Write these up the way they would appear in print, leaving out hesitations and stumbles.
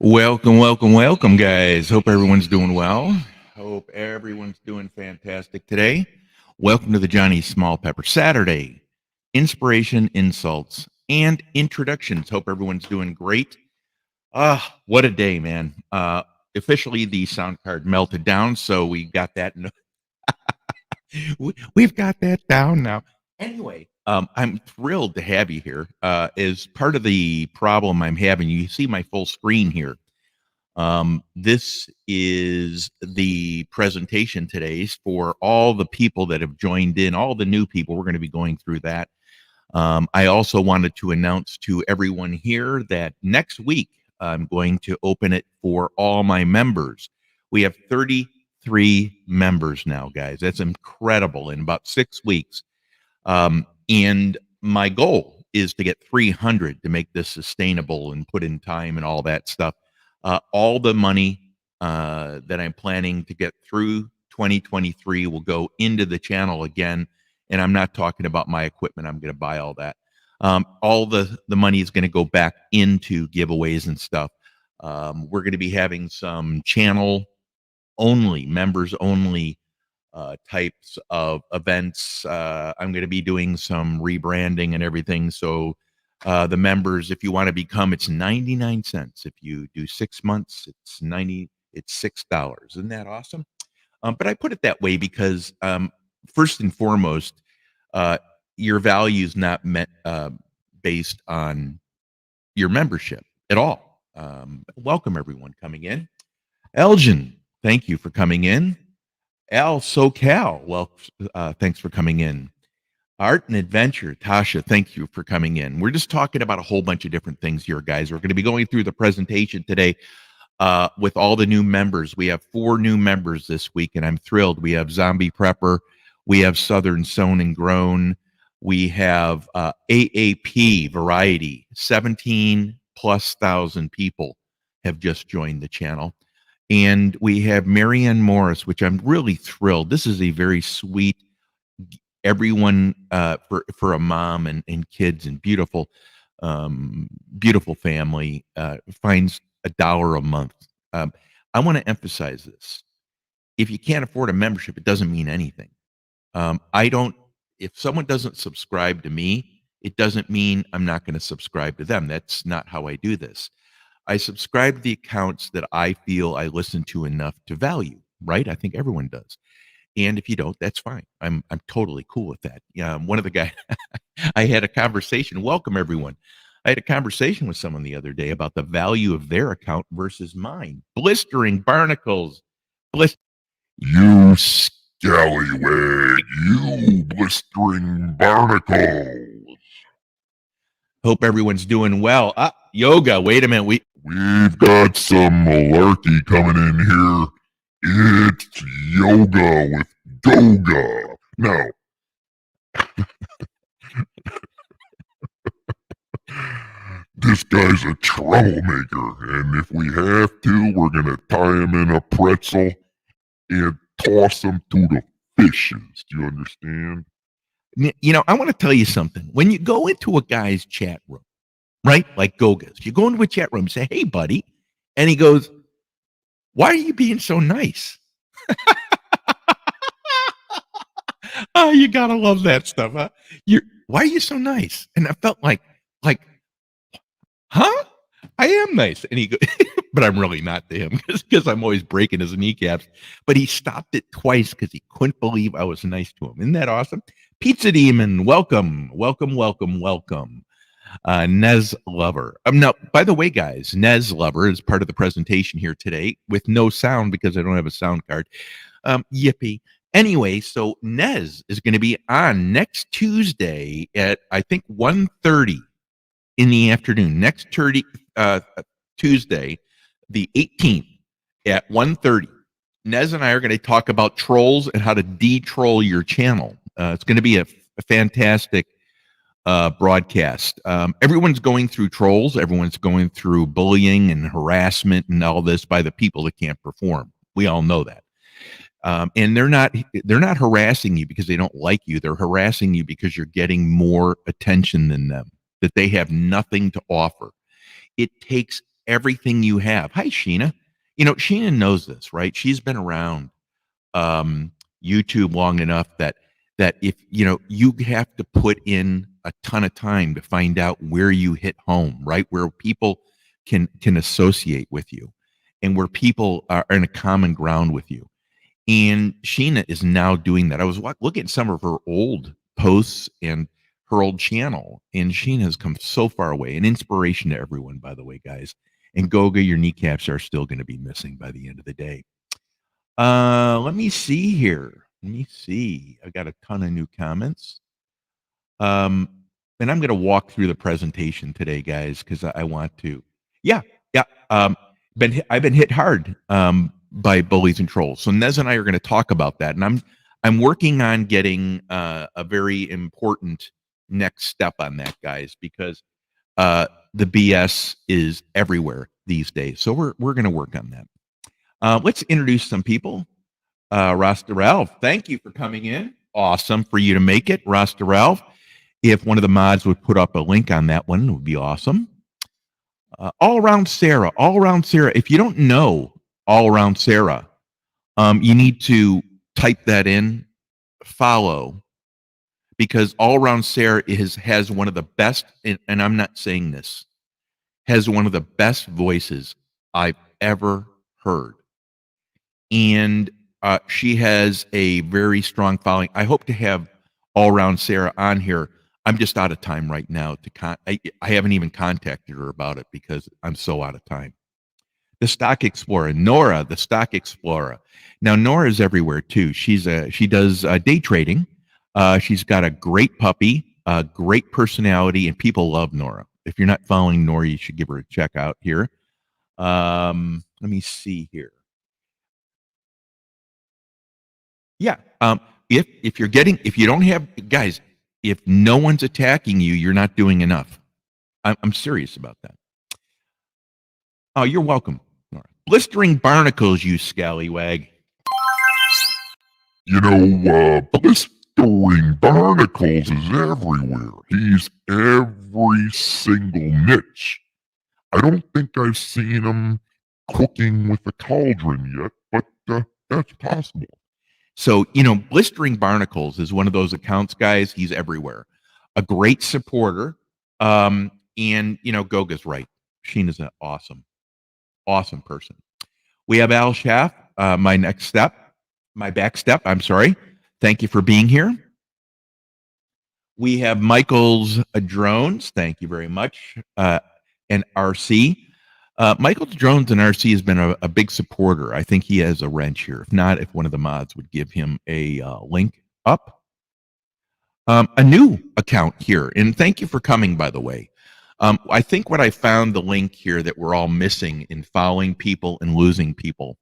Welcome, guys. Hope everyone's doing well. Hope everyone's doing fantastic today. Welcome to the Johnny Small Pepper Saturday. Inspiration, insults, and introductions. Hope everyone's doing great. What a day, man. Officially, the sound card melted down, so we got that. We've got that down now. Anyway, I'm thrilled to have you here. As part of the problem I'm having, you see my full screen here. This is the presentation today for all the people that have joined in, all the new people. We're going to be going through that. I also wanted to announce to everyone here that next week I'm going to open it for all my members. We have 33 members now, guys. That's incredible in about 6 weeks. And my goal is to get 300 to make this sustainable and put in time and all that stuff. All the money that I'm planning to get through 2023 will go into the channel again. And I'm not talking about my equipment. I'm going to buy all that. All the money is going to go back into giveaways and stuff. We're going to be having some channel only, members only types of events. I'm going to be doing some rebranding and everything. So the members, if you want to become, it's 99 cents. If you do 6 months, it's $6. Isn't that awesome? But I put it that way because first and foremost, your value is not meant based on your membership at all. Welcome everyone coming in. Elgin, thank you for coming in. Al SoCal, well, thanks for coming in. Art and Adventure, Tasha, thank you for coming in. We're just talking about a whole bunch of different things here, guys. We're going to be going through the presentation today with all the new members. We have 4 new members this week, and I'm thrilled. We have Zombie Prepper. We have Southern Sown and Grown. We have AAP Variety. 17,000+ people have just joined the channel. And we have Marianne Morris, which I'm really thrilled. This is a very sweet, everyone for a mom and kids and beautiful family finds $1 a month. I want to emphasize this. If you can't afford a membership, it doesn't mean anything. If someone doesn't subscribe to me, it doesn't mean I'm not going to subscribe to them. That's not how I do this. I subscribe to the accounts that I feel I listen to enough to value, right? I think everyone does. And if you don't, that's fine. I'm totally cool with that. One of the guys, I had a conversation. Welcome, everyone. I had a conversation with someone the other day about the value of their account versus mine. Blistering barnacles. You scallywag. You blistering barnacles. Hope everyone's doing well. Yoga. Wait a minute. We've got some malarkey coming in here. It's yoga with Goga. Now, this guy's a troublemaker, and if we have to, we're going to tie him in a pretzel and toss him to the fishes. Do you understand? You know, I want to tell you something. When you go into a guy's chat room, right, like Goga's, you go into a chat room and say, hey, buddy, and he goes, why are you being so nice? Oh, you gotta love that stuff, huh? Why are you so nice? And I felt like, huh? I am nice. And he goes, but I'm really not to him because I'm always breaking his kneecaps. But he stopped it twice because he couldn't believe I was nice to him. Isn't that awesome? Pizza Demon, welcome. Nez Lover. Now, by the way, guys, Nez Lover is part of the presentation here today with no sound because I don't have a sound card. Yippee. Anyway, so Nez is going to be on next Tuesday at, I think, 1:30 in the afternoon. Next Tuesday, the 18th at 1:30. Nez and I are going to talk about trolls and how to de-troll your channel. It's going to be a fantastic broadcast. Everyone's going through trolls. Everyone's going through bullying and harassment and all this by the people that can't perform. We all know that. And they're not harassing you because they don't like you. They're harassing you because you're getting more attention than them, that they have nothing to offer. It takes everything you have. Hi, Sheena. You know, Sheena knows this, right? She's been around um, YouTube long enough that if you know you have to put in a ton of time to find out where you hit home, right? Where people can associate with you, and where people are in a common ground with you. And Sheena is now doing that. I was looking at some of her old posts and her old channel, and Sheena has come so far away. An inspiration to everyone, by the way, guys. And Goga, your kneecaps are still going to be missing by the end of the day. Let me see here. Let me see. I got a ton of new comments. Um, and I'm going to walk through the presentation today, guys, because I want to. Yeah, yeah. I've been hit hard by bullies and trolls. So Nez and I are going to talk about that, and I'm working on getting a very important next step on that, guys, because the BS is everywhere these days. So we're going to work on that. Let's introduce some people. Rasta Ralph, thank you for coming in. Awesome for you to make it, Rasta Ralph. If one of the mods would put up a link on that one, it would be awesome. All around Sarah, all around Sarah. If you don't know all around Sarah, you need to type that in, follow, because all around Sarah has one of the best, and I'm not saying this, has one of the best voices I've ever heard. And she has a very strong following. I hope to have all around Sarah on here. I'm just out of time right now. I haven't even contacted her about it because I'm so out of time. The Stock Explorer, Nora, the Stock Explorer. Now Nora is everywhere too. She does day trading. She's got a great puppy, a great personality, and people love Nora. If you're not following Nora, you should give her a check out here. Let me see here. Yeah. If you don't have guys, if no one's attacking you, you're not doing enough. I'm serious about that. Oh, you're welcome. Nora. Blistering barnacles, you scallywag. You know, blistering barnacles is everywhere. He's every single niche. I don't think I've seen him cooking with a cauldron yet, but that's possible. So, you know, Blistering Barnacles is one of those accounts, guys. He's everywhere. A great supporter. And, you know, Goga's right. Sheena's an awesome, awesome person. We have Al Schaff, my back step. I'm sorry. Thank you for being here. We have Michael's Drones. Thank you very much. And RC. Michael's Drones and RC has been a big supporter. I think he has a wrench here. If not, if one of the mods would give him a link up. A new account here. And thank you for coming, by the way. I think what I found the link here that we're all missing in following people and losing people.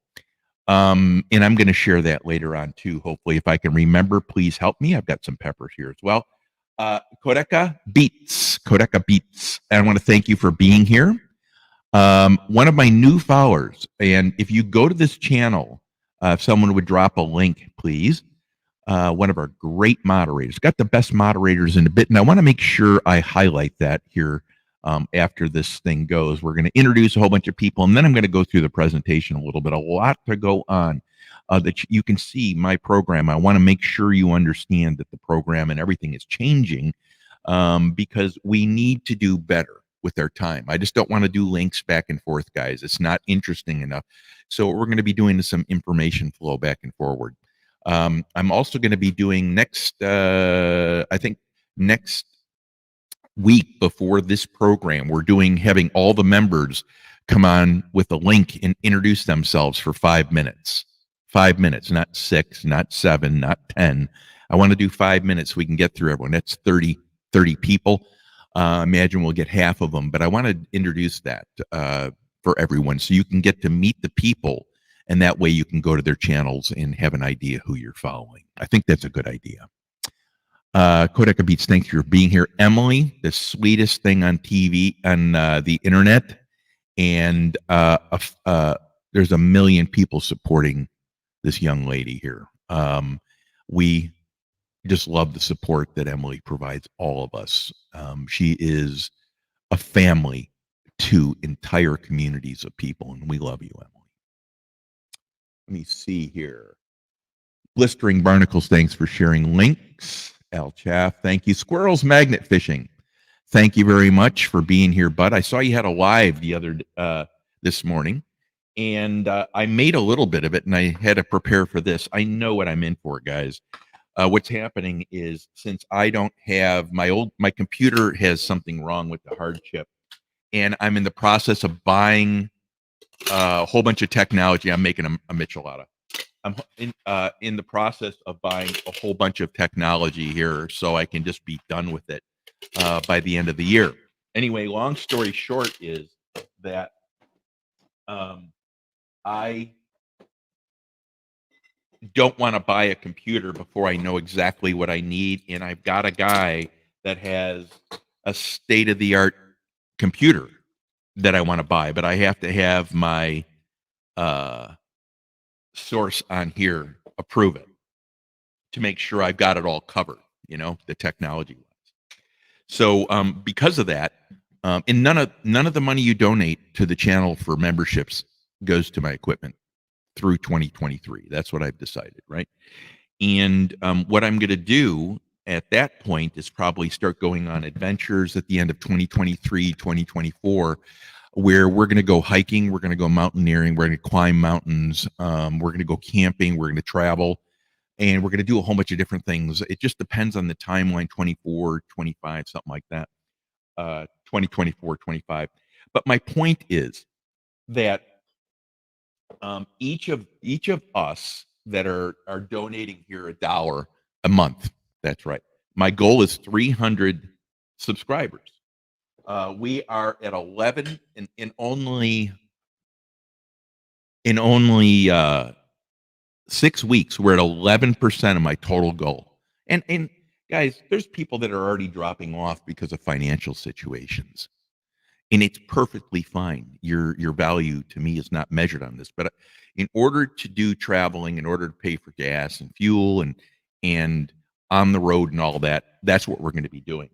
And I'm going to share that later on too. Hopefully, if I can remember, please help me. I've got some peppers here as well. Kodeka Beats. And I want to thank you for being here. One of my new followers, and if you go to this channel, if someone would drop a link, please. One of our great moderators, got the best moderators in a bit, and I want to make sure I highlight that here after this thing goes. We're going to introduce a whole bunch of people, and then I'm going to go through the presentation a little bit. A lot to go on that you can see my program. I want to make sure you understand that the program and everything is changing because we need to do better with our time. I just don't want to do links back and forth, guys. It's not interesting enough. So we're going to be doing some information flow back and forward. I'm also going to be doing next week before this program, we're having all the members come on with a link and introduce themselves for 5 minutes. 5 minutes, not 6, not 7, not 10. I want to do 5 minutes so we can get through everyone. That's 30 people. Imagine we'll get half of them, but I want to introduce that for everyone so you can get to meet the people, and that way you can go to their channels and have an idea who you're following. I think that's a good idea. Kodeka Beats, thanks for being here. Emily, the sweetest thing on TV, on the internet, and there's a million people supporting this young lady here. We just love the support that Emily provides all of us. She is a family to entire communities of people, and we love you, Emily. Let me see here. Blistering Barnacles, thanks for sharing links. Al Chaff, thank you. Squirrels Magnet Fishing, thank you very much for being here, bud. I saw you had a live this morning, and I made a little bit of it, and I had to prepare for this. I know what I'm in for, guys. What's happening is, since I don't have my computer has something wrong with the hard chip, and I'm in the process of buying a whole bunch of technology. I'm making a michelada. I'm in the process of buying a whole bunch of technology here, so I can just be done with it by the end of the year. Anyway, long story short is that I don't want to buy a computer before I know exactly what I need, and I've got a guy that has a state-of-the-art computer that I want to buy, but I have to have my source on here approve it to make sure I've got it all covered, the technology wise. So because of that, and none of the money you donate to the channel for memberships goes to my equipment through 2023. That's what I've decided, right? And what I'm going to do at that point is probably start going on adventures at the end of 2023, 2024, where we're going to go hiking, we're going to go mountaineering, we're going to climb mountains, we're going to go camping, we're going to travel, and we're going to do a whole bunch of different things. It just depends on the timeline, 24, 25, something like that, 2024, 25. But my point is that each of us that are donating here $1 a month. That's right. My goal is 300 subscribers. We are at 11 in only 6 weeks. We're at 11% of my total goal. And guys, there's people that are already dropping off because of financial situations. And it's perfectly fine. Your value to me is not measured on this. But in order to do traveling, in order to pay for gas and fuel and on the road and all that, that's what we're going to be doing.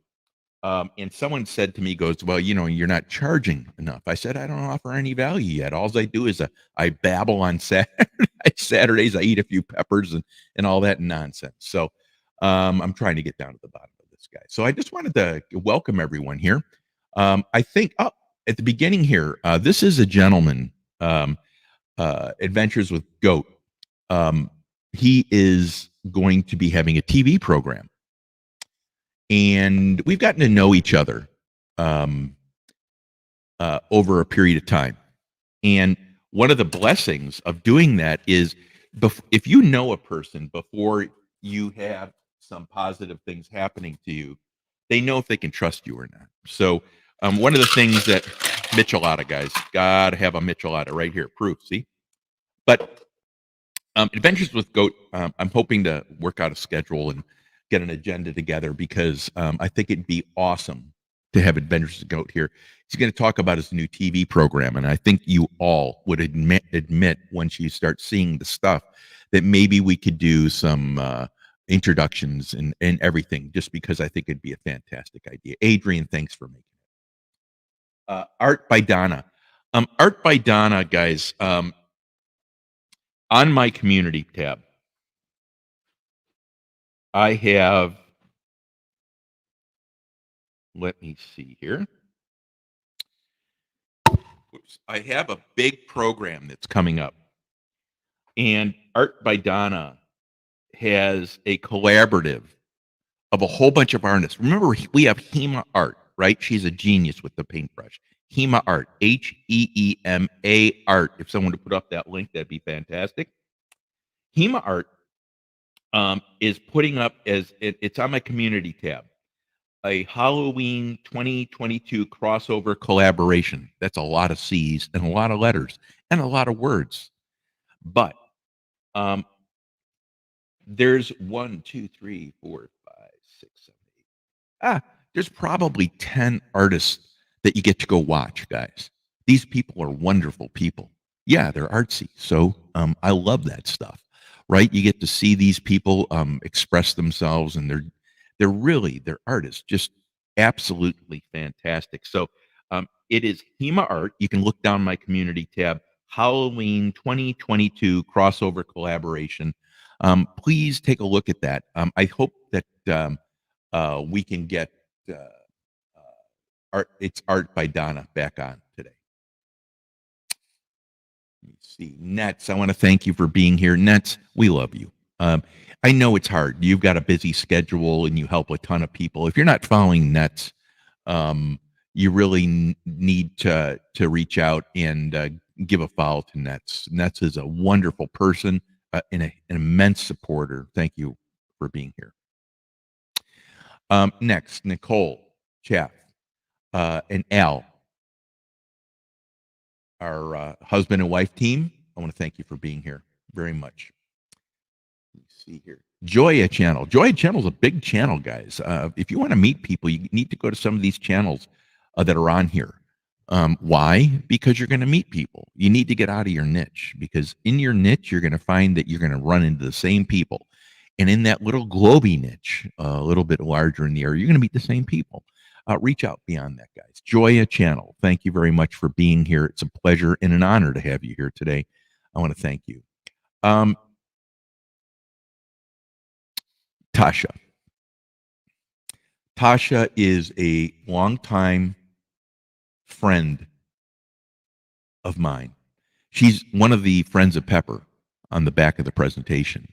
And someone said to me, goes, well, you're not charging enough. I said, I don't offer any value yet. All I do is I babble on Saturdays. I eat a few peppers and all that nonsense. So I'm trying to get down to the bottom of this guy. So I just wanted to welcome everyone here. I think at the beginning here, this is a gentleman, Adventures with Goat. He is going to be having a TV program. And we've gotten to know each other over a period of time. And one of the blessings of doing that is if you know a person before you have some positive things happening to you, they know if they can trust you or not. So one of the things that michelada, guys, gotta have a michelada right here, proof, see? But Adventures with Goat, I'm hoping to work out a schedule and get an agenda together, because I think it'd be awesome to have Adventures with Goat here. He's going to talk about his new TV program, and I think you all would admit once you start seeing the stuff that maybe we could do some introductions and everything, just because I think it'd be a fantastic idea. Adrian, thanks for making it. Art by Donna. Art by Donna, guys, on my community tab, I have, let me see here. Oops. I have a big program that's coming up. And Art by Donna has a collaborative of a whole bunch of artists. Remember, we have Hema Art, right? She's a genius with the paintbrush. Hema Art, HEEMA Art. If someone would put up that link, that'd be fantastic. Hema Art is putting up, it's on my community tab, a Halloween 2022 crossover collaboration. That's a lot of C's and a lot of letters and a lot of words. But there's 1, 2, 3, 4, 5, 6, 7, 8. There's probably 10 artists that you get to go watch, guys. These people are wonderful people. Yeah, they're artsy. So I love that stuff, right? You get to see these people express themselves, and they're artists, just absolutely fantastic. So it is HEMA Art. You can look down my community tab, Halloween 2022 crossover collaboration. Please take a look at that. I hope that we can get uh, art. It's Art by Donna back on today. Let me see. Nets, I want to thank you for being here. Nets, we love you. I know it's hard. You've got a busy schedule and you help a ton of people. If you're not following Nets, you really need to reach out and give a follow to Nets. Nets is a wonderful person and an immense supporter. Thank you for being here. Next, Nicole Chaff and Al, our husband and wife team. I want to thank you for being here very much. Let's see here. Joya channel. Joya channel is a big channel, guys. If you want to meet people, you need to go to some of these channels that are on here. Why? Because you're going to meet people. You need to get out of your niche, because in your niche, you're going to find that you're going to run into the same people. And in that little globy niche, a little bit larger in the area, you're going to meet the same people. Reach out beyond that, guys. Joya channel, thank you very much for being here. It's a pleasure and an honor to have you here today. I want to thank you. Tasha. Tasha is a longtime friend of mine. She's one of the Friends of Pepper on the back of the presentation.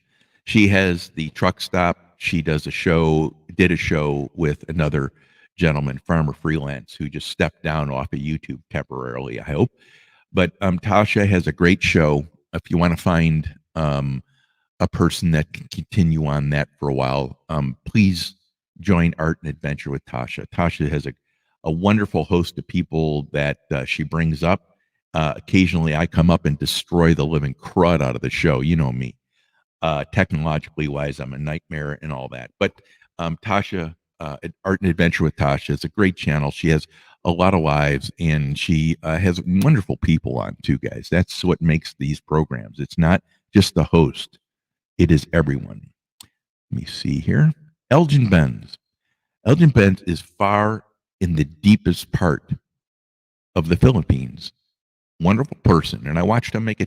She has the truck stop. She did a show with another gentleman, Farmer Freelance, who just stepped down off of YouTube temporarily, I hope. But Tasha has a great show. If you want to find a person that can continue on that for a while, please join Art and Adventure with Tasha. Tasha has a wonderful host of people that she brings up. Occasionally, I come up and destroy the living crud out of the show. You know me. Technologically wise, I'm a nightmare and all that. But Tasha, Art and Adventure with Tasha, is a great channel. She has a lot of lives, and she has wonderful people on too, guys. That's what makes these programs. It's not just the host. It is everyone. Let me see here. Elgin Benz. Elgin Benz is far in the deepest part of the Philippines. Wonderful person. And I watched him make a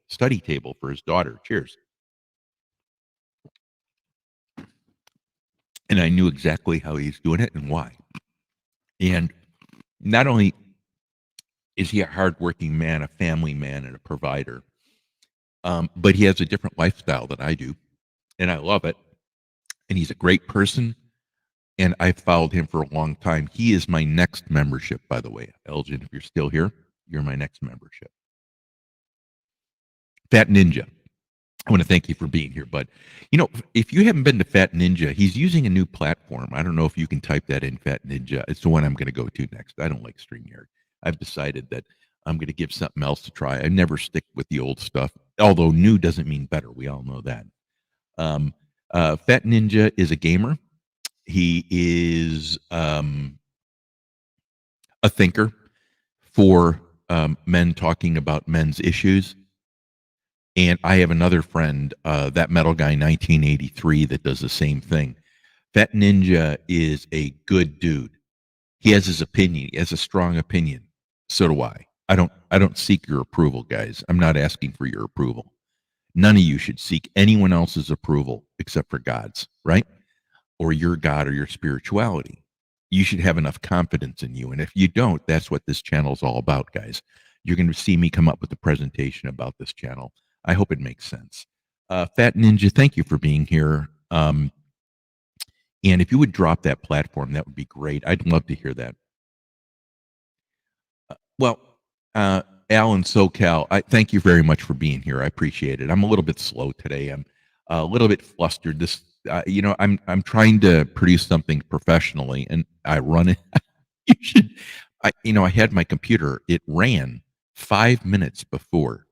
study table for his daughter. Cheers. And I knew exactly how he's doing it and why. And not only is he a hardworking man, a family man, and a provider, but he has a different lifestyle than I do, and I love it. And he's a great person, and I've followed him for a long time. He is my next membership, by the way. Elgin, if you're still here, you're my next membership. Fat Ninja, I want to thank you for being here, bud. You know, if you haven't been to Fat Ninja, he's using a new platform. I don't know if you can type that in, Fat Ninja. It's the one I'm going to go to next. I don't like StreamYard. I've decided that I'm going to give something else to try. I never stick with the old stuff, although new doesn't mean better. We all know that. Fat Ninja is a gamer. He is a thinker for men talking about men's issues. And I have another friend, that metal guy 1983, that does the same thing. Fat Ninja is a good dude. He has his opinion. He has a strong opinion. So do I. I don't seek your approval, guys. I'm not asking for your approval. None of you should seek anyone else's approval except for God's, right? Or your God or your spirituality. You should have enough confidence in you. And if you don't, that's what this channel is all about, guys. You're going to see me come up with a presentation about this channel. I hope it makes sense. Fat Ninja, thank you for being here. And if you would drop that platform, that would be great. I'd love to hear that. Alan SoCal, I thank you very much for being here. I appreciate it. I'm a little bit slow today. I'm a little bit flustered. I'm trying to produce something professionally, and I run it. I had my computer. It ran 5 minutes before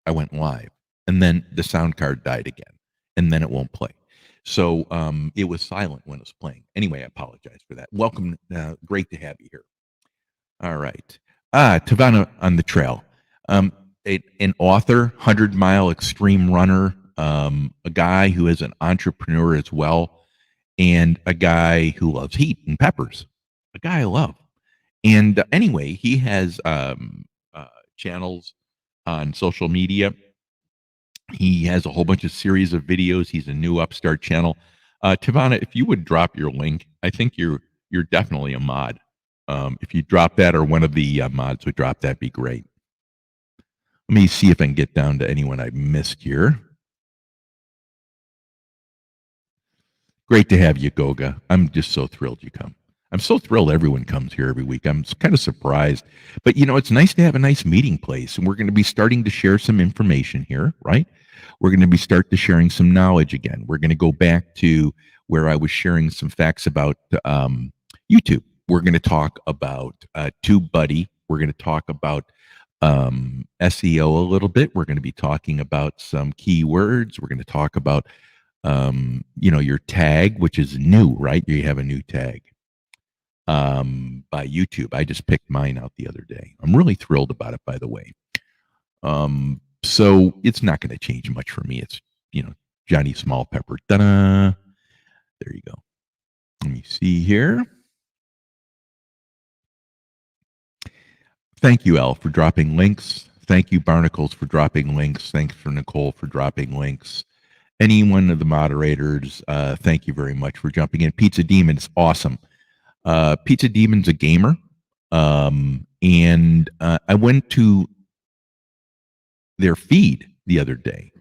I went live, and then the sound card died again, and then it won't play. So it was silent when it was playing. Anyway, I apologize for that. Welcome. Great to have you here. All right. Tavana on the trail. An author, 100-mile extreme runner, a guy who is an entrepreneur as well, and a guy who loves heat and peppers. A guy I love. And anyway, he has channels on social media. He has a whole bunch of series of videos. He's a new upstart channel. Tivana, if you would drop your link, I think you're definitely a mod. If you drop that, or one of the mods would drop, that'd be great. Let me see if I can get down to anyone I missed here. Great to have you, Goga. I'm just so thrilled you come. I'm so thrilled everyone comes here every week. I'm kind of surprised. But, it's nice to have a nice meeting place. And we're going to be starting to share some information here, right? We're going to be start to sharing some knowledge again. We're going to go back to where I was sharing some facts about YouTube. We're going to talk about TubeBuddy. We're going to talk about SEO a little bit. We're going to be talking about some keywords. We're going to talk about your tag, which is new, right? You have a new tag by YouTube. I just picked mine out the other day. I'm really thrilled about it, by the way. So it's not going to change much for me. It's, Johnny Small Pepper. Ta-da! There you go. Let me see here. Thank you, Elle, for dropping links. Thank you, Barnacles, for dropping links. Thanks for Nicole for dropping links. Any one of the moderators, thank you very much for jumping in. Pizza Demon's awesome. Pizza Demon's a gamer, and I went to their feed the other day.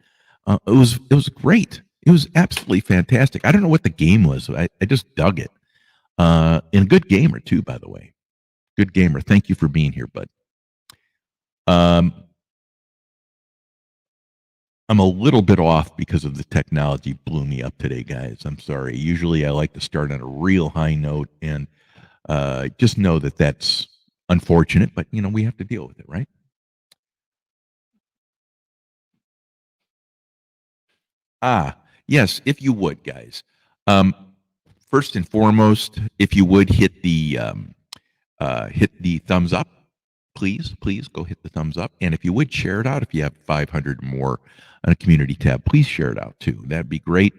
It was great. It was absolutely fantastic. I don't know what the game was. I just dug it. And a good gamer too, by the way. Good gamer. Thank you for being here, bud. I'm a little bit off because of the technology blew me up today, guys. I'm sorry. Usually I like to start on a real high note, and just know that that's unfortunate, but we have to deal with it, right? Yes, if you would, guys. First and foremost, if you would hit the thumbs up, please go hit the thumbs up. And if you would share it out, if you have 500 more on a community tab, please share it out too. That'd be great.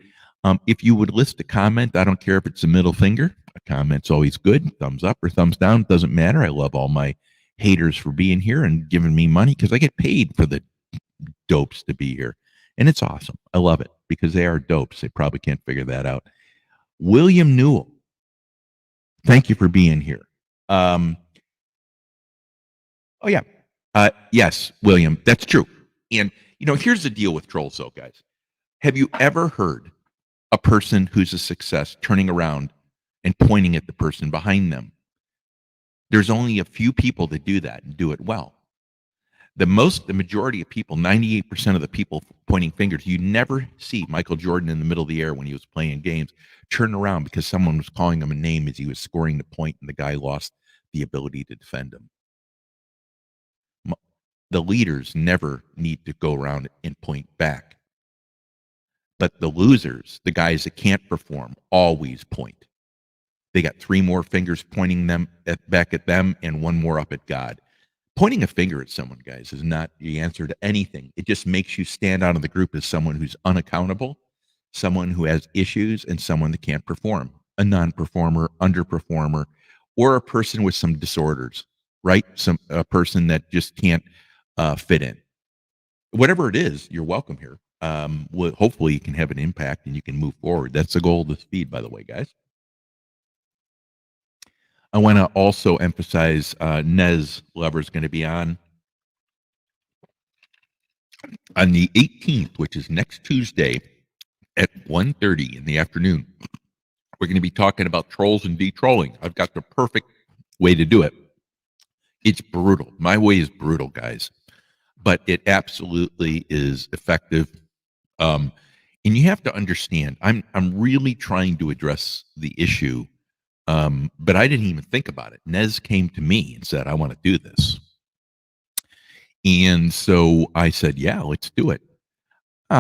If you would list a comment, I don't care if it's a middle finger. A comment's always good. Thumbs up or thumbs down, doesn't matter. I love all my haters for being here and giving me money because I get paid for the dopes to be here. And it's awesome. I love it because they are dopes. They probably can't figure that out. William Newell, thank you for being here. Oh, yeah. Yes, William, that's true. And, here's the deal with trolls, though, guys. Have you ever heard a person who's a success turning around and pointing at the person behind them? There's only a few people that do that and do it well. The majority of people, 98% of the people pointing fingers, you never see Michael Jordan in the middle of the air when he was playing games turn around because someone was calling him a name as he was scoring the point and the guy lost the ability to defend him. The leaders never need to go around and point back. But the losers, the guys that can't perform, always point. They got 3 more fingers pointing back at them and 1 more up at God. Pointing a finger at someone, guys, is not the answer to anything. It just makes you stand out of the group as someone who's unaccountable, someone who has issues, and someone that can't perform. A non-performer, underperformer, or a person with some disorders, right? A person that just can't fit in. Whatever it is, you're welcome here. Hopefully you can have an impact and you can move forward. That's the goal of this feed, by the way, guys. I want to also emphasize Nez Lover is going to be on the 18th, which is next Tuesday at 1:30 in the afternoon. We're going to be talking about trolls and de-trolling. I've got the perfect way to do it. It's brutal. My way is brutal, guys, but it absolutely is effective. And you have to understand, I'm really trying to address the issue. But I didn't even think about it. Nez came to me and said, I want to do this. And so I said, yeah, let's do it.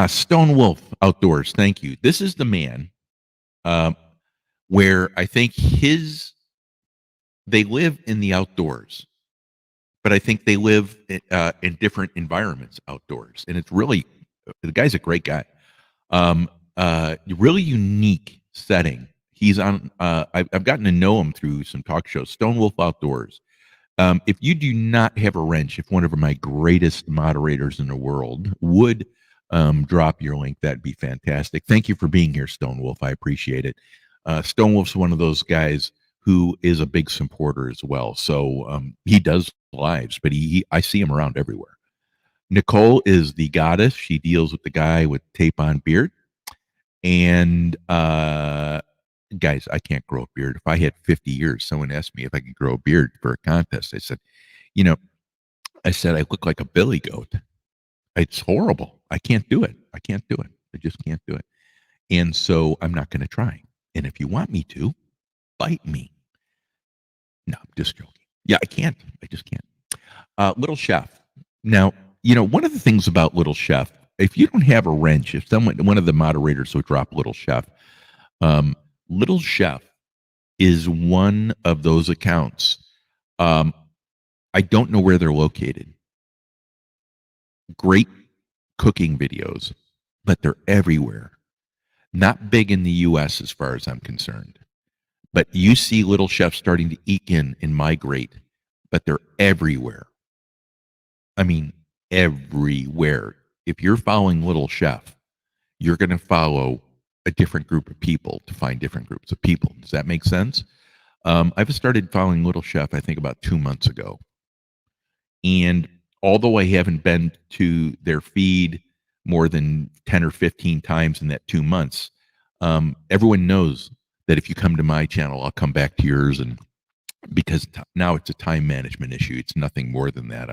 Stone Wolf Outdoors, thank you. This is the man where I think they live in the outdoors, but I think they live in different environments outdoors. And it's really, the guy's a great guy. Really unique setting. He's on. I've gotten to know him through some talk shows. Stone Wolf Outdoors. If you do not have a wrench, if one of my greatest moderators in the world would drop your link, that'd be fantastic. Thank you for being here, Stone Wolf. I appreciate it. Stone Wolf's one of those guys who is a big supporter as well. So he does lives, but I see him around everywhere. Nicole is the goddess. She deals with the guy with tape on beard. And guys, I can't grow a beard. If I had 50 years, someone asked me if I could grow a beard for a contest. I said, I look like a billy goat. It's horrible. I can't do it. I just can't do it. And so I'm not going to try. And if you want me to, bite me. No, I'm just joking. Yeah, I can't. I just can't. Little Chef. Now, one of the things about Little Chef, if you don't have a wrench, if one of the moderators would drop Little Chef, Little Chef is one of those accounts. I don't know where they're located. Great cooking videos, but they're everywhere. Not big in the US as far as I'm concerned. But you see Little Chef starting to eke in and migrate, but they're everywhere. I mean, everywhere. If you're following Little Chef, you're going to follow a different group of people to find different groups of people. Does that make sense? I've started following Little Chef, I think, about 2 months ago. And although I haven't been to their feed more than 10 or 15 times in that 2 months, everyone knows that if you come to my channel, I'll come back to yours. And because now it's a time management issue, it's nothing more than that.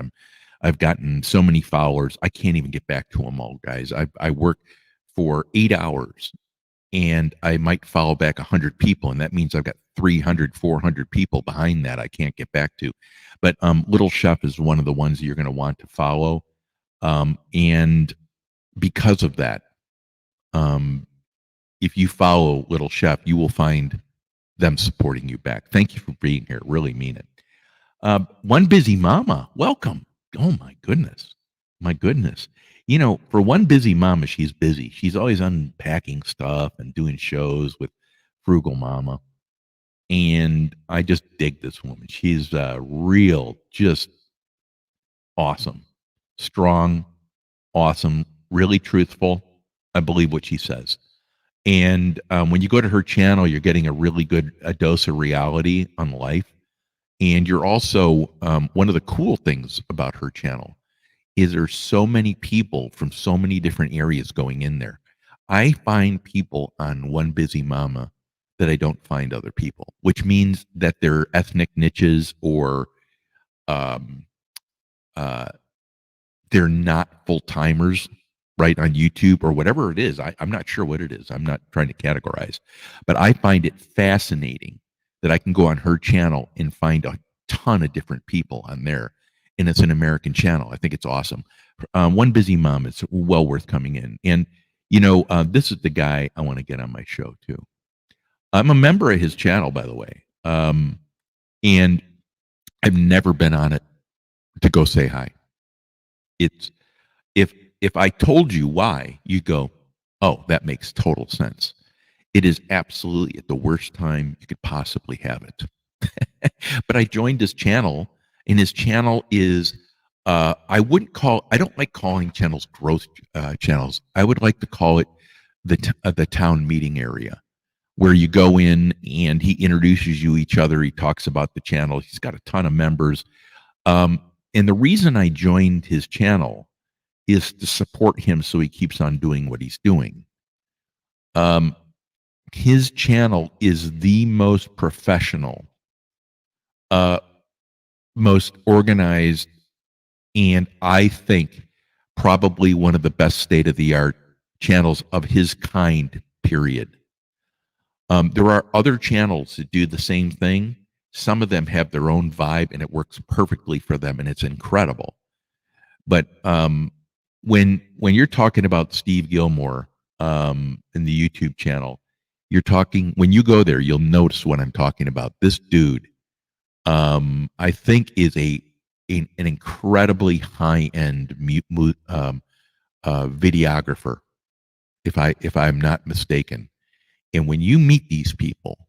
I've gotten so many followers, I can't even get back to them all, guys. I work for 8 hours and I might follow back 100 people. And that means I've got 300, 400 people behind that I can't get back to. But Little Chef is one of the ones that you're going to want to follow. And because of that, if you follow Little Chef, you will find them supporting you back. Thank you for being here. Really mean it. One Busy Mama, welcome. Oh, my goodness. My goodness. For One Busy Mama, she's busy. She's always unpacking stuff and doing shows with Frugal Mama. And I just dig this woman. She's real, just awesome, strong, awesome, really truthful. I believe what she says. And when you go to her channel, you're getting a really good dose of reality on life. And you're also, one of the cool things about her channel is there's so many people from so many different areas going in there. I find people on One Busy Mama that I don't find other people, which means that they're ethnic niches or they're not full-timers, right, on YouTube or whatever it is. I'm not sure what it is. I'm not trying to categorize. But I find it fascinating that I can go on her channel and find a ton of different people on there. And it's an American channel. I think it's awesome. One Busy Mom is well worth coming in. And, this is the guy I want to get on my show, too. I'm a member of his channel, by the way. And I've never been on it to go say hi. It's if I told you why, you go, oh, that makes total sense. It is absolutely at the worst time you could possibly have it. But I joined his channel, and his channel is I don't like calling channels growth channels. I would like to call it the town meeting area, where you go in and he introduces you each other. He talks about the channel. He's got a ton of members. And the reason I joined his channel is to support him so he keeps on doing what he's doing. His channel is the most professional, most organized, and I think probably one of the best state-of-the-art channels of his kind, period. There are other channels that do the same thing. Some of them have their own vibe, and it works perfectly for them, and it's incredible. But when you're talking about Steve Gilmore in the YouTube channel, when you go there, you'll notice what I'm talking about. This dude, I think, is an incredibly high-end videographer, if I'm not mistaken. And when you meet these people,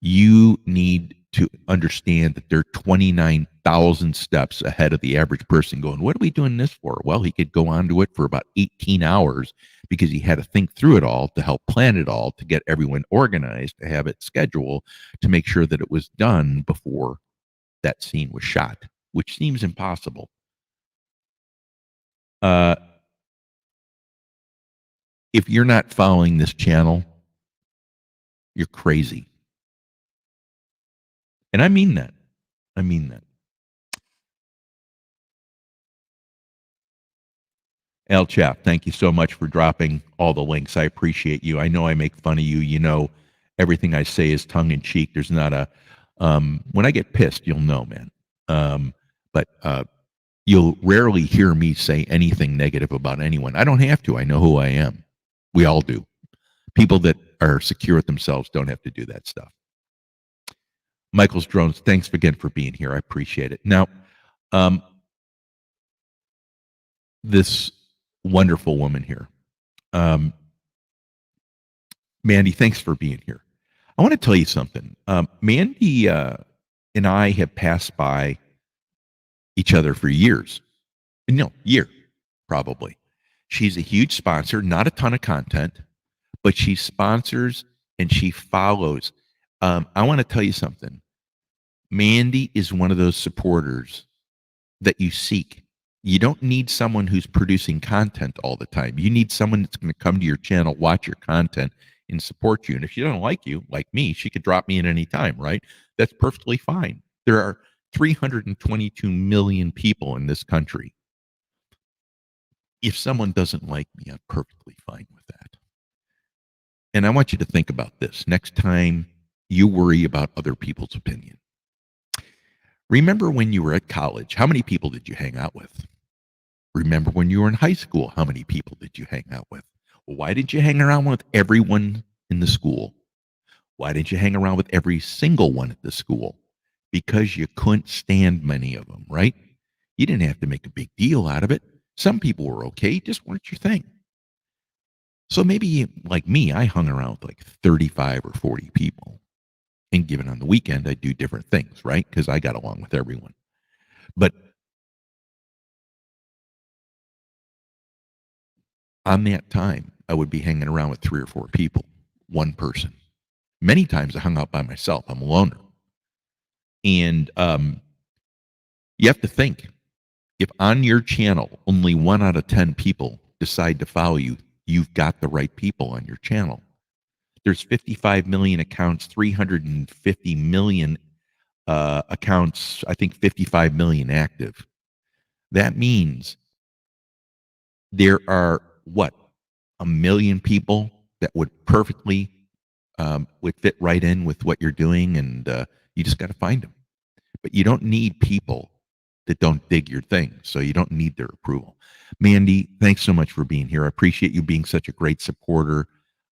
you need to understand that they're 29,000 steps ahead of the average person going, what are we doing this for? Well, he could go on to it for about 18 hours because he had to think through it all, to help plan it all, to get everyone organized, to have it scheduled, to make sure that it was done before that scene was shot, which seems impossible. If you're not following this channel, you're crazy. And I mean that. I mean that. Al Chaff, thank you so much for dropping all the links. I appreciate you. I know I make fun of you. You know, everything I say is tongue in cheek. There's not a, when I get pissed, you'll know, man. But you'll rarely hear me say anything negative about anyone. I don't have to. I know who I am. We all do. People that are secure with themselves don't have to do that stuff. Michael's Drones, thanks again for being here. I appreciate it. Now, this wonderful woman here, Mandy, thanks for being here. I want to tell you something. Mandy and I have passed by each other for years. No, year, probably. She's a huge sponsor, not a ton of content, but she sponsors and she follows. I want to tell you something. Mandy is one of those supporters that you seek. You don't need someone who's producing content all the time. You need someone that's going to come to your channel, watch your content, and support you. And if she doesn't like you, like me, she could drop me at any time, right? That's perfectly fine. There are 322 million people in this country. If someone doesn't like me, I'm perfectly fine with that. And I want you to think about this next time you worry about other people's opinion. Remember when you were at college, how many people did you hang out with? Remember when you were in high school, how many people did you hang out with? Well, why didn't you hang around with everyone in the school? Why didn't you hang around with every single one at the school? Because you couldn't stand many of them, right? You didn't have to make a big deal out of it. Some people were okay, just weren't your thing. So maybe, like me, I hung around with like 35 or 40 people. And given on the weekend, I do different things, right? Because I got along with everyone. But on that time, I would be hanging around with 3 or 4 people, one person. Many times I hung out by myself. I'm a loner. And you have to think, if on your channel only 1 out of 10 people decide to follow you, you've got the right people on your channel. There's 55 million accounts, 350 million accounts, I think 55 million active. That means there are, what, 1 million people that would perfectly would fit right in with what you're doing, and you just got to find them. But you don't need people that don't dig your thing, so you don't need their approval. Mandy, thanks so much for being here. I appreciate you being such a great supporter,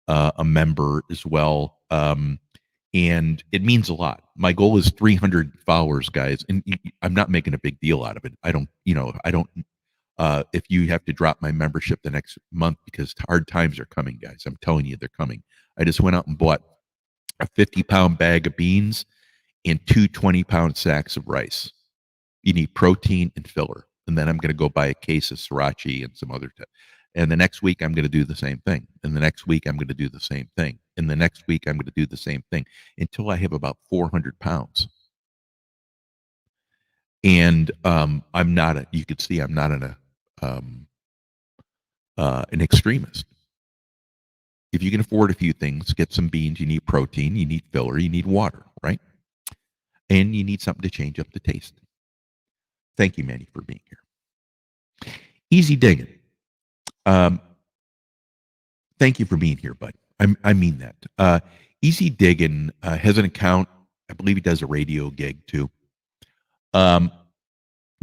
a member as well, and it means a lot. My goal is 300 followers, guys, and I'm not making a big deal out of it. I don't, if you have to drop my membership the next month because hard times are coming, guys, I'm telling you, they're coming. I just went out and bought a 50-pound bag of beans and 2 20-pound sacks of rice. You need protein and filler. And then I'm going to go buy a case of sriracha and some other stuff. And the next week, I'm going to do the same thing. And the next week, I'm going to do the same thing. And the next week, I'm going to do the same thing until I have about 400 pounds. And I'm not, you could see I'm not an extremist. If you can afford a few things, get some beans, you need protein, you need filler, you need water, right? And you need something to change up the taste. Thank you, Manny, for being here. Easy digging. Thank you for being here, bud. I mean that. Easy Digging has an account. I believe he does a radio gig too.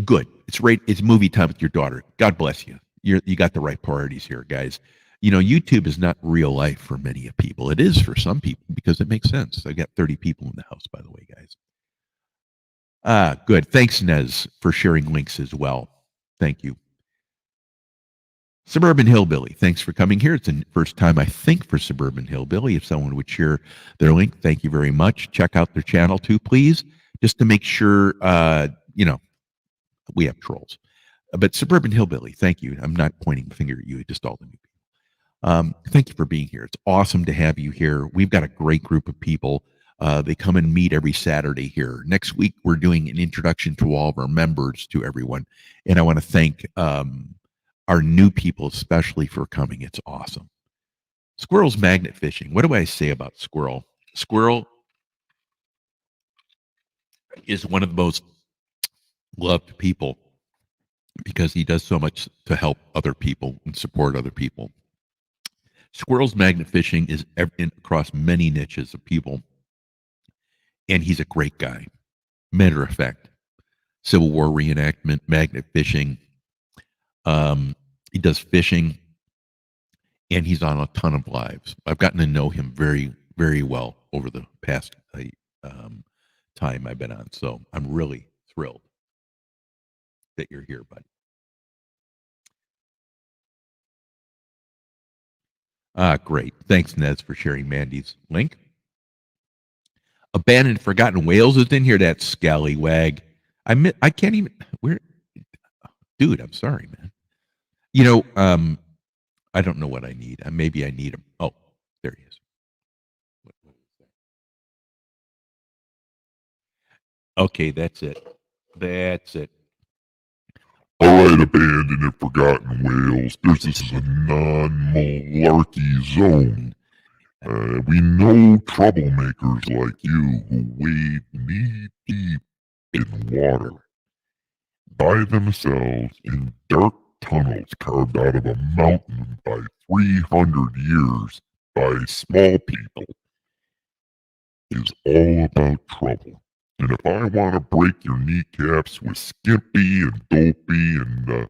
Good. It's movie time with your daughter. God bless you. You got the right priorities here, guys. YouTube is not real life for many people. It is for some people because it makes sense. I got 30 people in the house, by the way, guys. Good. Thanks, Nez, for sharing links as well. Thank you. Suburban Hillbilly, thanks for coming here. It's the first time, I think, for Suburban Hillbilly. If someone would share their link, thank you very much. Check out their channel too, please, just to make sure, we have trolls. But Suburban Hillbilly, thank you. I'm not pointing the finger at you, just all the new people. Thank you for being here. It's awesome to have you here. We've got a great group of people. They come and meet every Saturday here. Next week, we're doing an introduction to all of our members to everyone. And I want to thank our new people, especially for coming. It's awesome. Squirrel's magnet fishing. What do I say about Squirrel? Squirrel is one of the most loved people because he does so much to help other people and support other people. Squirrel's magnet fishing is across many niches of people, and he's a great guy. Matter of fact, Civil War reenactment, magnet fishing. He does fishing, and he's on a ton of lives. I've gotten to know him very, very well over the past time I've been on. So I'm really thrilled that you're here, bud. Great. Thanks, Nez, for sharing Mandy's link. Abandoned Forgotten Whales is in here. That scallywag. I can't even. Where, dude? I'm sorry, man. I don't know what I need. Maybe I need him. Oh, there he is. Okay, that's it. That's it. All right, abandoned and forgotten whales. This is a non-malarkey zone. We know troublemakers like you who wade knee-deep in water by themselves in dark tunnels carved out of a mountain by 300 years by small people is all about trouble. And if I want to break your kneecaps with Skimpy and Dopey and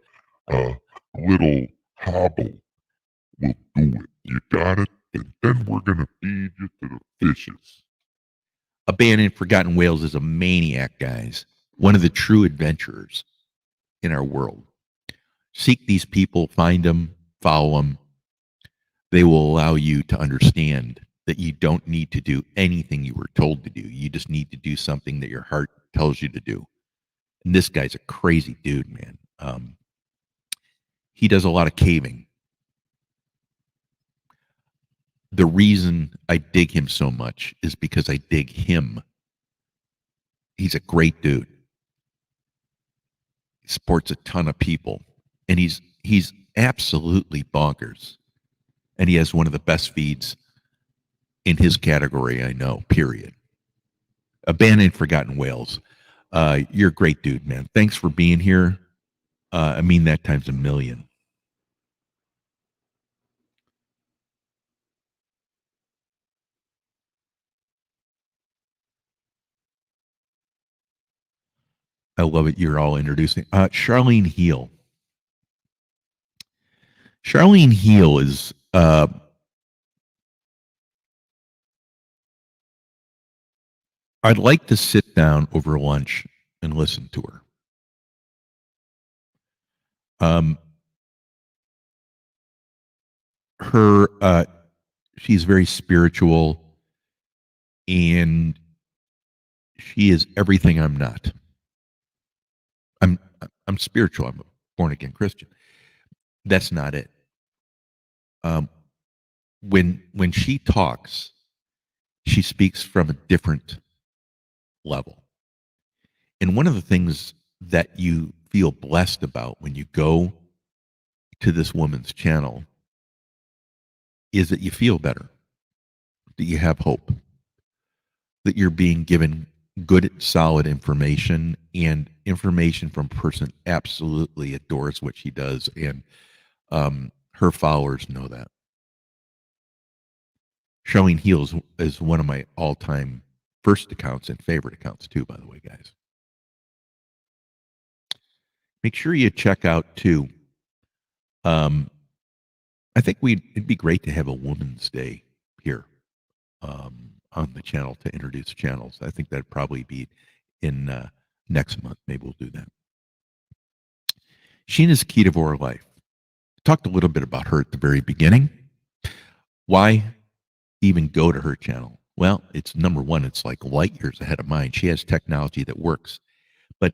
little Hobble, we'll do it. You got it? And then we're going to feed you to the fishes. Abandoned Forgotten Whales is a maniac, guys. One of the true adventurers in our world. Seek these people, find them, follow them. They will allow you to understand that you don't need to do anything you were told to do. You just need to do something that your heart tells you to do. And this guy's a crazy dude, man. He does a lot of caving. The reason I dig him so much is because I dig him. He's a great dude. He supports a ton of people. And he's absolutely bonkers. And he has one of the best feeds in his category, I know, period. Abandoned Forgotten Whales. You're a great dude, man. Thanks for being here. I mean that times a million. I love it. You're all introducing. Charlene Heal. Charlene Heal is I'd like to sit down over lunch and listen to her. She's very spiritual, and she is everything I'm not. I'm spiritual. I'm a born again Christian. That's not it. When she talks, she speaks from a different level. And one of the things that you feel blessed about when you go to this woman's channel is that you feel better, that you have hope, that you're being given good, solid information, and information from a person absolutely adores what she does, and her followers know that. Charlene Heals is one of my all-time first accounts and favorite accounts too, by the way, guys. Make sure you check out too. I think it'd be great to have a Women's Day here on the channel to introduce channels. I think that'd probably be in next month. Maybe we'll do that. Sheena's Key to Our Life. Talked a little bit about her at the very beginning. Why even go to her channel? Well, it's number one, it's like light years ahead of mine. She has technology that works. But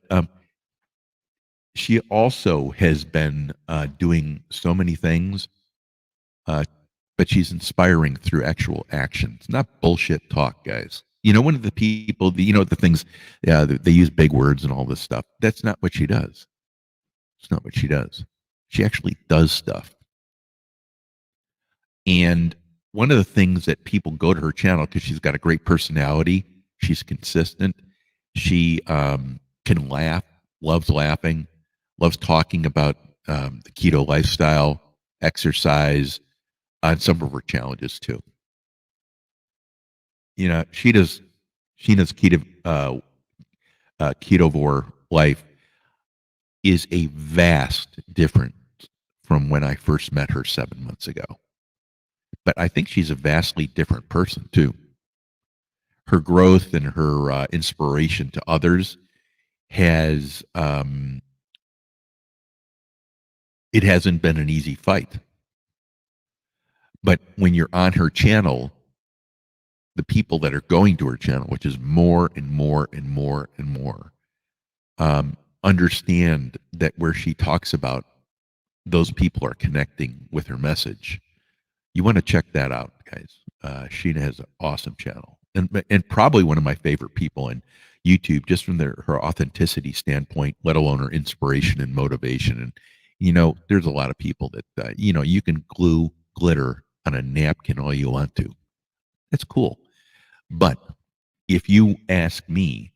she also has been doing so many things, uh, but she's inspiring through actual action. It's not bullshit talk, guys. You know, one of the people, the things, they use big words and all this stuff. That's not what she does. It's not what she does. She actually does stuff. And one of the things that people go to her channel because she's got a great personality, she's consistent, she can laugh, loves laughing, loves talking about the keto lifestyle, exercise, and some of her challenges too. You know, she does ketovore life is a vast difference from when I first met her 7 months ago. But I think she's a vastly different person too. Her growth and her inspiration to others has it hasn't been an easy fight. But when you're on her channel, the people that are going to her channel, which is more and more and more and more, understand that where she talks about, those people are connecting with her message. You want to check that out, guys. Sheena has an awesome channel, and probably one of my favorite people in YouTube, just from her authenticity standpoint, let alone her inspiration and motivation. And there's a lot of people that you can glue glitter on a napkin all you want to. That's cool, but if you ask me,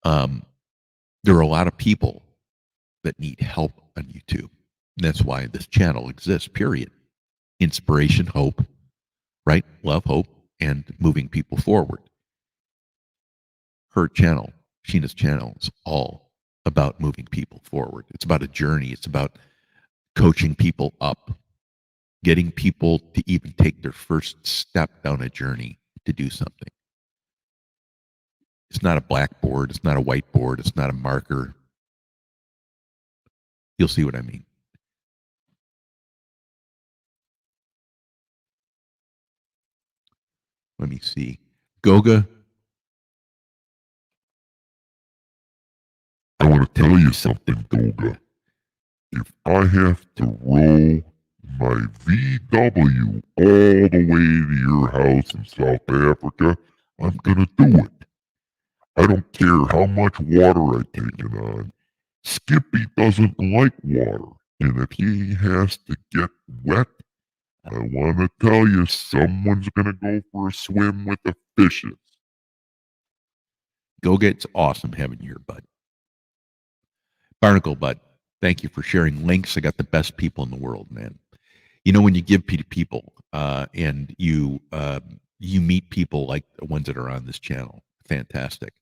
there are a lot of people that need help on YouTube. That's why this channel exists. Period. Inspiration, hope, right? Love, hope, and moving people forward. Her channel, Sheena's channel, is all about moving people forward. It's about a journey. It's about coaching people up, getting people to even take their first step down a journey to do something. It's not a blackboard. It's not a whiteboard. It's not a marker. You'll see what I mean. Let me see. Goga. I want to tell you something, Goga. If I have to roll my VW all the way to your house in South Africa, I'm going to do it. I don't care how much water I've taken on. Skippy doesn't like water. And if he has to get wet, I want to tell you, someone's going to go for a swim with the fishes. Goga, it's awesome having you here, bud. Barnacle Bud, thank you for sharing links. I got the best people in the world, man. When you give to people and you meet people like the ones that are on this channel, fantastic.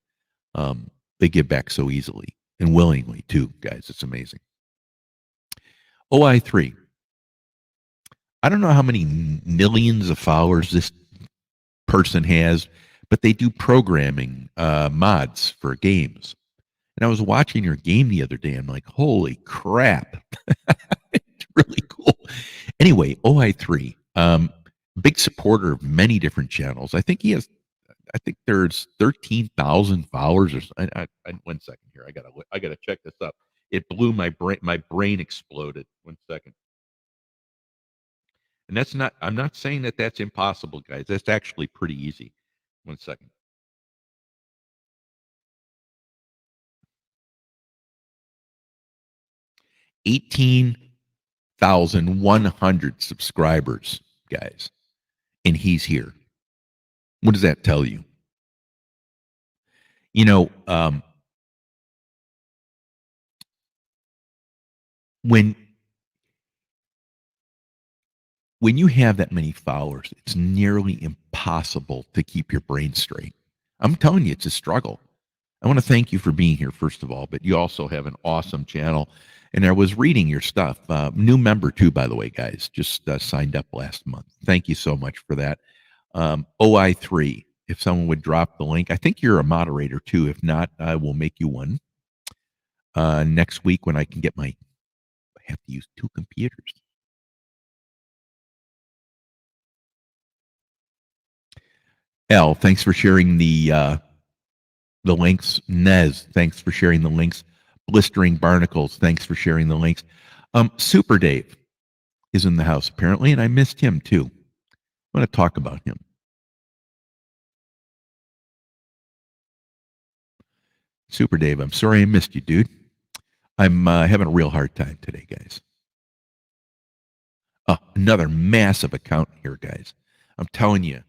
They give back so easily and willingly too, guys. It's amazing. OI3. I don't know how many millions of followers this person has, but they do programming mods for games. And I was watching your game the other day. I'm like, holy crap. It's really cool. Anyway, OI3, big supporter of many different channels. I think there's 13,000 followers. Or 1 second here. I gotta check this up. It blew my brain. My brain exploded. 1 second. And I'm not saying that that's impossible, guys. That's actually pretty easy. 1 second. 18,100 subscribers, guys. And he's here. What does that tell you? When you have that many followers, it's nearly impossible to keep your brain straight. I'm telling you, it's a struggle. I want to thank you for being here, first of all, but you also have an awesome channel. And I was reading your stuff. New member, too, by the way, guys. Just signed up last month. Thank you so much for that. OI3, if someone would drop the link. I think you're a moderator, too. If not, I will make you one. Next week when I can get I have to use 2 computers. Al, thanks for sharing the links. Nez, thanks for sharing the links. Blistering Barnacles, thanks for sharing the links. Super Dave is in the house apparently, and I missed him too. I want to talk about him. Super Dave, I'm sorry I missed you, dude. I'm having a real hard time today, guys. Another massive account here, guys. I'm telling you,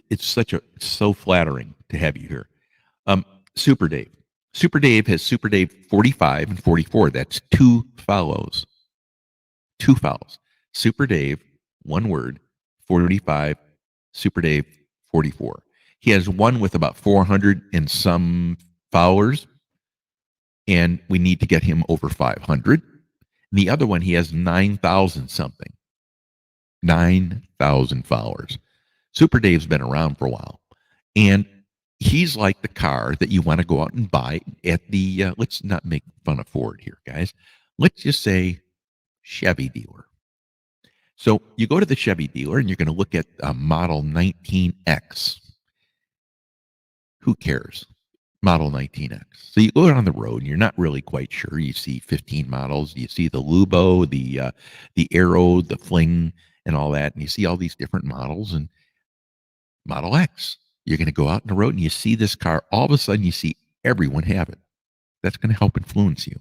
it's so flattering to have you here. Super Dave. Super Dave has Super Dave 45 and 44. That's two follows. Two follows. Super Dave, one word, 45, Super Dave 44. He has one with about 400 and some followers, and we need to get him over 500. The other one, he has 9,000 something. 9,000 followers. Super Dave's been around for a while. And he's like the car that you want to go out and buy at the, let's not make fun of Ford here, guys. Let's just say Chevy dealer. So you go to the Chevy dealer and you're going to look at a Model 19X. Who cares? Model 19X. So you go down the road and you're not really quite sure. You see 15 models. You see the Lubo, the Aero, the Fling, and all that. And you see all these different models and Model X. You're going to go out on the road and you see this car. All of a sudden you see everyone have it. That's going to help influence you.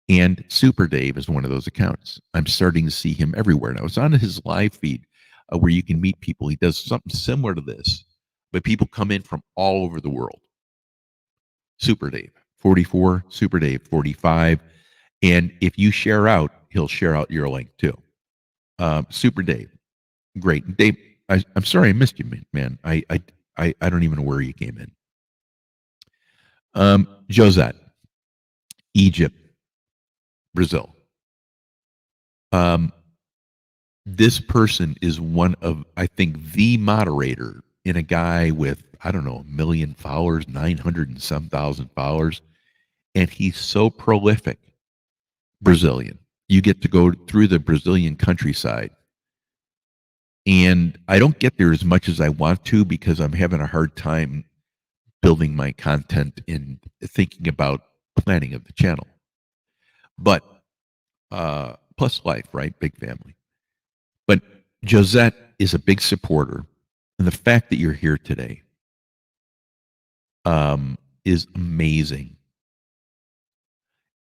And Super Dave is one of those accounts. I'm starting to see him everywhere. And I was on his live feed where you can meet people. He does something similar to this, but people come in from all over the world. Super Dave 44, Super Dave 45. And if you share out, he'll share out your link too. Super Dave, great. Dave, I'm sorry I missed you, man. I don't even know where you came in. Josette, Egypt, Brazil. This person is one of, I think, the moderator in a guy with, I don't know, 1 million followers, 900 and some thousand followers. And he's so prolific. Brazilian. You get to go through the Brazilian countryside. And I don't get there as much as I want to because I'm having a hard time building my content and thinking about planning of the channel. But plus life, right? Big family. But Josette is a big supporter. And the fact that you're here today is amazing.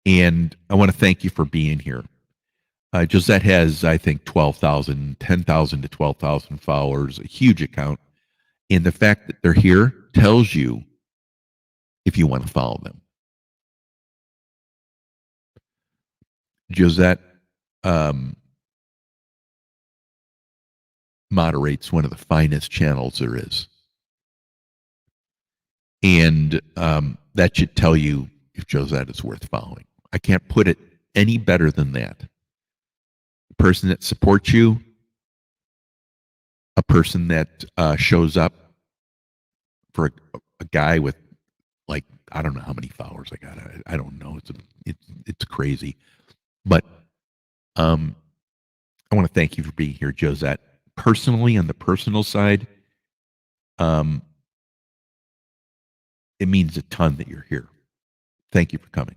And I want to thank you for being here. Josette has, I think, 10,000 to 12,000 followers, a huge account. And the fact that they're here tells you if you want to follow them. Josette moderates one of the finest channels there is. And that should tell you if Josette is worth following. I can't put it any better than that. A person that supports you, a person that shows up for a guy with, like, I don't know how many followers I got. I don't know. It's crazy. But I want to thank you for being here, Josette. Personally, on the personal side, it means a ton that you're here. Thank you for coming.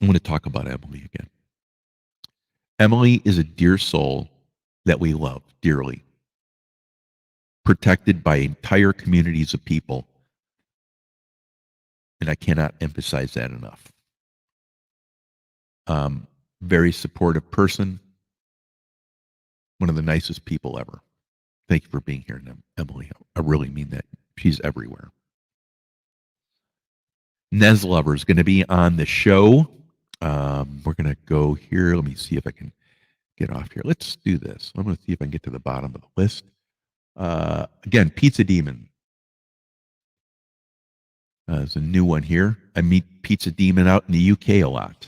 I want to talk about Emily again. Emily is a dear soul that we love dearly, protected by entire communities of people. And I cannot emphasize that enough. Very supportive person, one of the nicest people ever. Thank you for being here, Emily. I really mean that. She's everywhere. Nez Lover is going to be on the show. We're going to go here. Let me see if I can get off here. Let's do this. I'm going to see if I can get to the bottom of the list. Again, Pizza Demon. There's a new one here. I meet Pizza Demon out in the UK a lot.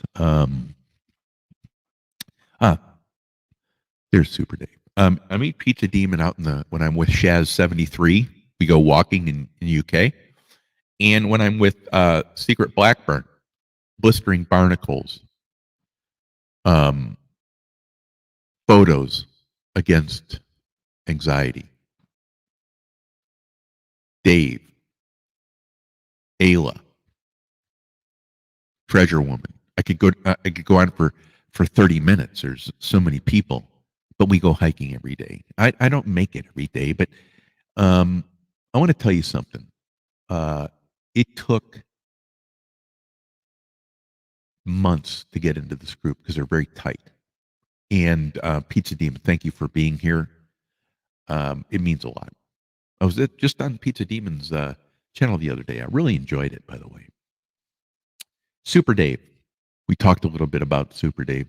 There's Super Dave. I meet Pizza Demon out when I'm with Shaz 73. We go walking in the UK. And when I'm with Secret Blackburn, Blistering Barnacles, photos against anxiety. Dave, Ayla, Treasure Woman. I could go on for 30 minutes. There's so many people, but we go hiking every day. I don't make it every day, but um, I want to tell you something. It took months to get into this group because they're very tight. And Pizza Demon, thank you for being here. It means a lot. I was just on Pizza Demon's channel the other day. I really enjoyed it, by the way. Super Dave. We talked a little bit about Super Dave.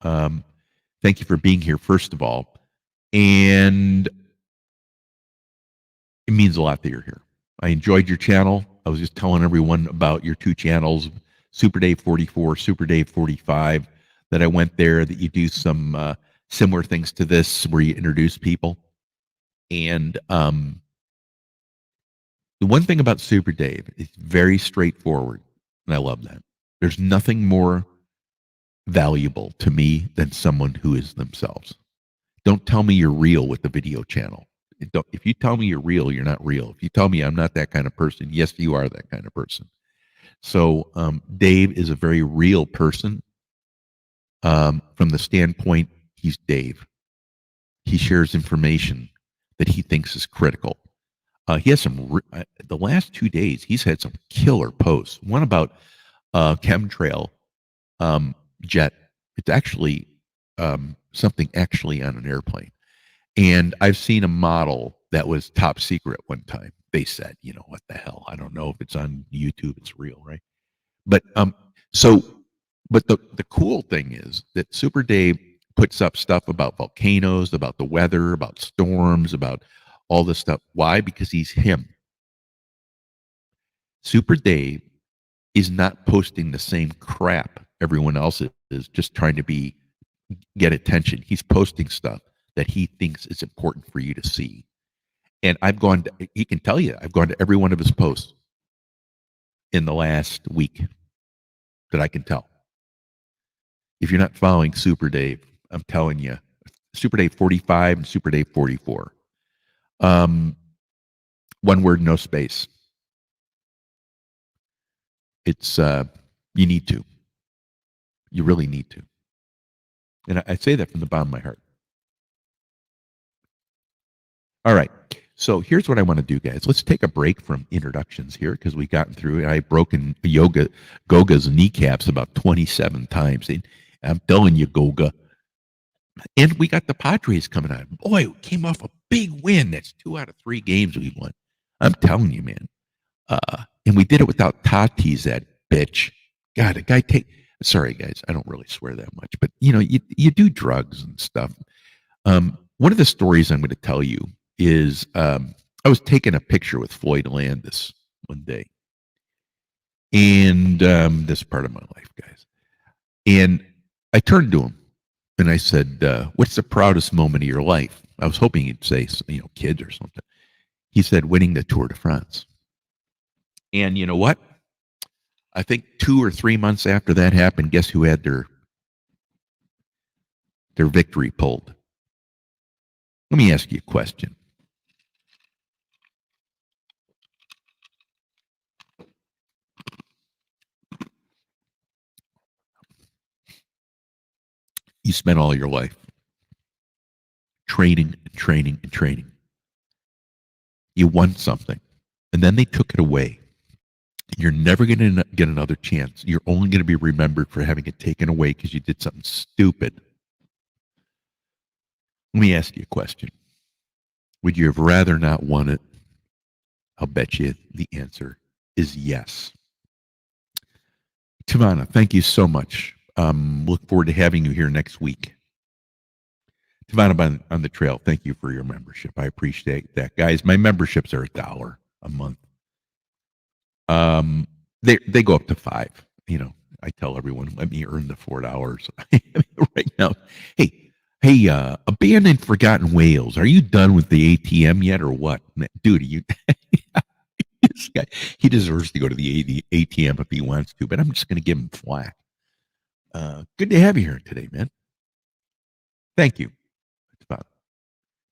Thank you for being here, first of all. And it means a lot that you're here. I enjoyed your channel. I was just telling everyone about your two channels, Super Dave 44, Super Dave 45, that I went there, that you do some similar things to this where you introduce people. And the one thing about Super Dave is very straightforward, and I love that. There's nothing more valuable to me than someone who is themselves. Don't tell me you're real with the video channel. If you tell me you're real, you're not real. If you tell me I'm not that kind of person, yes, you are that kind of person. So Dave is a very real person from the standpoint he's Dave. He shares information that he thinks is critical. He has some, the last 2 days, he's had some killer posts. One about chemtrail jet. It's actually something actually on an airplane. And I've seen a model that was top secret one time. They said, you know, what the hell? I don't know if it's on YouTube, it's real, right? But but the cool thing is that Super Dave puts up stuff about volcanoes, about the weather, about storms, about all this stuff. Why? Because he's him. Super Dave is not posting the same crap everyone else is, just trying to get attention. He's posting stuff that he thinks is important for you to see. And he can tell you, I've gone to every one of his posts in the last week that I can tell. If you're not following Super Dave, I'm telling you, Super Dave 45 and Super Dave 44. One word, no space. It's, you need to. You really need to. And I say that from the bottom of my heart. All right. So here's what I want to do, guys. Let's take a break from introductions here because we've gotten through it. I've broken Goga's kneecaps about 27 times. And I'm telling you, Goga. And we got the Padres coming on. Boy, we came off a big win. That's 2 out of 3 games we won. I'm telling you, man. And we did it without Tatis, that bitch. God, a guy sorry, guys. I don't really swear that much. But, you know, you do drugs and stuff. One of the stories I'm going to tell you is I was taking a picture with Floyd Landis one day. And this part of my life, guys. And I turned to him and I said, what's the proudest moment of your life? I was hoping he'd say, you know, kids or something. He said, winning the Tour de France. And you know what? I think 2 or 3 months after that happened, guess who had their victory pulled? Let me ask you a question. You spent all your life training and training and training. You won something, and then they took it away. You're never going to get another chance. You're only going to be remembered for having it taken away because you did something stupid. Let me ask you a question. Would you have rather not won it? I'll bet you the answer is yes. Tivana, thank you so much. Look forward to having you here next week. Tivana on the trail, thank you for your membership. I appreciate that. Guys, my memberships are $1 a month. They go up to $5. You know, I tell everyone, let me earn the $4 right now. Hey, abandoned forgotten whales. Are you done with the ATM yet, or what, dude? You, this guy, he deserves to go to the ATM if he wants to, but I'm just going to give him flack. Good to have you here today, man. Thank you.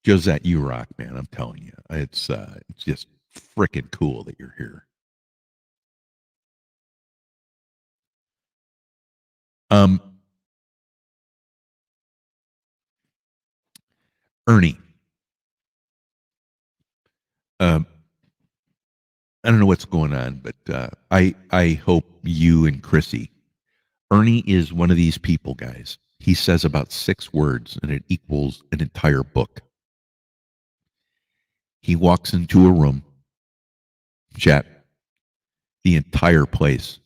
Josette, you rock, man. I'm telling you, it's just freaking cool that you're here. Um, Ernie, um, I don't know what's going on, but I hope you and Chrissy. Ernie is one of these people, guys. He says about 6 words, and it equals an entire book. He walks into a room, chat. The entire place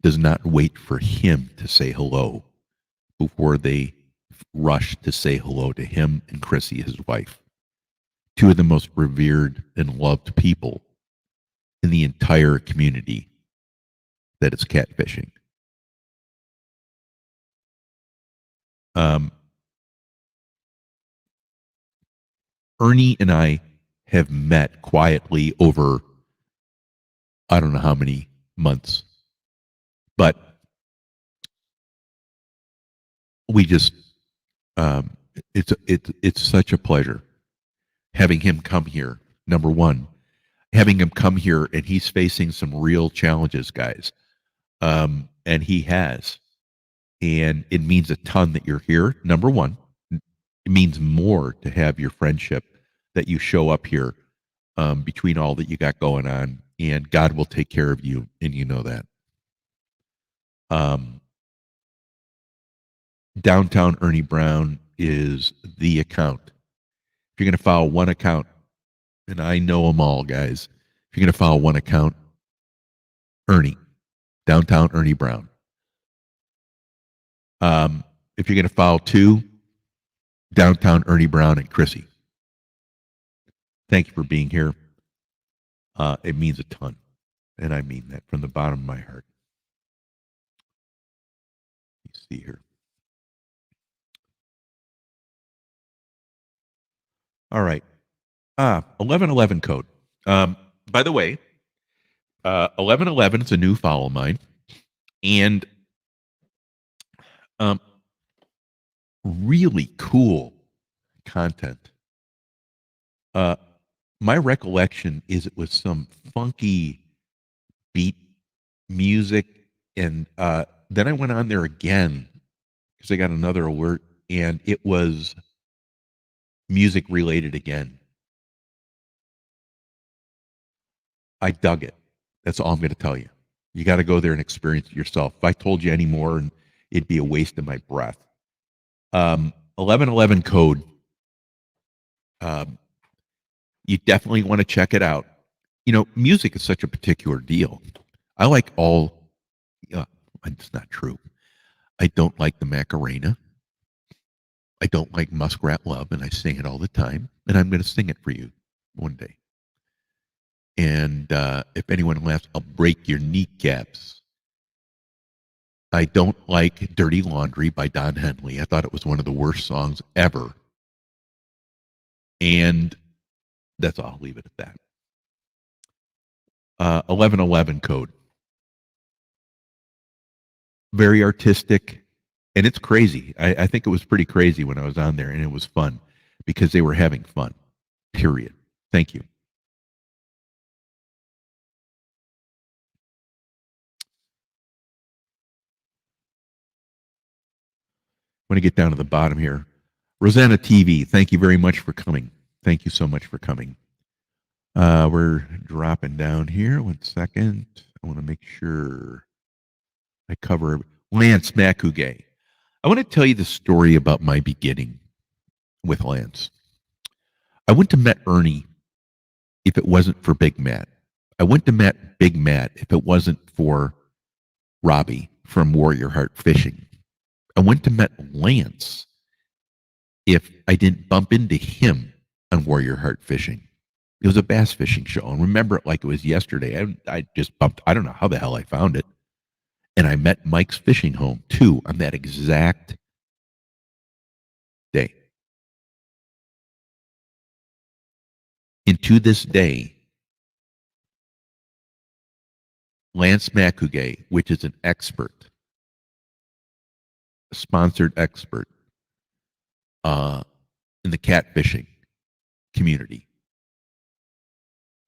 does not wait for him to say hello before they rush to say hello to him and Chrissy, his wife. 2 of the most revered and loved people in the entire community that is catfishing. Ernie and I have met quietly over I don't know how many months, but we just it's such a pleasure having him come here. Number one, having him come here, and he's facing some real challenges, guys, and he has, and it means a ton that you're here. Number one, it means more to have your friendship that you show up here between all that you got going on, and God will take care of you, and you know that. Downtown Ernie Brown is the account. If you're going to follow one account, and I know them all, guys. If you're going to follow one account, Ernie, Downtown Ernie Brown. If you're going to follow 2, Downtown Ernie Brown and Chrissy. Thank you for being here. It means a ton, and I mean that from the bottom of my heart. Let's see here. All right. 1111 code. By the way, 1111 is a new follow of mine. And really cool content. My recollection is it was some funky beat music. And then I went on there again because I got another alert, and it was music related again. I dug it. That's all I'm going to tell you. You got to go there and experience it yourself. If I told you any more, it'd be a waste of my breath. 1111 code. You definitely want to check it out. You know, music is such a particular deal. I like all. It's not true. I don't like the Macarena. I don't like Muskrat Love, and I sing it all the time. And I'm going to sing it for you one day. And if anyone laughs, I'll break your kneecaps. I don't like Dirty Laundry by Don Henley. I thought it was one of the worst songs ever. And that's all. I'll leave it at that. 1111 code. Very artistic. And it's crazy. I think it was pretty crazy when I was on there, and it was fun because they were having fun. Period. Thank you. I'm going to get down to the bottom here. Rosanna TV, thank you very much for coming. Thank you so much for coming. We're dropping down here. 1 second. I want to make sure I cover Lance Makuge. I want to tell you the story about my beginning with Lance. I wouldn't have met Ernie if it wasn't for Big Matt. I wouldn't have met Big Matt if it wasn't for Robbie from Warrior Heart Fishing. I wouldn't have met Lance if I didn't bump into him on Warrior Heart Fishing. It was a bass fishing show, and remember it like it was yesterday. I just bumped. I don't know how the hell I found it. And I met Mike's Fishing Home, too, on that exact day. And to this day, Lance Makuge, which is an expert, a sponsored expert, in the catfishing community.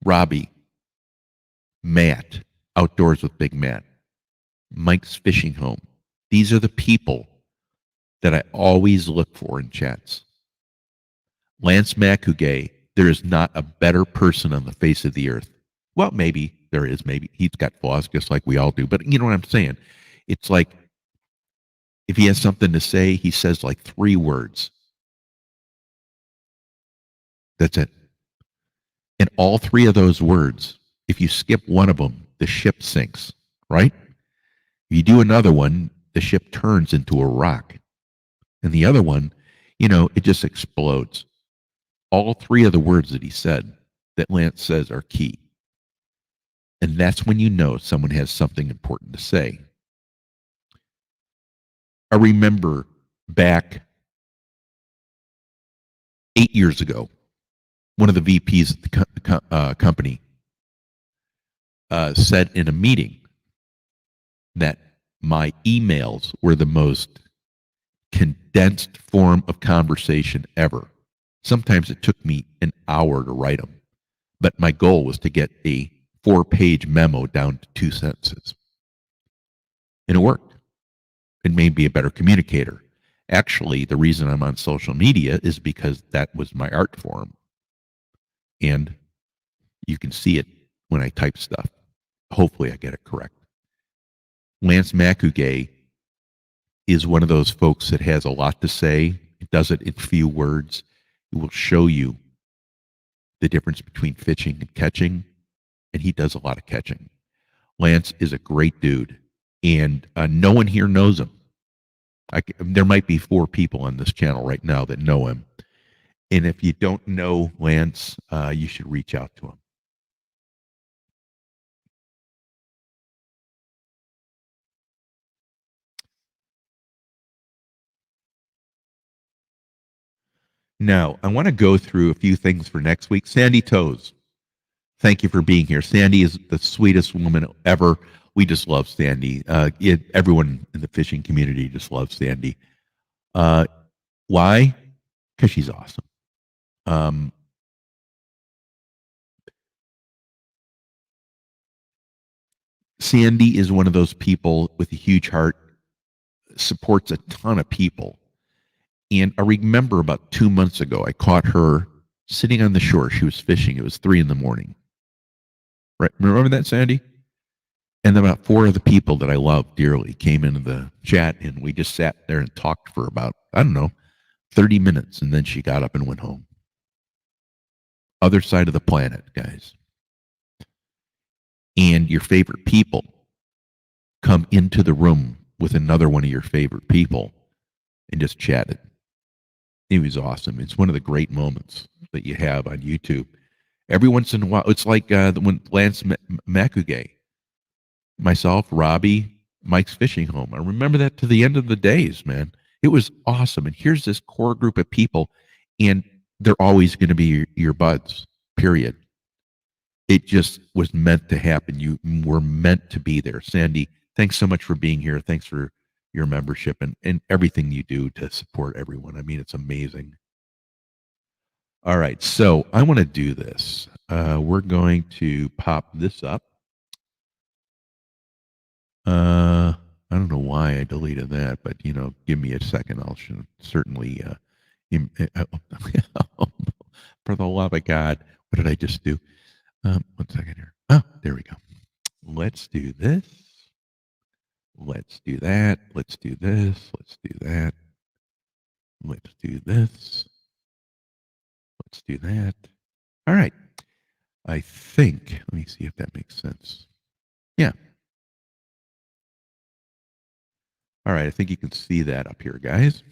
Robbie, Matt, Outdoors with Big Matt, Mike's Fishing Home. These are the people that I always look for in chats. Lance Macugay, there is not a better person on the face of the earth. Well, maybe there is. Maybe he's got flaws just like we all do. But you know what I'm saying? It's like if he has something to say, he says like 3 words. That's it. And all 3 of those words, if you skip one of them, the ship sinks, right? If you do another one, the ship turns into a rock. And the other one, it just explodes. All 3 of the words that he said, that Lance says, are key. And that's when you know someone has something important to say. I remember back 8 years ago, one of the VPs at the company said in a meeting that my emails were the most condensed form of conversation ever. Sometimes it took me an hour to write them, but my goal was to get a 4-page memo down to 2 sentences. And it worked. It made me a better communicator. Actually, the reason I'm on social media is because that was my art form. And you can see it when I type stuff. Hopefully I get it correct. Lance Macugay is one of those folks that has a lot to say. It does it in few words. It will show you the difference between fishing and catching, and he does a lot of catching. Lance is a great dude, and no one here knows him. There might be 4 people on this channel right now that know him. And if you don't know Lance, you should reach out to him. Now, I want to go through a few things for next week. Sandy Toes, thank you for being here. Sandy is the sweetest woman ever. We just love Sandy. Everyone in the fishing community just loves Sandy. Why? Because she's awesome. Sandy is one of those people with a huge heart, supports a ton of people. And I remember about 2 months ago, I caught her sitting on the shore. She was fishing. It was 3 a.m. Right? Remember that, Sandy? And then about 4 of the people that I love dearly came into the chat, and we just sat there and talked for about, 30 minutes. And then she got up and went home. Other side of the planet, guys. And your favorite people come into the room with another one of your favorite people and just chatted. It was awesome. It's one of the great moments that you have on YouTube. Every once in a while, it's like when Lance Macugay, myself, Robbie, Mike's Fishing Home. I remember that to the end of the days, man. It was awesome. And here's this core group of people, and they're always going to be your buds, period. It just was meant to happen. You were meant to be there. Sandy, thanks so much for being here. Thanks for your membership and everything you do to support everyone. I mean, it's amazing. All right, so I want to do this. We're going to pop this up. I don't know why I deleted that, but give me a second. I'll certainly. For the love of God, what did I just do? 1 second here. Oh, there we go. Let's do this. Let's do that. Let's do this. Let's do that. Let's do this. Let's do that. All right. I think, let me see if that makes sense. Yeah. All right. I think you can see that up here, guys.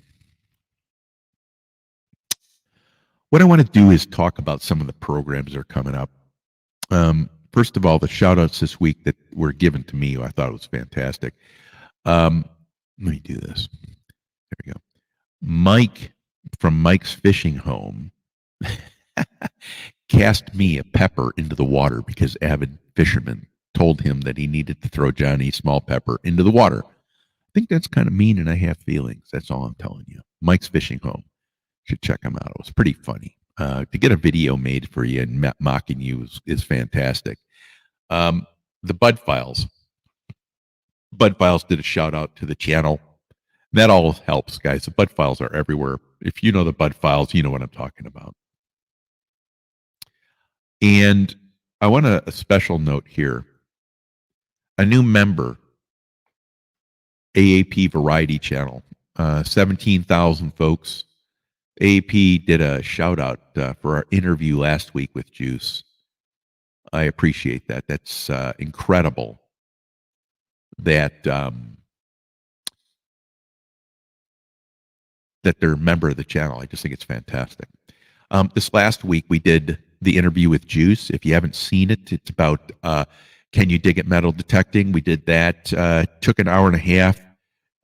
What I want to do is talk about some of the programs that are coming up. First of all, the shout outs this week that were given to me, I thought it was fantastic. Let me do this. There we go. Mike from Mike's Fishing Home cast me a pepper into the water because avid fisherman told him that he needed to throw Johnny small pepper into the water. I think that's kind of mean, and I have feelings. That's all I'm telling you. Mike's Fishing Home. Should check them out. It was pretty funny. To get a video made for you and mocking you is fantastic. The Bud Files. Bud Files did a shout out to the channel. That all helps, guys. The Bud Files are everywhere. If you know the Bud Files, you know what I'm talking about. And I want a special note here. A new member, AAP Variety Channel, 17,000 folks. AAP did a shout out for our interview last week with Juice. I appreciate that. That's incredible that that they're a member of the channel. I just think it's fantastic. This last week we did the interview with Juice. If you haven't seen it, it's about can you dig at metal detecting? We did that. Took an hour and a half.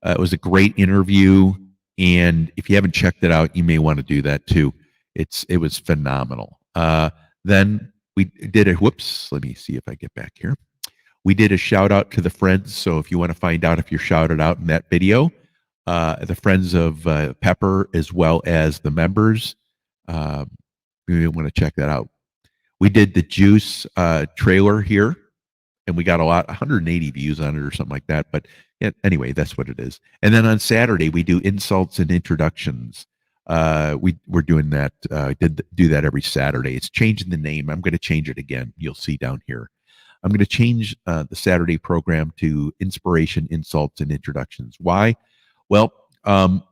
It was a great interview, and if you haven't checked it out, you may want to do that too. It was phenomenal. Then we did a whoops. Let me see if I get back here. We did a shout out to the friends. So if you want to find out if you're shouted out in that video, the friends of Pepper as well as the members, you want to check that out. We did the Juice trailer here, and we got 180 views on it or something like that. But yeah, anyway, that's what it is. And then on Saturday we do insults and introductions. We're doing that. Do that every Saturday. It's changing the name. I'm going to change it again. You'll see down here. I'm going to change the Saturday program to Inspiration, Insults, and Introductions. Why? Well,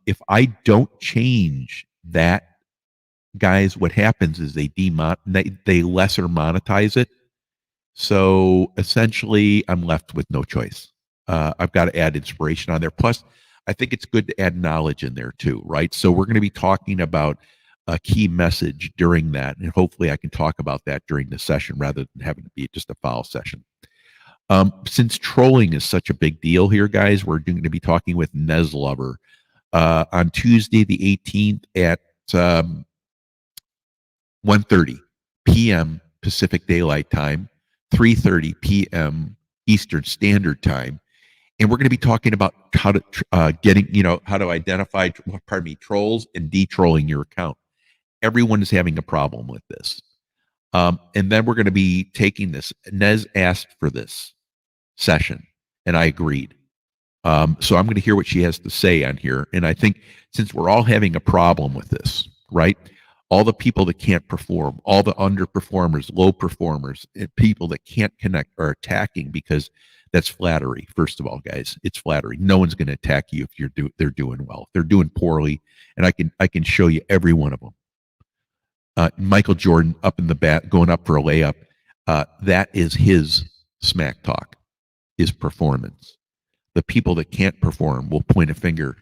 if I don't change that, guys, what happens is they lesser monetize it. So essentially, I'm left with no choice. I've got to add inspiration on there. Plus, I think it's good to add knowledge in there too, right? So we're going to be talking about a key message during that, and hopefully I can talk about that during the session rather than having to be just a file session. Since trolling is such a big deal here, guys, we're going to be talking with Nez Lover on Tuesday the 18th at 1:30 p.m. Pacific Daylight Time, 3:30 p.m. Eastern Standard Time. And we're going to be talking about how to how to identify, trolls and de-trolling your account. Everyone is having a problem with this. And then we're going to be taking this. Nez asked for this session, and I agreed. So I'm going to hear what she has to say on here. And I think since we're all having a problem with this, right? All the people that can't perform, all the underperformers, low performers, and people that can't connect are attacking because that's flattery. First of all, guys, it's flattery. No one's going to attack you if they're doing well. If they're doing poorly, and I can show you every one of them. Michael Jordan up in the bat, going up for a layup. That is his smack talk, his performance. The people that can't perform will point a finger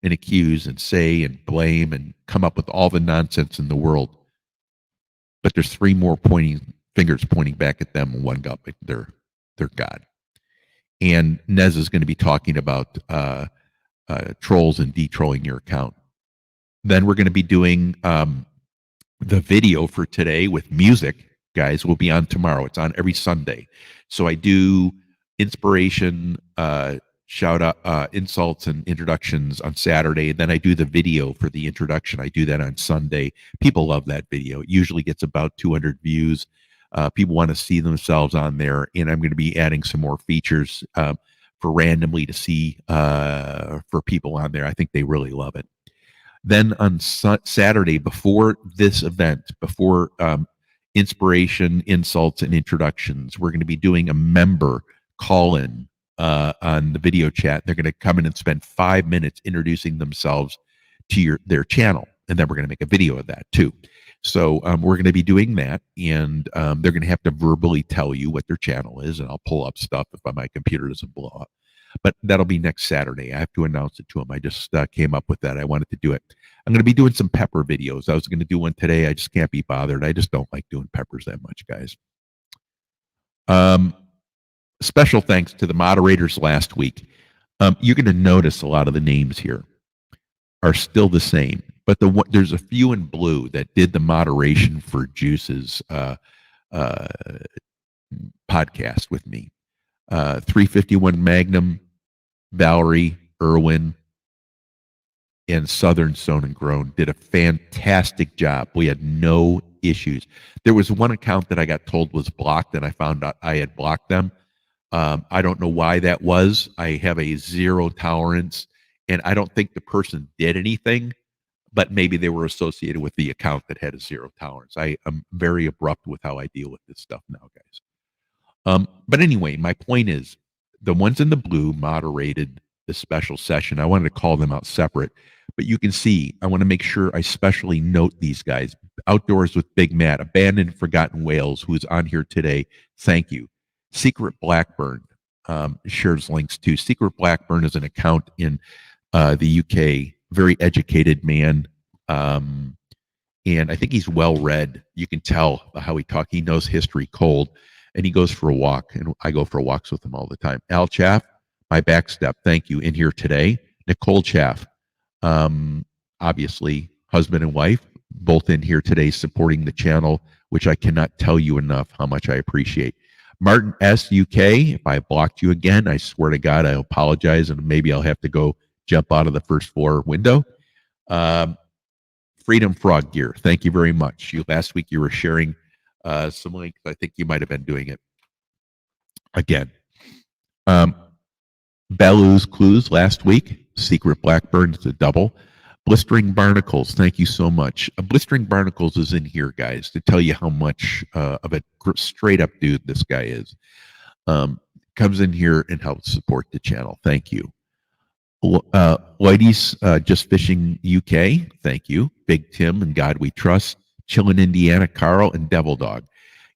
and accuse and say and blame and come up with all the nonsense in the world. But there's three more fingers pointing back at them, and one got their God. And Nez is going to be talking about trolls and de-trolling your account. Then we're going to be doing the video for today with music, guys, will be on tomorrow. It's on every Sunday. So I do inspiration, shout out, insults and introductions on Saturday. Then I do the video for the introduction. I do that on Sunday. People love that video. It usually gets about 200 views. People want to see themselves on there, and I'm going to be adding some more features for randomly to see for people on there. I think they really love it. Then on Saturday, before this event, before inspiration, insults, and introductions, we're going to be doing a member call-in on the video chat. They're going to come in and spend 5 minutes introducing themselves to their channel, and then we're going to make a video of that too. So we're going to be doing that, and they're going to have to verbally tell you what their channel is, and I'll pull up stuff if my computer doesn't blow up. But that'll be next Saturday. I have to announce it to them. I just came up with that. I wanted to do it. I'm going to be doing some Pepper videos. I was going to do one today. I just can't be bothered. I just don't like doing Peppers that much, guys. Special thanks to the moderators last week. You're going to notice a lot of the names here are still the same, but there's a few in blue that did the moderation for Juice's podcast with me. 351 Magnum, Valerie, Irwin, and Southern Sewn and Grown did a fantastic job. We had no issues. There was one account that I got told was blocked, and I found out I had blocked them. I don't know why that was. I have a zero tolerance, and I don't think the person did anything, but maybe they were associated with the account that had a zero tolerance. I am very abrupt with how I deal with this stuff now, guys. But anyway, my point is the ones in the blue moderated the special session. I wanted to call them out separate, but you can see I want to make sure I specially note these guys. Outdoors with Big Matt, Abandoned Forgotten Whales, who is on here today. Thank you. Secret Blackburn shares links too. Secret Blackburn is an account in the UK, very educated man. And I think he's well read. You can tell how he talks. He knows history cold, and he goes for a walk. And I go for walks with him all the time. Al Chaff, my backstep. Thank you. In here today, Nicole Chaff, obviously husband and wife, both in here today supporting the channel, which I cannot tell you enough how much I appreciate. Martin S. UK, if I blocked you again, I swear to God, I apologize, and maybe I'll have to go jump out of the first floor window. Freedom Frog Gear, thank you very much. Last week you were sharing some links. I think you might have been doing it again. Bellows Clues last week. Secret Blackburn is a double. Blistering Barnacles, thank you so much. Blistering Barnacles is in here, guys, to tell you how much of a straight up dude this guy is. Comes in here and helps support the channel. Thank you. Ladies, Just Fishing UK, thank you. Big Tim and God We Trust. Chillin' Indiana, Carl, and Devil Dog.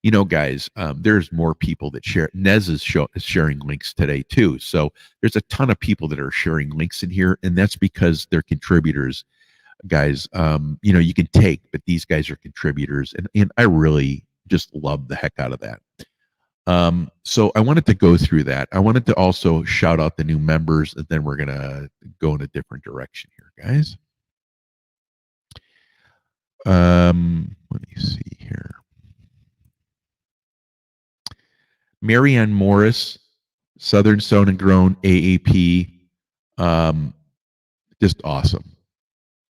You know, guys, there's more people that share. Nez is sharing links today, too. So there's a ton of people that are sharing links in here, and that's because they're contributors, guys. You know, you can take, but these guys are contributors, and I really just love the heck out of that. So I wanted to go through that. I wanted to also shout out the new members, and then we're going to go in a different direction here, guys. Let me see here. Marianne Morris, Southern Sewn and Grown, AAP. Just awesome.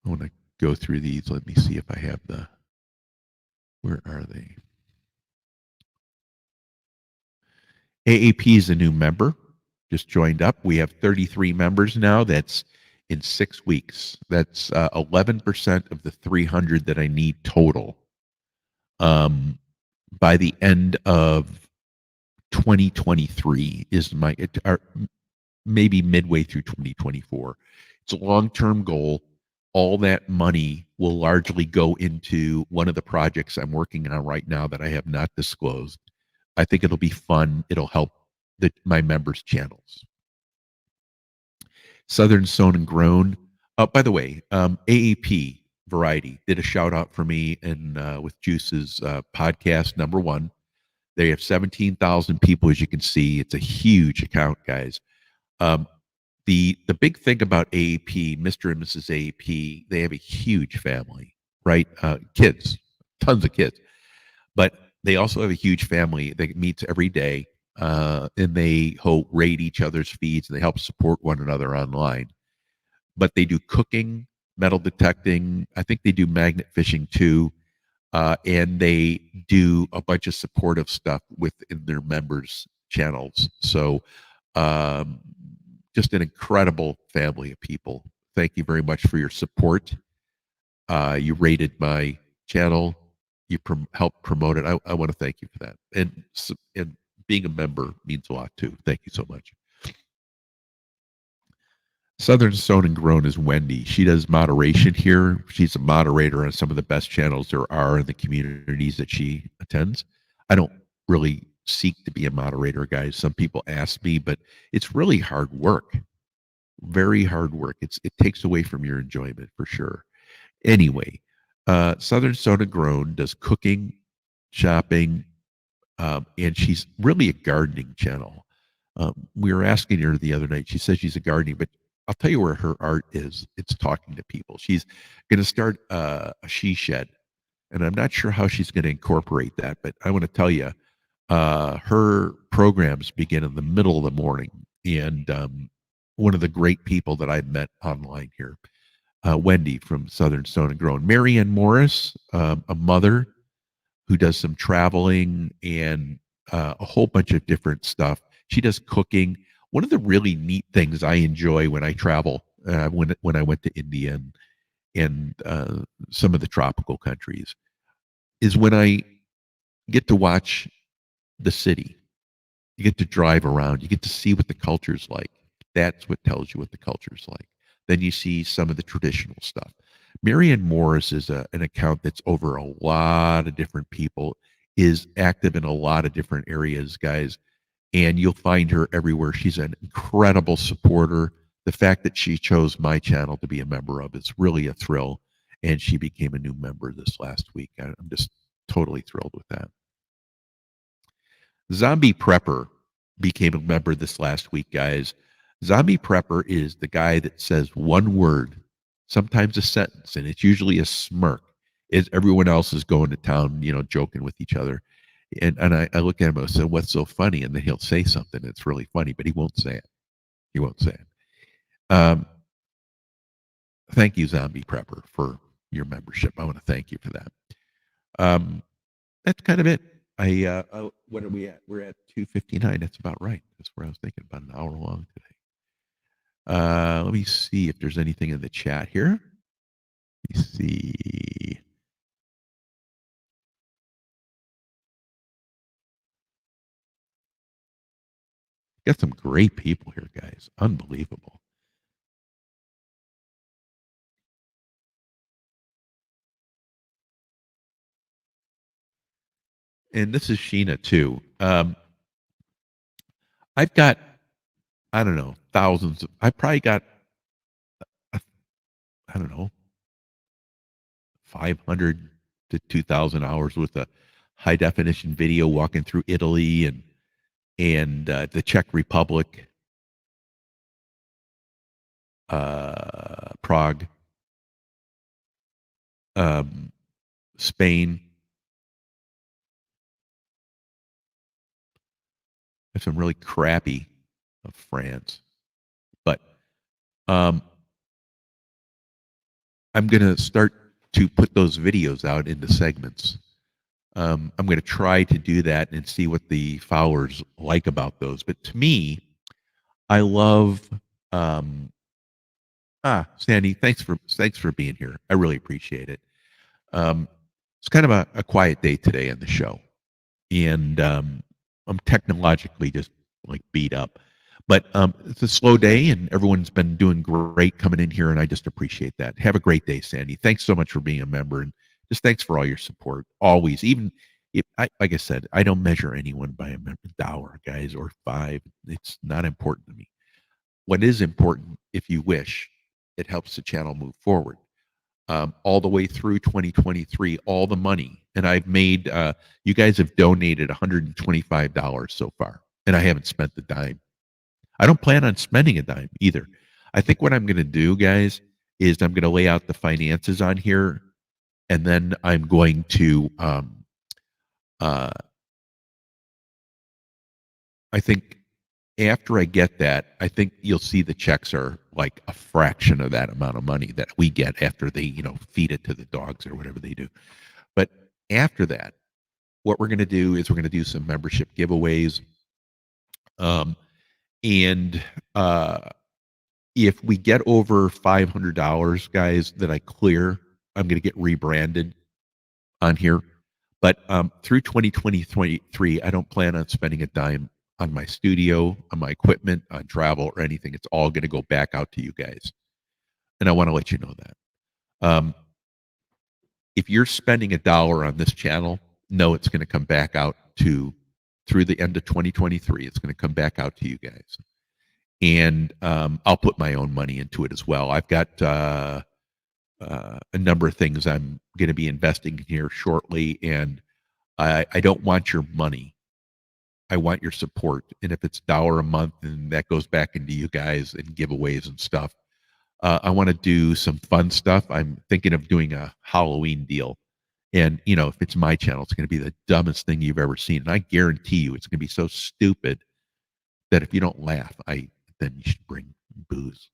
I want to go through these. Let me see if I have the, where are they? AAP is a new member, just joined up. We have 33 members now. That's in 6 weeks. That's 11% of the 300 that I need total. By the end of 2023 is my, maybe midway through 2024. It's a long-term goal. All that money will largely go into one of the projects I'm working on right now that I have not disclosed. I think it'll be fun. It'll help my members' channels. Southern Sewn and Grown. By the way, AAP Variety did a shout out for me and with Juice's podcast #1. They have 17,000 people, as you can see. It's a huge account, guys. The big thing about AAP, Mr. and Mrs. AAP, they have a huge family, right? Kids, tons of kids. But they also have a huge family that meets every day, and they rate each other's feeds, and they help support one another online. But they do cooking, metal detecting. I think they do magnet fishing too. And they do a bunch of supportive stuff within their members' channels. So just an incredible family of people. Thank you very much for your support. You rated my channel. You helped promote it. I want to thank you for that. And being a member means a lot too. Thank you so much. Southern Sewn and Grown is Wendy. She does moderation here. She's a moderator on some of the best channels there are in the communities that she attends. I don't really seek to be a moderator, guys. Some people ask me, but it's really hard work. Very hard work. It takes away from your enjoyment for sure. Anyway, Southern Sewn and Grown does cooking, shopping, and she's really a gardening channel. We were asking her the other night. She says she's a gardening, but I'll tell you where her art is. It's talking to people. She's going to start a she shed, and I'm not sure how she's going to incorporate that, but I want to tell you, her programs begin in the middle of the morning, and one of the great people that I've met online here. Wendy from Southern Stone and Grown. Marianne Morris, a mother who does some traveling and a whole bunch of different stuff. She does cooking. One of the really neat things I enjoy when I travel, when I went to India and some of the tropical countries, is when I get to watch the city. You get to drive around. You get to see what the culture's like. That's what tells you what the culture's like. Then you see some of the traditional stuff. Marianne Morris is an account that's over a lot of different people, is active in a lot of different areas, guys, and you'll find her everywhere. She's an incredible supporter. The fact that she chose my channel to be a member of is really a thrill, and she became a new member this last week. I'm just totally thrilled with that. Zombie Prepper became a member this last week, guys. Zombie Prepper is the guy that says one word, sometimes a sentence, and it's usually a smirk. As everyone else is going to town, joking with each other. And I look at him and I say, "What's so funny?" And then he'll say something that's really funny, but he won't say it. He won't say it. Thank you, Zombie Prepper, for your membership. I want to thank you for that. That's kind of it. What are we at? We're at 2:59. That's about right. That's where I was thinking, about an hour long today. Let me see if there's anything in the chat here. Let me see. Got some great people here, guys. Unbelievable. And this is Sheena too. I've got, I don't know, thousands. I probably got, I don't know, 500 to 2,000 hours with a high definition video walking through Italy and the Czech Republic, Prague, Spain. There's some really crappy of France, but I'm going to start to put those videos out into segments. I'm going to try to do that and see what the followers like about those. But to me, I love. Sandy, thanks for being here. I really appreciate it. It's kind of a quiet day today on the show, and I'm technologically just like beat up. But it's a slow day, and everyone's been doing great coming in here, and I just appreciate that. Have a great day, Sandy. Thanks so much for being a member, and just thanks for all your support. Always, even if like I said, I don't measure anyone by a member dollar, guys, or five. It's not important to me. What is important, if you wish, it helps the channel move forward. All the way through 2023, all the money, and I've made. You guys have donated $125 so far, and I haven't spent the dime. I don't plan on spending a dime either. I think what I'm going to do, guys, is I'm going to lay out the finances on here, and then I'm going to. I think after I get that, I think you'll see the checks are like a fraction of that amount of money that we get after they, feed it to the dogs or whatever they do. But after that, what we're going to do is we're going to do some membership giveaways. And if we get over $500, guys, that I clear, I'm going to get rebranded on here. But through 2023, I don't plan on spending a dime on my studio, on my equipment, on travel, or anything. It's all going to go back out to you guys. And I want to let you know that. If you're spending $1 on this channel, know it's going to come back out through the end of 2023. It's going to come back out to you guys. And I'll put my own money into it as well. I've got a number of things I'm going to be investing in here shortly, and I don't want your money. I want your support. And if it's $1 a month, and that goes back into you guys and giveaways and stuff. I want to do some fun stuff. I'm thinking of doing a Halloween deal. And, if it's my channel, it's going to be the dumbest thing you've ever seen. And I guarantee you it's going to be so stupid that if you don't laugh, then you should bring booze.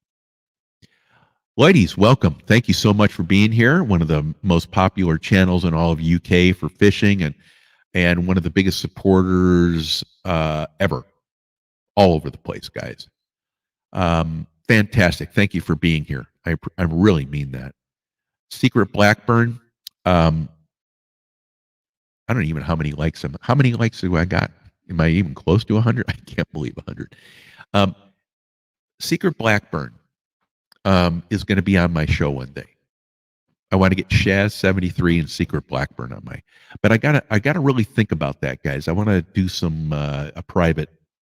Ladies, welcome. Thank you so much for being here. One of the most popular channels in all of UK for fishing, and one of the biggest supporters ever, all over the place, guys. Fantastic. Thank you for being here. I really mean that. Secret Blackburn. Um, I don't even know how many likes. How many likes do I got? Am I even close to 100? I can't believe 100. Um, Secret Blackburn is going to be on my show one day. I want to get Shaz 73 and Secret Blackburn on my, but I gotta really think about that, guys. I want to do some a private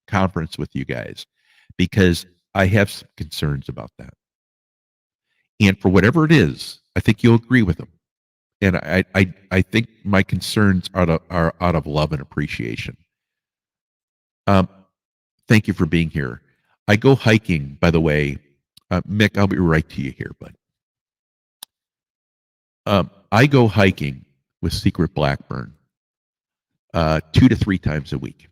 conference with you guys because I have some concerns about that. And for whatever it is, I think you'll agree with them. And I think my concerns are out of love and appreciation. Thank you for being here. I go hiking, by the way. Mick, I'll be right to you here, bud. I go hiking with Secret Blackburn 2 to 3 times a week.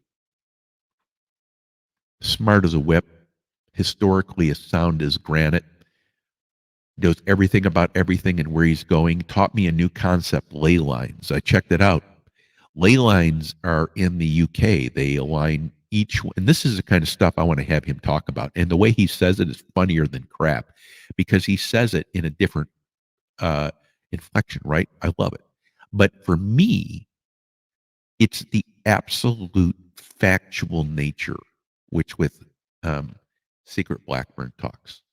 Smart as a whip, historically as sound as granite, knows everything about everything and where he's going. Taught me a new concept, ley lines. I checked it out. Ley lines are in the UK. They align each one. And this is the kind of stuff I want to have him talk about. And the way he says it is funnier than crap because he says it in a different inflection, right? I love it. But for me, it's the absolute factual nature, which with Secret Blackburn talks.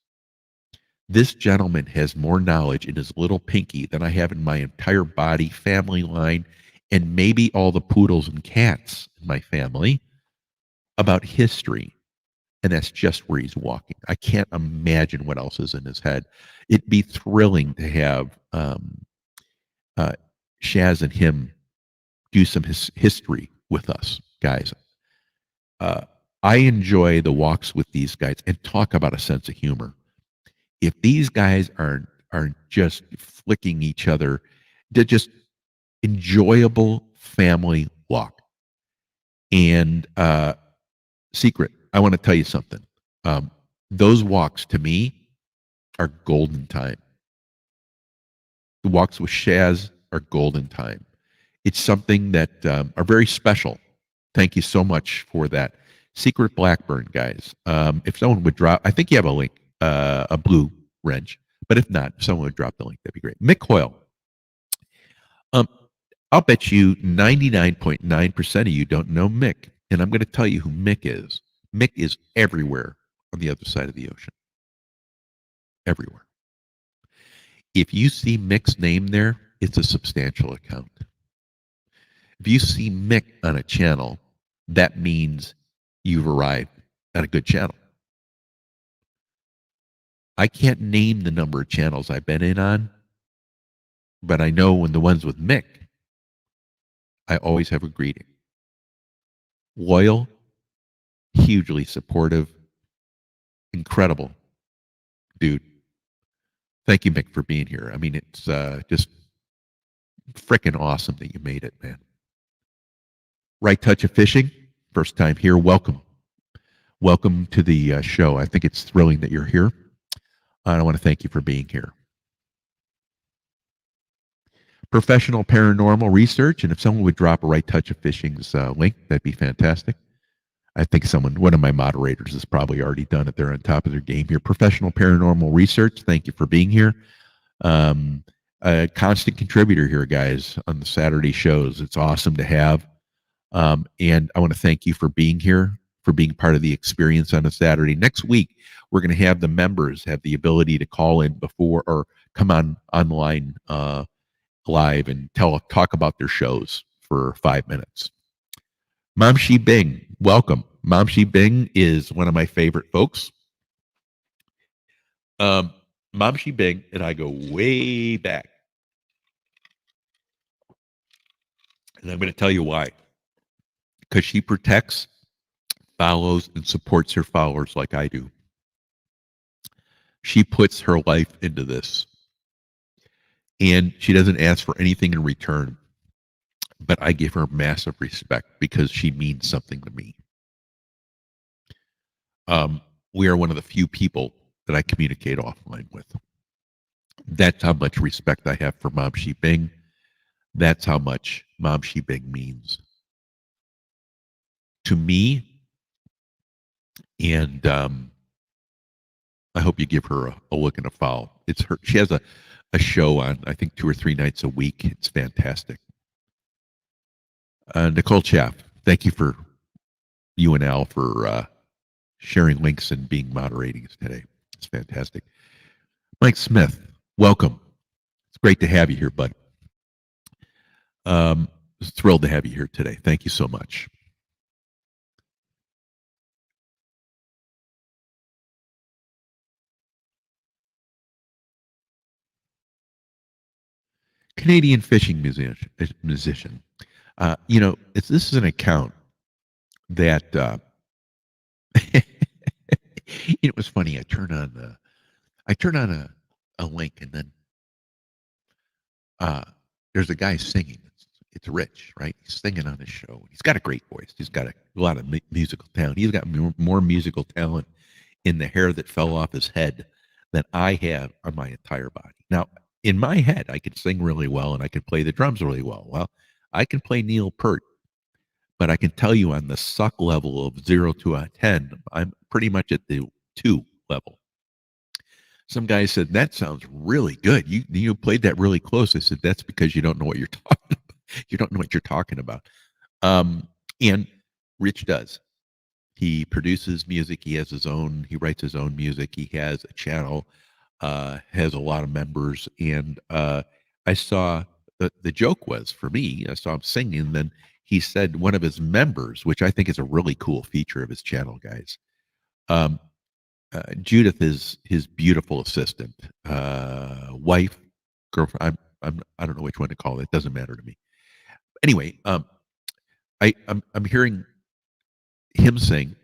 This gentleman has more knowledge in his little pinky than I have in my entire body, family line, and maybe all the poodles and cats in my family about history. And that's just where he's walking. I can't imagine what else is in his head. It'd be thrilling to have Shaz and him do some history with us, guys. I enjoy the walks with these guys and talk about a sense of humor. If these guys aren't just flicking each other, they're just enjoyable family walk. And Secret, I want to tell you something. Those walks to me are golden time. The walks with Shaz are golden time. It's something that are very special. Thank you so much for that. Secret Blackburn, guys. If someone would drop, I think you have a link, a blue wrench. But if not, if someone would drop the link, that'd be great. Mick Hoyle. I'll bet you 99.9% of you don't know Mick. And I'm going to tell you who Mick is. Mick is everywhere on the other side of the ocean. Everywhere. If you see Mick's name there, it's a substantial account. If you see Mick on a channel, that means you've arrived at a good channel. I can't name the number of channels I've been in on, but I know when the ones with Mick, I always have a greeting. Loyal, hugely supportive, incredible dude. Thank you, Mick, for being here. I mean, it's just freaking awesome that you made it, man. Right Touch of Fishing, first time here. Welcome. Welcome to the show. I think it's thrilling that you're here. I want to thank you for being here. Professional Paranormal Research, and if someone would drop a Right Touch of Fishing's link, that'd be fantastic. I think one of my moderators has probably already done it. They're on top of their game here. Professional Paranormal Research, thank you for being here. A constant contributor here, guys, on the Saturday shows. It's awesome to have. And I want to thank you for being here, for being part of the experience on a Saturday. Next week, we're going to have the members have the ability to call in before or come online live and talk about their shows for 5 minutes. Mamshi Bing, welcome. Mamshi Bing is one of my favorite folks. Mamshi Bing and I go way back. And I'm going to tell you why. Because she protects, follows, and supports her followers like I do. She puts her life into this. And she doesn't ask for anything in return. But I give her massive respect because she means something to me. We are one of the few people that I communicate offline with. That's how much respect I have for Mom Shi Bing. That's how much Mom Shi Bing means to me. And I hope you give her a look and a follow. It's her. She has a show on, I think, 2 or 3 nights a week. It's fantastic. Nicole Chaff, thank you for you and Al for sharing links and being moderating today. It's fantastic. Mike Smith, welcome. It's great to have you here, bud. Thrilled to have you here today. Thank you so much. Canadian fishing musician. This is an account that it was funny. I turn on a link, and then there's a guy singing. It's Rich, right? He's singing on his show. He's got a great voice. He's got a lot of musical talent. He's got more musical talent in the hair that fell off his head than I have on my entire body. Now, in my head, I could sing really well and I could play the drums really well. Well, I can play Neil Peart, but I can tell you on the suck level of 0 to a 10, I'm pretty much at the 2 level. Some guy said, that sounds really good. You played that really close. I said, that's because you don't know what you're talking about. You don't know what you're talking about. And Rich does. He produces music. He writes his own music. He has a channel, has a lot of members. And I saw the joke was for me, I saw him singing. And then he said one of his members, which I think is a really cool feature of his channel, guys. Judith is his beautiful assistant, wife, girlfriend. I don't know which one to call it. It doesn't matter to me. Anyway, I'm hearing him sing.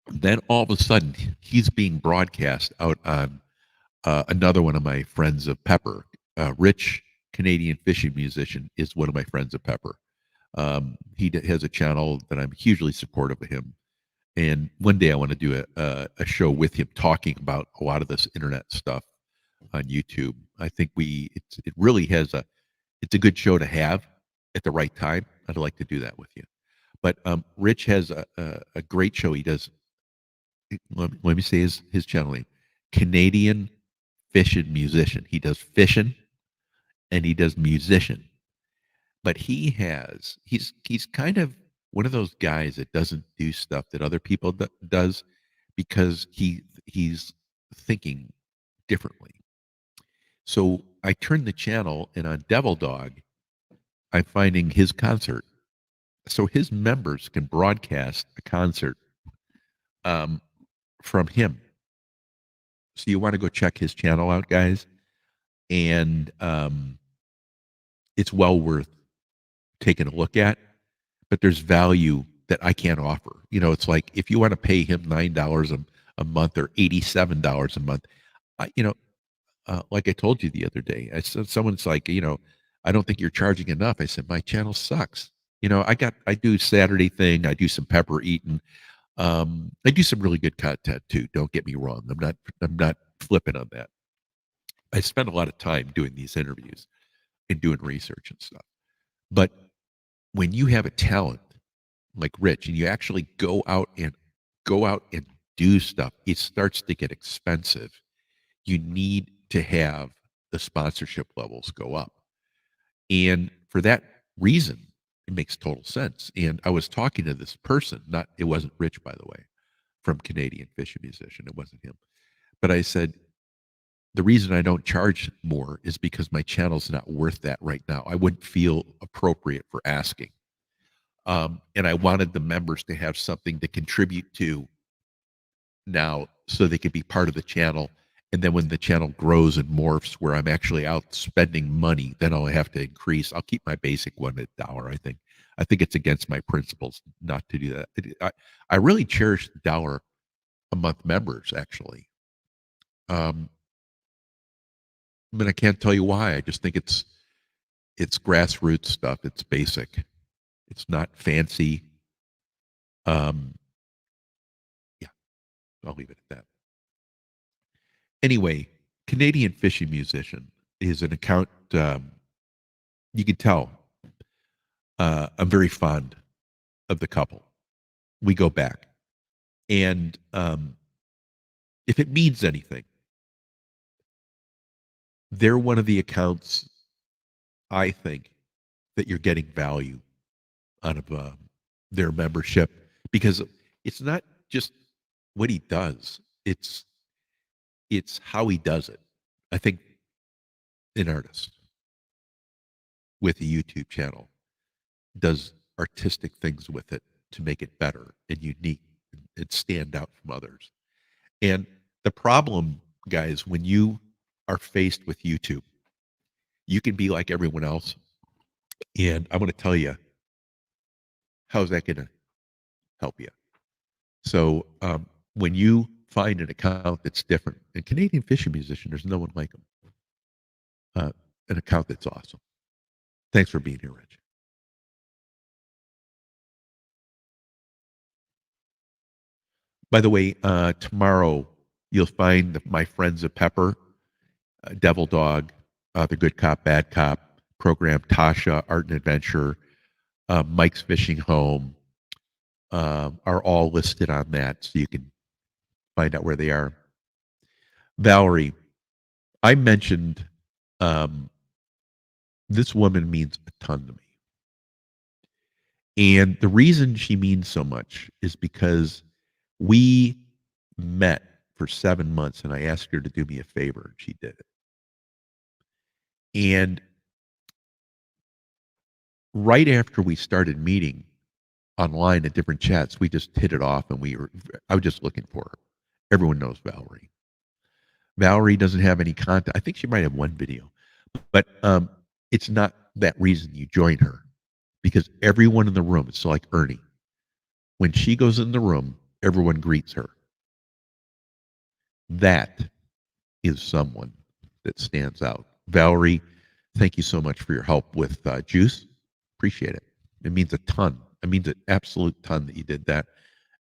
Then all of a sudden, he's being broadcast out on another one of my friends of Pepper. Rich, Canadian fishing musician, is one of my friends of Pepper. He has a channel that I'm hugely supportive of him. And one day I want to do a show with him talking about a lot of this internet stuff on YouTube. I think it really it's a good show to have at the right time. I'd like to do that with you. But Rich has a great show. He does. Let me say his channel name: Canadian Fishing Musician. He does fishing and he does musician. But he's kind of one of those guys that doesn't do stuff that other people does because he's thinking differently. So I turned the channel, and on Devil Dog, I'm finding his concert. So his members can broadcast a concert from him. So you want to go check his channel out, guys, and it's well worth taking a look at. But there's value that I can't offer. It's like if you want to pay him $9 a month or $87 a month, like I told you the other day, I said someone's like, I don't think you're charging enough. I said my channel sucks. I do Saturday thing. I do some pepper eating. I do some really good content too. Don't get me wrong. I'm not flipping on that. I spend a lot of time doing these interviews and doing research and stuff. But when you have a talent like Rich and you actually go out and do stuff, it starts to get expensive. You need to have the sponsorship levels go up. And for that reason, it makes total sense. And I was talking to this person, it wasn't Rich, by the way, from Canadian Fishing Musician. It wasn't him. But I said, the reason I don't charge more is because my channel's not worth that right now. I wouldn't feel appropriate for asking. And I wanted the members to have something to contribute to now so they could be part of the channel. And then when the channel grows and morphs where I'm actually out spending money, then I'll have to increase. I'll keep my basic one at $1, I think. I think it's against my principles not to do that. I really cherish the $1 a month members, actually. But I can't tell you why. I just think it's grassroots stuff. It's basic. It's not fancy. Yeah, I'll leave it at that. Anyway, Canadian Fishing Musician is an account. You can tell I'm very fond of the couple. We go back, and if it means anything, they're one of the accounts I think that you're getting value out of their membership, because it's not just what he does; it's how he does it. I think an artist with a YouTube channel does artistic things with it to make it better and unique and stand out from others. And the problem, guys, when you are faced with YouTube, you can be like everyone else. And I'm going to tell you, how's that going to help you? So when you find an account that's different, and Canadian Fishing Musician, there's no one like them, an account that's awesome. Thanks for being here, Rich. By the way, tomorrow you'll find my friends at Pepper, Devil Dog, The Good Cop, Bad Cop program, Tasha, Art and Adventure, Mike's Fishing Home, are all listed on that, so you can find out where they are. Valerie, I mentioned this woman means a ton to me. And the reason she means so much is because we met for 7 months and I asked her to do me a favor and she did it. And right after we started meeting online at different chats, we just hit it off and I was just looking for her. Everyone knows Valerie. Valerie doesn't have any content. I think she might have one video, but it's not that reason you join her, because everyone in the room, it's like Ernie. When she goes in the room, everyone greets her. That is someone that stands out. Valerie, thank you so much for your help with Juice. Appreciate it. It means a ton. It means an absolute ton that you did that.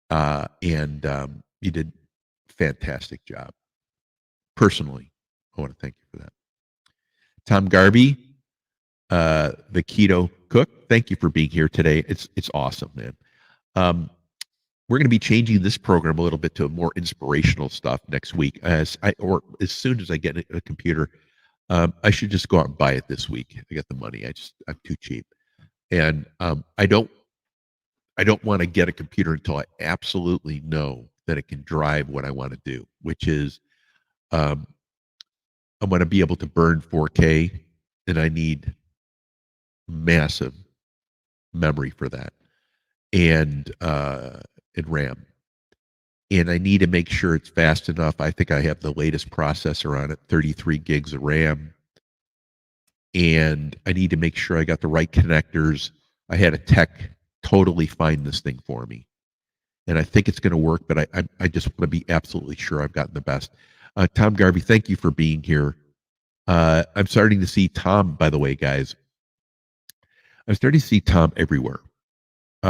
And you did a fantastic job. Personally, I want to thank you for that. Tom Garvey, the keto cook, thank you for being here today. It's awesome, man. We're going to be changing this program a little bit to more inspirational stuff next week. As soon as I get a computer, I should just go out and buy it this week. I got the money. I'm too cheap, and I don't want to get a computer until I absolutely know that it can drive what I want to do, which is I want to be able to burn 4K, and I need massive memory for that, and RAM. And I need to make sure it's fast enough. I think I have the latest processor on it, 33 gigs of RAM. And I need to make sure I got the right connectors. I had a tech totally find this thing for me. And I think it's going to work, but I just want to be absolutely sure I've gotten the best. Tom Garvey, thank you for being here. I'm starting to see Tom, by the way, guys. I'm starting to see Tom everywhere.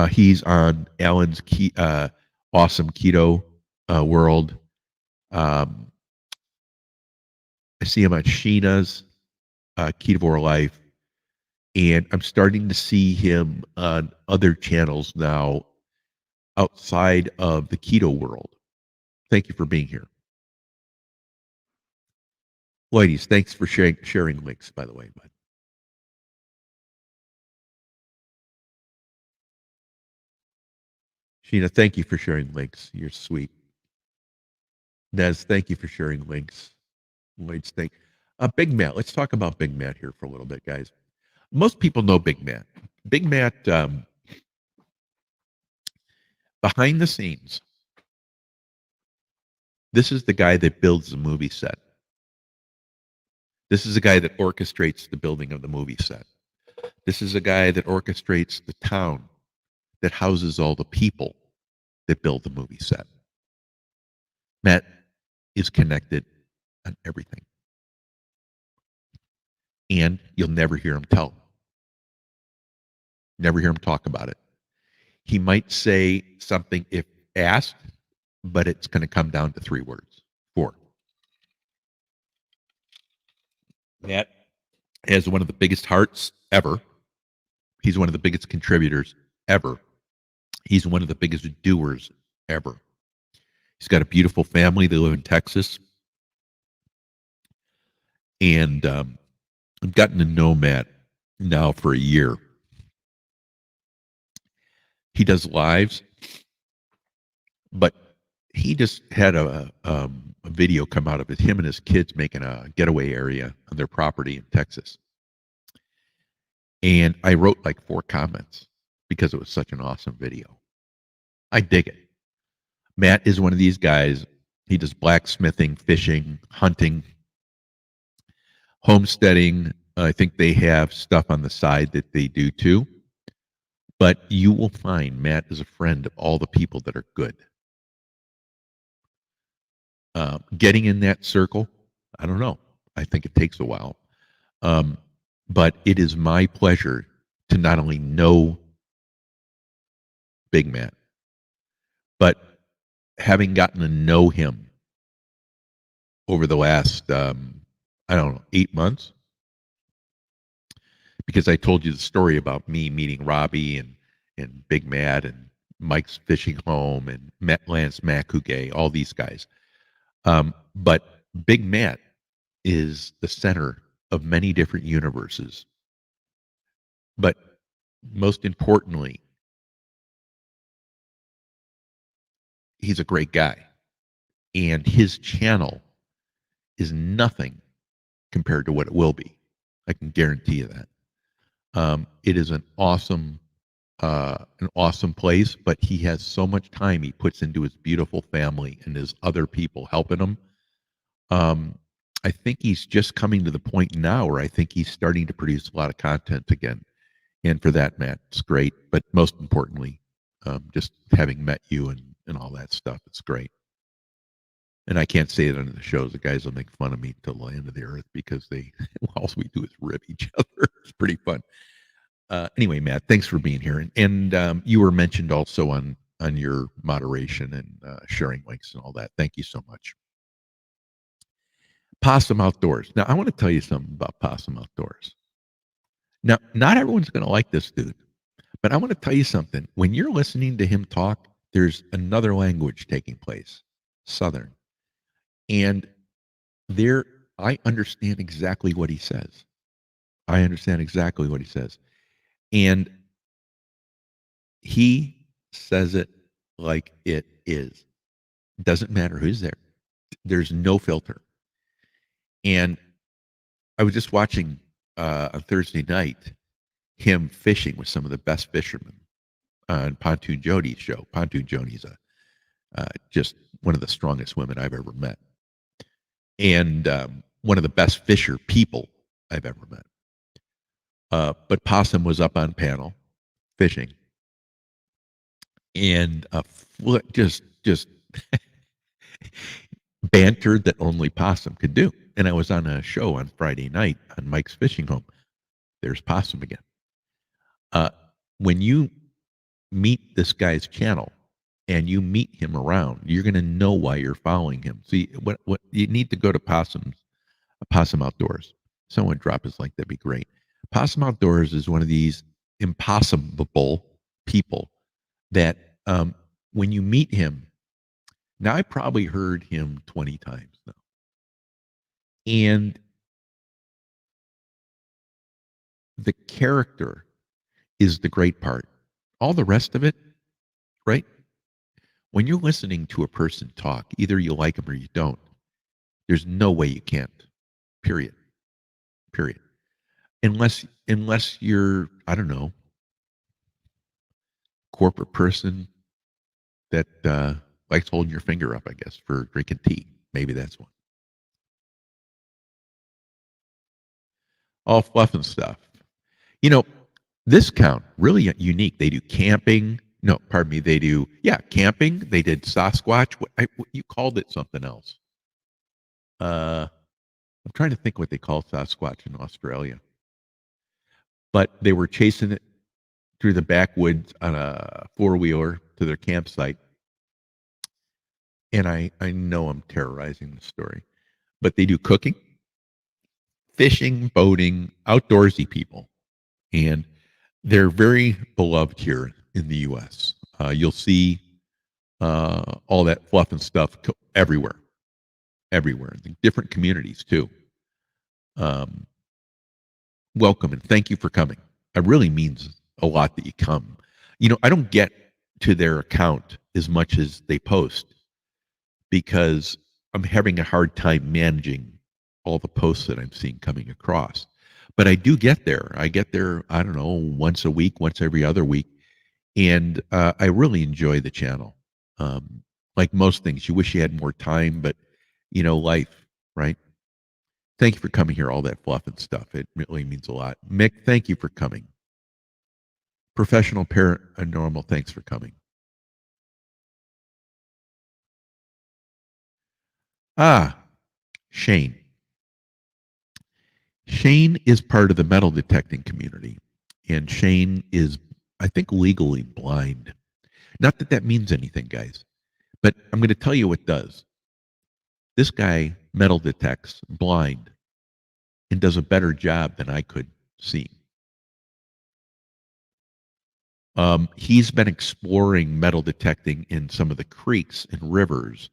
He's on Alan's awesome keto world. I see him on Sheena's Ketovore Life, and I'm starting to see him on other channels now outside of the keto world. Thank you for being here. Ladies, thanks for sharing links, by the way, bud. Sheena, thank you for sharing links. You're sweet. Nez, thank you for sharing links. Lloyd's thank. Big Matt, let's talk about Big Matt here for a little bit, guys. Most people know Big Matt. Big Matt, behind the scenes, this is the guy that builds the movie set. This is the guy that orchestrates the building of the movie set. This is a guy that orchestrates the town that houses all the people that build the movie set. Matt is connected on everything. And you'll never hear him tell. Never hear him talk about it. He might say something if asked, but it's going to come down to 3 words. 4. Matt has one of the biggest hearts ever. He's one of the biggest contributors ever. He's one of the biggest doers ever. He's got a beautiful family. They live in Texas. And I've gotten to know Matt now for a year. He does lives, but he just had a video come out of it, him and his kids making a getaway area on their property in Texas. And I wrote like 4 comments because it was such an awesome video. I dig it. Matt is one of these guys. He does blacksmithing, fishing, hunting, homesteading. I think they have stuff on the side that they do too. But you will find Matt is a friend of all the people that are good. Getting in that circle, I don't know. I think it takes a while. But it is my pleasure to not only know Big Matt, but having gotten to know him over the last, I don't know, 8 months, because I told you the story about me meeting Robbie and Big Matt and Mike's Fishing Home and Lance Makuge, all these guys. But Big Matt is the center of many different universes. But most importantly, he's a great guy. And his channel is nothing compared to what it will be. I can guarantee you that. It is an awesome place, but he has so much time he puts into his beautiful family and his other people helping him. I think he's just coming to the point now where I think he's starting to produce a lot of content again. And for that, Matt, it's great. But most importantly, just having met you and all that stuff, it's great. And I can't say it on the shows. The guys will make fun of me till the end of the earth because all we do is rib each other. It's pretty fun. Anyway, Matt, thanks for being here. And you were mentioned also on your moderation and sharing links and all that. Thank you so much. Possum Outdoors. Now, I want to tell you something about Possum Outdoors. Now, not everyone's going to like this dude, but I want to tell you something. When you're listening to him talk, there's another language taking place, Southern. And I understand exactly what he says. I understand exactly what he says. And he says it like it is. Doesn't matter who's there. There's no filter. And I was just watching on Thursday night him fishing with some of the best fishermen on Pontoon Jody's show. Pontoon Jody's just one of the strongest women I've ever met. And one of the best fisher people I've ever met. But Possum was up on panel fishing, and just banter that only Possum could do. And I was on a show on Friday night on Mike's Fishing Home. There's Possum again. When you meet this guy's channel and you meet him around, you're going to know why you're following him. See, what you need to go to Possum Outdoors. Someone drop his link, that'd be great. Possum Outdoors is one of these impossible people that when you meet him, now I probably heard him 20 times now. And the character is the great part. All the rest of it, right? When you're listening to a person talk, either you like them or you don't. There's no way you can't. Period. Unless you're, I don't know, corporate person that likes holding your finger up, I guess, for drinking tea. Maybe that's one. All fluff and stuff. You know, this count, really unique. They do camping. No, pardon me. They do, camping. They did Sasquatch. You called it something else. I'm trying to think what they call Sasquatch in Australia. But they were chasing it through the backwoods on a 4-wheeler to their campsite. And I know I'm terrorizing the story. But they do cooking. fishing, boating, outdoorsy people, and they're very beloved here in the U.S. You'll see all that fluff and stuff everywhere, everywhere, in different communities too. Um, Welcome and thank you for coming. It really means a lot that you come. I don't get to their account as much as they post because I'm having a hard time managing all the posts that I'm seeing coming across. But I do get there. I get there, I don't know, once a week, once every other week. And I really enjoy the channel. Like most things, you wish you had more time, but life, right? Thank you for coming here, all that fluff and stuff. It really means a lot. Mick, thank you for coming. Professional paranormal, thanks for coming. Shane. Shane is part of the metal detecting community, and Shane is, I think, legally blind. Not that that means anything, guys, but I'm going to tell you what does. This guy metal detects blind and does a better job than I could see. He's been exploring metal detecting in some of the creeks and rivers.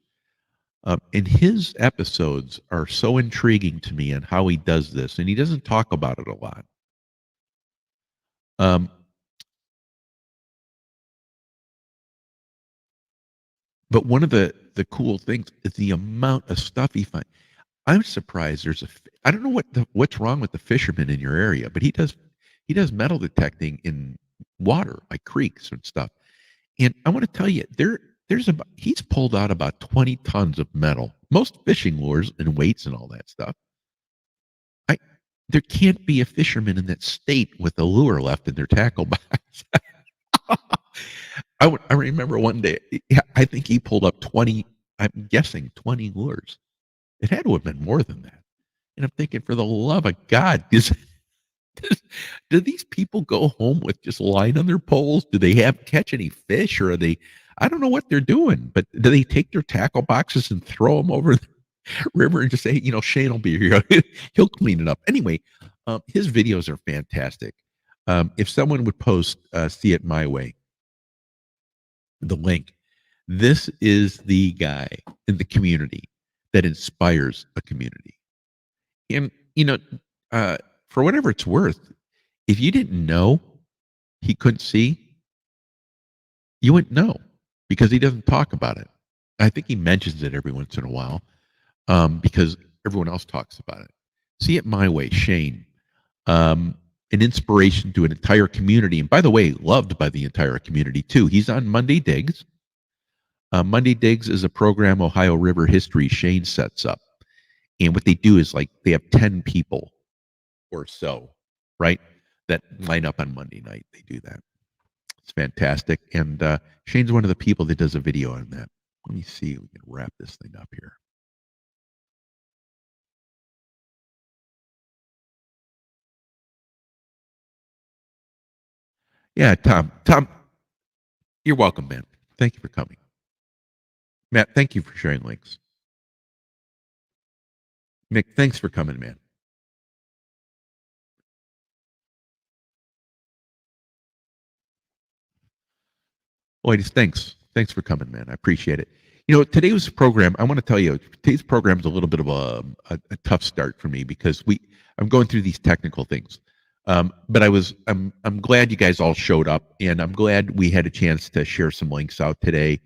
And his episodes are so intriguing to me on how he does this, and he doesn't talk about it a lot. Um, but one of the cool things is the amount of stuff he finds. I'm surprised there's I don't know what's wrong with the fishermen in your area, but he does metal detecting in water like creeks and stuff. And I want to tell you, he's pulled out about 20 tons of metal, most fishing lures and weights and all that stuff. There can't be a fisherman in that state with a lure left in their tackle box. I remember one day, I think he pulled up 20, I'm guessing 20 lures. It had to have been more than that. And I'm thinking, for the love of God, do these people go home with just line on their poles? Do they catch any fish, or are they? I don't know what they're doing, but do they take their tackle boxes and throw them over the river and just say, Shane will be here, he'll clean it up anyway? His videos are fantastic. If someone would post, see it my way, the link. This is the guy in the community that inspires a community. And for whatever it's worth, if you didn't know he couldn't see, you wouldn't know because he doesn't talk about it. I think he mentions it every once in a while because everyone else talks about it. See it my way, Shane. An inspiration to an entire community. And by the way, loved by the entire community too. He's on Monday Digs. Monday Digs is a program Ohio River history Shane sets up. And what they do is, like, they have 10 people or so, right, that line up on Monday night. They do that. It's fantastic. And Shane's one of the people that does a video on that. Let me see if we can wrap this thing up here. Yeah, Tom, you're welcome, man. Thank you for coming. Matt, thank you for sharing links. Mick, thanks for coming, man. Ladies, thanks for coming, man. I appreciate it. Today's program, I want to tell you, today's program is a little bit of a tough start for me because I'm going through these technical things. But I'm glad you guys all showed up, and I'm glad we had a chance to share some links out today.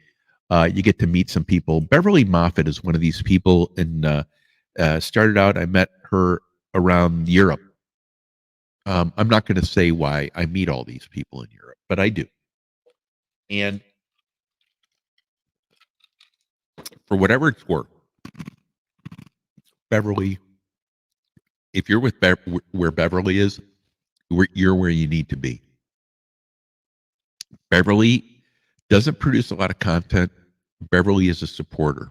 You get to meet some people. Beverly Moffat is one of these people, and started out, I met her around Europe. I'm not going to say why I meet all these people in Europe, but I do. And for whatever it's worth, Beverly, if you're with where Beverly is, you're where you need to be. Beverly doesn't produce a lot of content. Beverly is a supporter.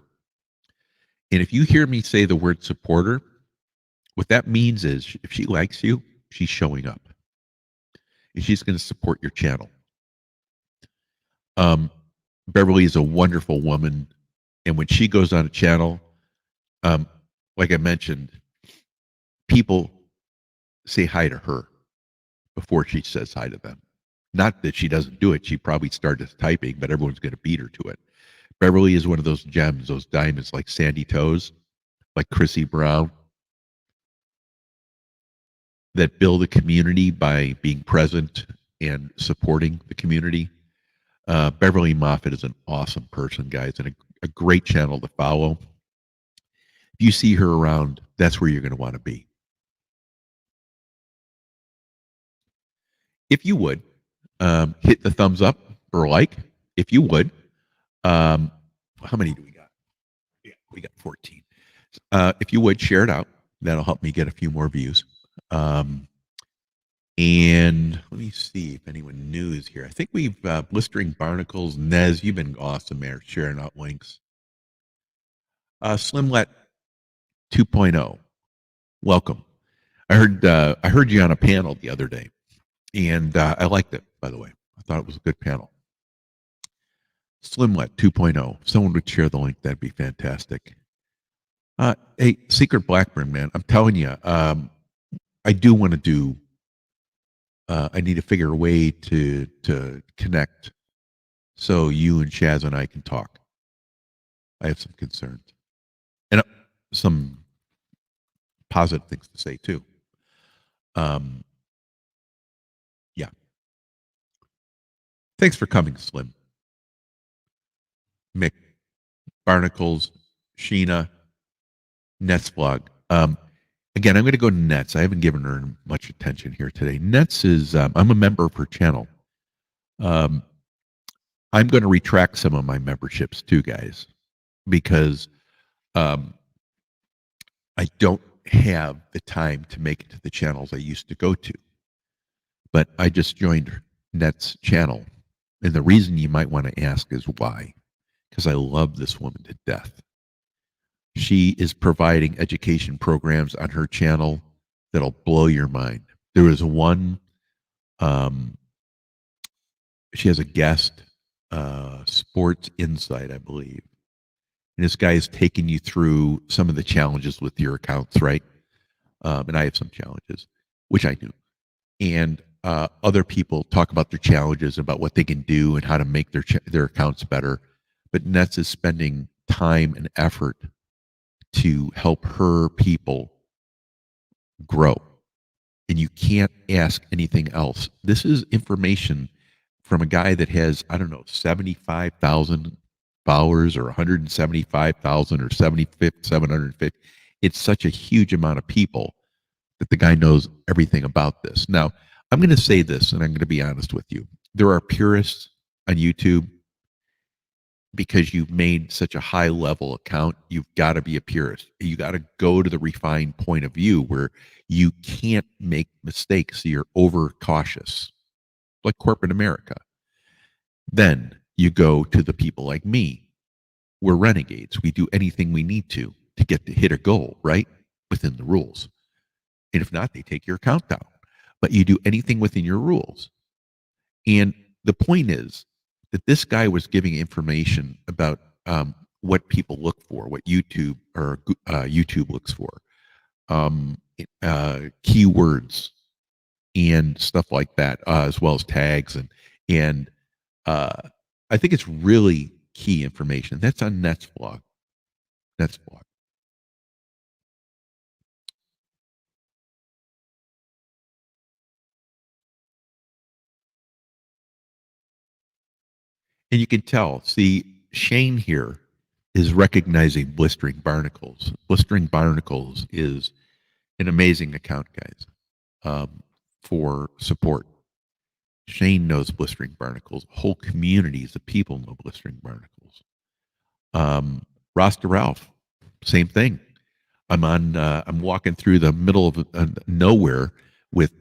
And if you hear me say the word supporter, what that means is, if she likes you, she's showing up. And she's going to support your channel. Beverly is a wonderful woman. And when she goes on a channel, like I mentioned, people say hi to her before she says hi to them. Not that she doesn't do it. She probably started typing, but everyone's going to beat her to it. Beverly is one of those gems, those diamonds like Sandy Toes, like Chrissy Brown, that build a community by being present and supporting the community. Beverly Moffat is an awesome person, guys, and a great channel to follow. If you see her around, that's where you're going to want to be. If you would, hit the thumbs up or like, if you would. How many do we got? Yeah, we got 14. If you would, share it out. That'll help me get a few more views. And let me see if anyone new is here. I think we've Blistering Barnacles. Nez, you've been awesome there, sharing out links. Slimlet 2.0, welcome. I heard you on a panel the other day, and I liked it, by the way. I thought it was a good panel. Slimlet 2.0. If someone would share the link, that'd be fantastic. Hey, Secret Blackburn, man, I'm telling you, I do want to do. I need to figure a way to connect so you and Shaz and I can talk. I have some concerns and some positive things to say too. Yeah. Thanks for coming, Slim. Mick, Barnacles, Sheena, Nets blog. Again, I'm going to go to Nets. I haven't given her much attention here today. Nets is, I'm a member of her channel. I'm going to retract some of my memberships too, guys, because I don't have the time to make it to the channels I used to go to. But I just joined Net's channel. And the reason you might want to ask is why. Because I love this woman to death. She is providing education programs on her channel that'll blow your mind. There was one, she has a guest, Sports Insight, I believe. And this guy is taking you through some of the challenges with your accounts, right? And I have some challenges, which I do. And other people talk about their challenges, about what they can do and how to make their accounts better. But Nets is spending time and effort to help her people grow. And you can't ask anything else. This is information from a guy that has, I don't know, 75,000 followers or 175,000 or 750. It's such a huge amount of people that the guy knows everything about this. Now, I'm going to say this, and I'm going to be honest with you. There are purists on YouTube. Because you've made such a high level account, you've got to be a purist. You got to go to the refined point of view where you can't make mistakes. So you're over cautious, like corporate America. Then you go to the people like me. We're renegades. We do anything we need to get to hit a goal, right? Within the rules. And if not, they take your account down. But you do anything within your rules. And the point is, that this guy was giving information about what people look for, what YouTube or YouTube looks for, keywords and stuff like that, as well as tags and I think it's really key information. That's on Net's blog. Net's blog. And you can tell, see, Shane here is recognizing Blistering Barnacles. Blistering Barnacles is an amazing account, guys, for support. Shane knows Blistering Barnacles. Whole communities of people know Blistering Barnacles. Rasta Ralph, same thing. I'm walking through the middle of nowhere with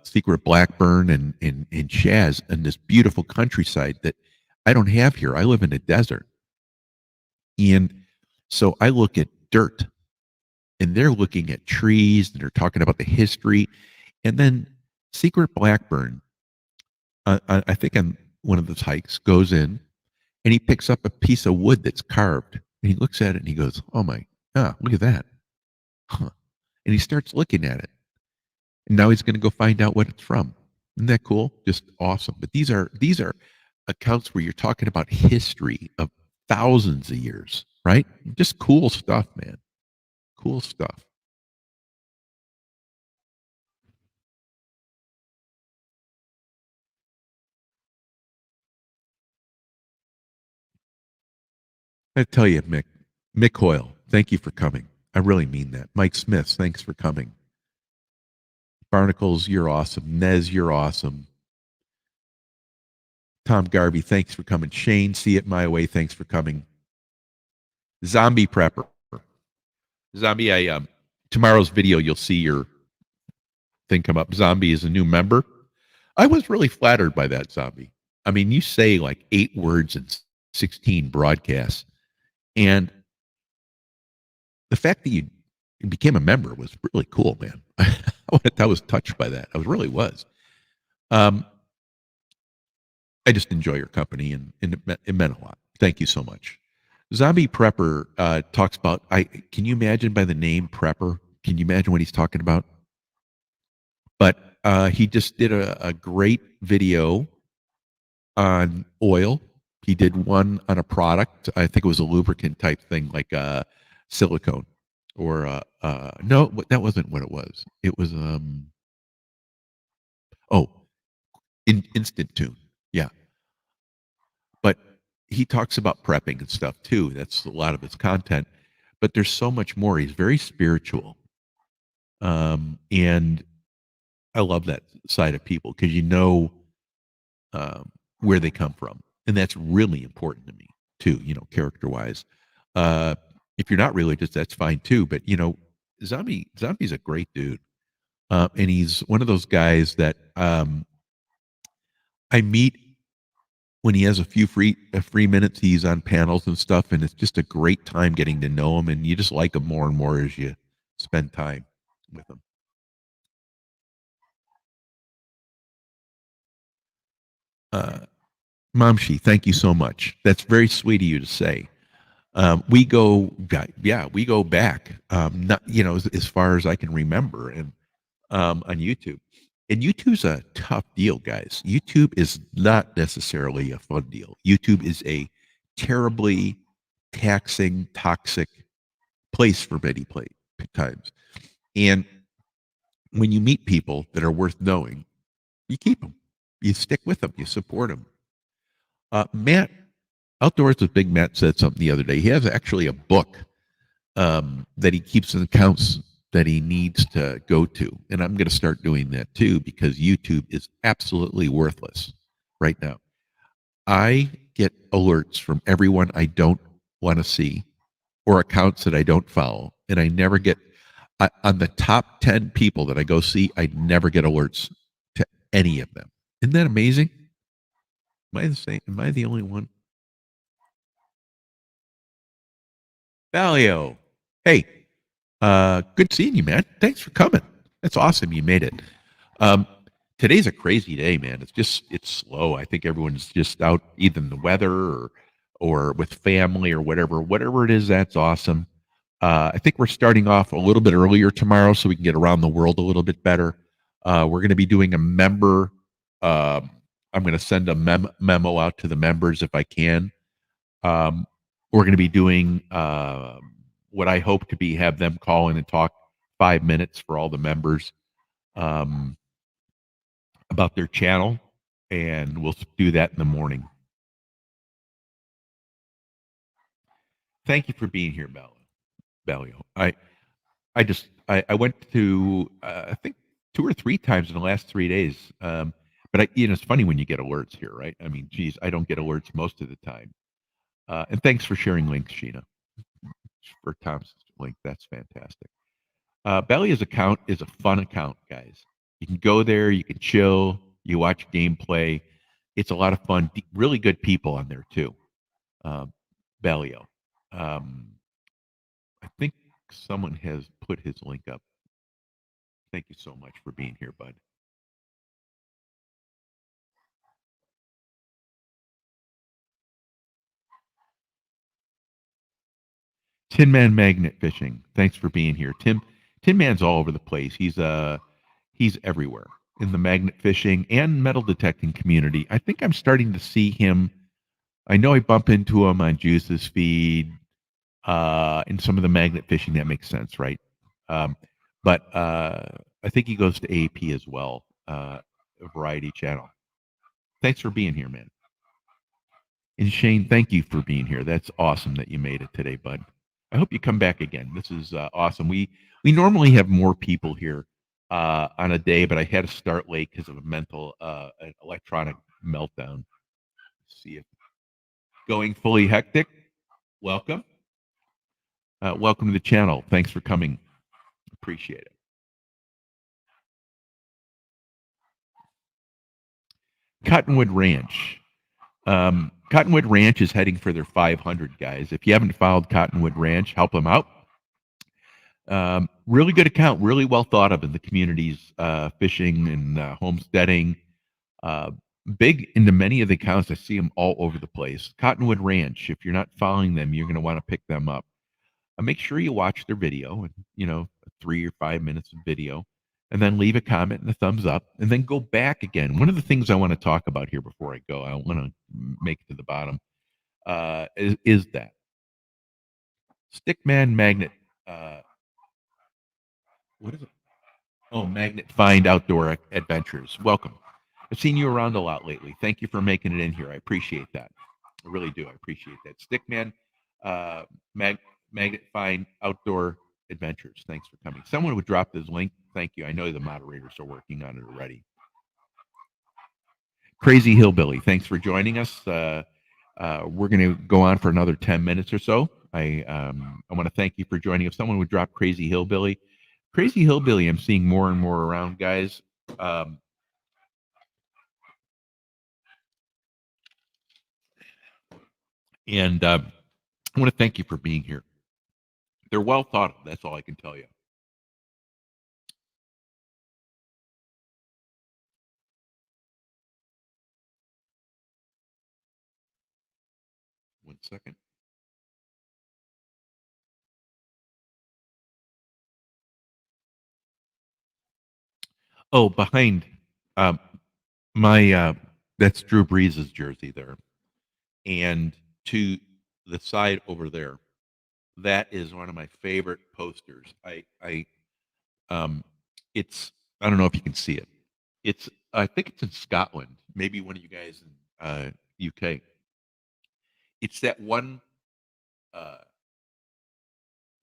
Secret Blackburn and Shaz in this beautiful countryside that I don't have here. I live in a desert. And so I look at dirt and they're looking at trees and they're talking about the history. And then Secret Blackburn, I think on one of those hikes, goes in and he picks up a piece of wood that's carved and he looks at it and he goes, oh my, look at that. Huh. And he starts looking at it. And now he's going to go find out what it's from. Isn't that cool? Just awesome. But these are accounts where you're talking about history of thousands of years, right? Just cool stuff, man. Cool stuff. I tell you, Mick Hoyle, thank you for coming. I really mean that. Mike Smith, thanks for coming. Barnacles, you're awesome. Nez, you're awesome. Tom Garvey, thanks for coming. Shane, see it my way, thanks for coming. Zombie Prepper. Zombie, tomorrow's video, you'll see your thing come up. Zombie is a new member. I was really flattered by that, Zombie. I mean, you say like 8 words in 16 broadcasts. And the fact that you became a member was really cool, man. I was touched by that. I really was. I just enjoy your company, and it meant a lot. Thank you so much. Zombie Prepper talks about. Can you imagine by the name Prepper? Can you imagine what he's talking about? But he just did a great video on oil. He did one on a product. I think it was a lubricant type thing, like silicone, or no, that wasn't what it was. It was oh, instant tune. Yeah, but he talks about prepping and stuff too. That's a lot of his content. But there's so much more. He's very spiritual, and I love that side of people because um, where they come from, and that's really important to me too. Character-wise. Uh, if you're not religious, that's fine too. But Zombie's a great dude, and he's one of those guys that I meet when he has a few free minutes. He's on panels and stuff, and it's just a great time getting to know him, and you just like him more and more as you spend time with him. Uh, Momshi, thank you so much. That's very sweet of you to say. We go, yeah, we go back, not as far as I can remember, and on YouTube. And YouTube's a tough deal, guys. YouTube is not necessarily a fun deal. YouTube is a terribly taxing, toxic place for many times. And when you meet people that are worth knowing, you keep them, you stick with them, you support them. Matt, Outdoors with Big Matt said something the other day. He has actually a book that he keeps in accounts that he needs to go to. And I'm going to start doing that too because YouTube is absolutely worthless right now. I get alerts from everyone I don't want to see or accounts that I don't follow. And I never get, on the top 10 people that I go see, I never get alerts to any of them. Isn't that amazing? Am I the same? Am I the only one? Valio. Hey, good seeing you, man. Thanks for coming. That's awesome. You made it. Um, Today's a crazy day, man. It's slow. I think everyone's just out either in the weather or with family or whatever it is. That's awesome. I think we're starting off a little bit earlier tomorrow so we can get around the world a little bit better. We're going to be doing a member. I'm going to send a memo out to the members if I can. We're going to be doing what I hope to be have them call in and talk 5 minutes for all the members about their channel, and we'll do that in the morning. Thank you for being here, Bellio. I went to I think 2 or 3 times in the last 3 days. But it's funny when you get alerts here, right? I mean, geez, I don't get alerts most of the time. And thanks for sharing links, Sheena, for Tom's link. That's fantastic. Bellio's account is a fun account, guys. You can go there, you can chill, you watch gameplay. It's a lot of fun. Really good people on there too. Bellio. I think someone has put his link up. Thank you so much for being here, bud. Tin Man Magnet Fishing. Thanks for being here. Tin Man's all over the place. He's everywhere in the magnet fishing and metal detecting community. I think I'm starting to see him. I know I bump into him on Juice's feed, in some of the magnet fishing. That makes sense, right? Um, but I think he goes to AP as well, a variety channel. Thanks for being here, man. And Shane, thank you for being here. That's awesome that you made it today, bud. I hope you come back again. This is awesome. We normally have more people here on a day, but I had to start late because of a mental an electronic meltdown. See it going fully hectic. Welcome, welcome to the channel. Thanks for coming. Appreciate it. Cottonwood Ranch. Cottonwood Ranch is heading for their 500 guys. If you haven't followed Cottonwood Ranch, help them out. Really good account, really well thought of in the communities, fishing and homesteading. Uh, Big into many of the accounts. I see them all over the place. Cottonwood Ranch. If you're not following them, you're going to want to pick them up. Make sure you watch their video, and 3 or 5 minutes of video, and then leave a comment and a thumbs up, and then go back again. One of the things I want to talk about here before I go, I want to make it to the bottom, is that Stickman Magnet. Uh, what is it? Oh, Magnet Find Outdoor Adventures. Welcome. I've seen you around a lot lately. Thank you for making it in here. I appreciate that. I really do. I appreciate that. Stickman, uh, Mag- Magnet Find Outdoor Adventures. Thanks for coming. Someone would drop this link. Thank you. I know the moderators are working on it already. Crazy Hillbilly. Thanks for joining us. We're going to go on for another 10 minutes or so. I want to thank you for joining. If someone would drop Crazy Hillbilly, Crazy Hillbilly, I'm seeing more and more around, guys. Um, and I want to thank you for being here. They're well thought of. That's all I can tell you. One second. Oh, behind um, my that's Drew Brees' jersey there, and to the side over there, that is one of my favorite posters. Um, it's I don't know if you can see it. It's I think it's in Scotland. Maybe one of you guys in UK. It's that one uh,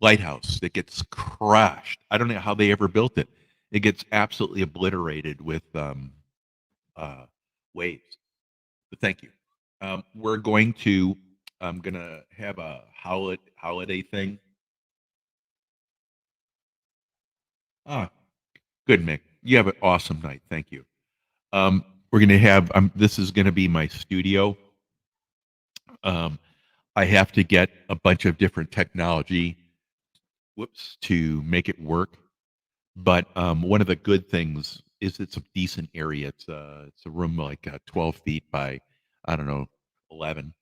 lighthouse that gets crashed. I don't know how they ever built it. It gets absolutely obliterated with uh, waves. But thank you. We're going to. I'm gonna have a holiday thing. Ah, good, Mick. You have an awesome night. Thank you. We're gonna have. This is gonna be my studio. Um, I have to get a bunch of different technology. Whoops, to make it work. But one of the good things is it's a decent area. It's a room like 12 feet by I don't know 11,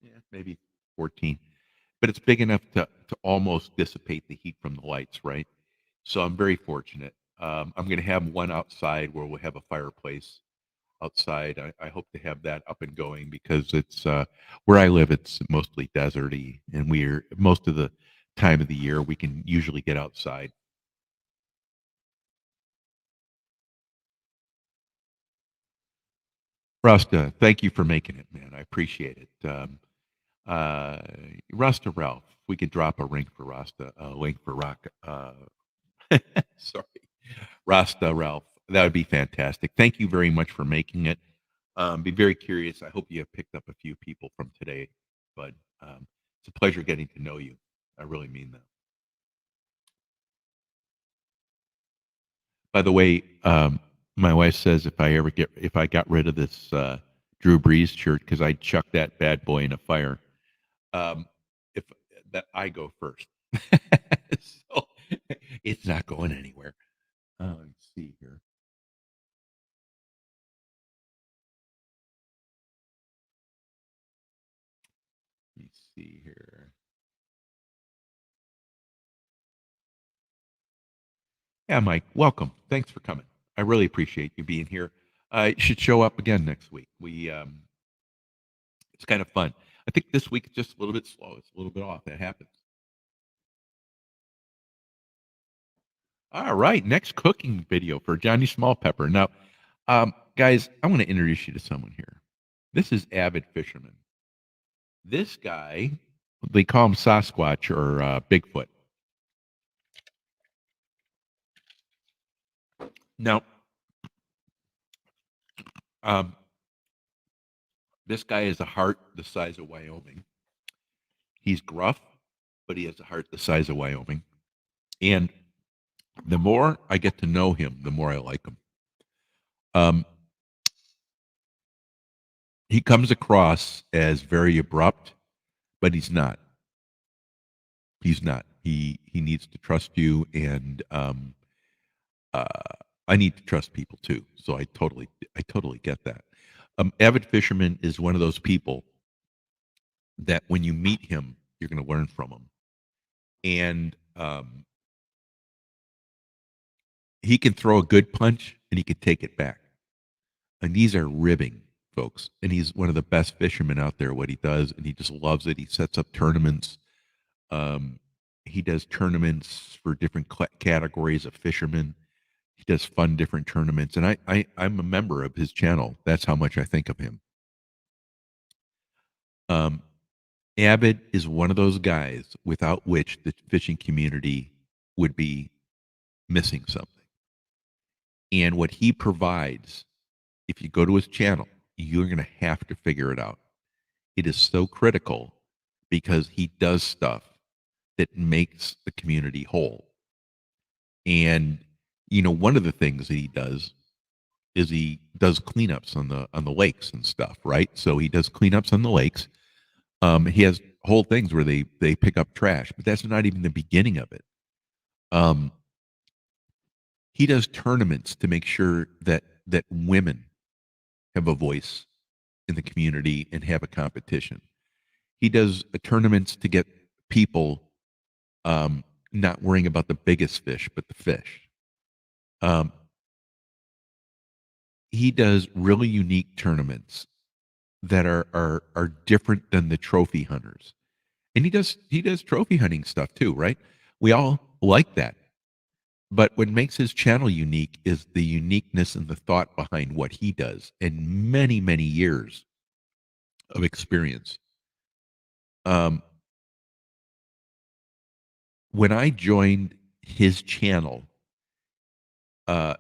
yeah, maybe 14, but it's big enough to almost dissipate the heat from the lights, right? So I'm very fortunate. I'm going to have one outside where we'll have a fireplace outside. I hope to have that up and going because it's where I live. It's mostly deserty, and we're most of the time of the year we can usually get outside. Rasta, thank you for making it, man. I appreciate it. Uh, Rasta Ralph, we could drop a link for Rasta, a link for Rock. Sorry, Rasta Ralph. That would be fantastic. Thank you very much for making it. Be very curious. I hope you have picked up a few people from today, but it's a pleasure getting to know you. I really mean that. By the way, my wife says if I got rid of this Drew Brees shirt because I chucked that bad boy in a fire, um, if that I go first, so it's not going anywhere. Let's see here. Let me see here. Yeah, Mike, welcome. Thanks for coming. I really appreciate you being here. You should show up again next week. It's kind of fun. I think this week is just a little bit slow. It's a little bit off. That happens. All right, next cooking video for Johnny Smallpepper. Now, guys, I want to introduce you to someone here. This is Avid Fisherman. This guy, they call him Sasquatch or Bigfoot. Now, um, this guy has a heart the size of Wyoming. He's gruff, but he has a heart the size of Wyoming. And the more I get to know him, the more I like him. He comes across as very abrupt, but he's not. He's not. He needs to trust you, and uh, I need to trust people too. So I totally get that. Avid Fisherman is one of those people that when you meet him, you're going to learn from him, and he can throw a good punch and he can take it back. And these are ribbing folks, and he's one of the best fishermen out there. What he does, and he just loves it. He sets up tournaments. Um, he does tournaments for different categories of fishermen. He does fun different tournaments, and I'm a member of his channel. That's how much I think of him. Um, Abbott is one of those guys without which the fishing community would be missing something. And what he provides, if you go to his channel, you're going to have to figure it out. It is so critical because he does stuff that makes the community whole. And one of the things that he does is he does cleanups on the lakes and stuff, right? So he does cleanups on the lakes. He has whole things where they pick up trash, but that's not even the beginning of it. He does tournaments to make sure that women have a voice in the community and have a competition. He does tournaments to get people not worrying about the biggest fish, but the fish. He does really unique tournaments that are different than the trophy hunters. And he does trophy hunting stuff too, right? We all like that. But what makes his channel unique is the uniqueness and the thought behind what he does and many, many years of experience. When I joined his channel, and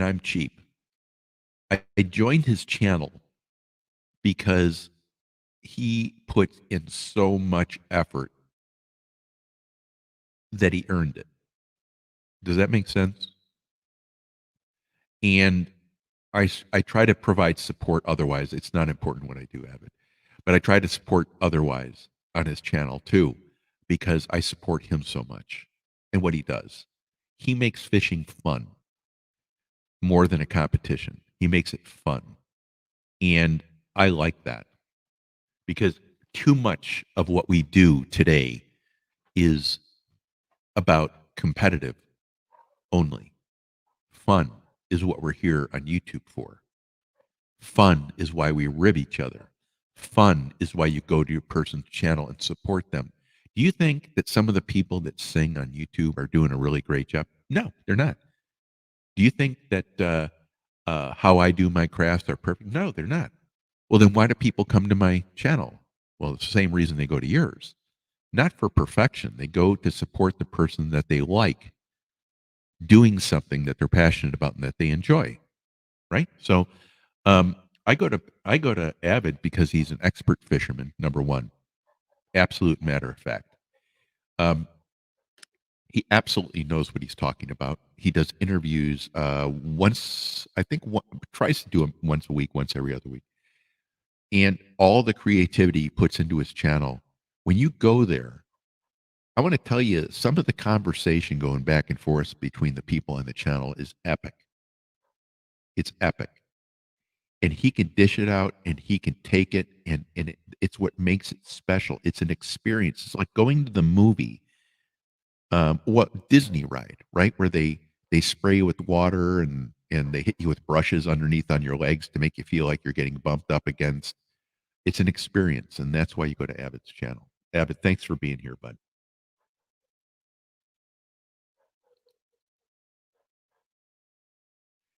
I'm cheap, I joined his channel because he put in so much effort that he earned it. Does that make sense? And I try to provide support otherwise. It's not important what I do, Avid, but I try to support otherwise on his channel too, because I support him so much and what he does. He makes fishing fun more than a competition. He makes it fun. And I like that because too much of what we do today is about competitive only. Fun is what we're here on YouTube for. Fun is why we rib each other. Fun is why you go to your person's channel and support them. Do you think that some of the people that sing on YouTube are doing a really great job? No, they're not. Do you think that how I do my crafts are perfect? No, they're not. Well, then why do people come to my channel? Well, it's the same reason they go to yours. Not for perfection. They go to support the person that they like doing something that they're passionate about and that they enjoy. Right? So I go to Avid because he's an expert fisherman, number one. Absolute matter of fact. He absolutely knows what he's talking about. He does interviews once, I think, tries to do them once a week, once every other week. And all the creativity he puts into his channel. When you go there, I want to tell you some of the conversation going back and forth between the people on the channel is epic. It's epic. And he can dish it out and he can take it, and it's what makes it special. It's an experience. It's like going to the movie, what Disney ride, right? Where they They spray you with water and they hit you with brushes underneath on your legs to make you feel like you're getting bumped up against. It's an experience, and that's why you go to Avid's channel. Avid, thanks for being here, bud.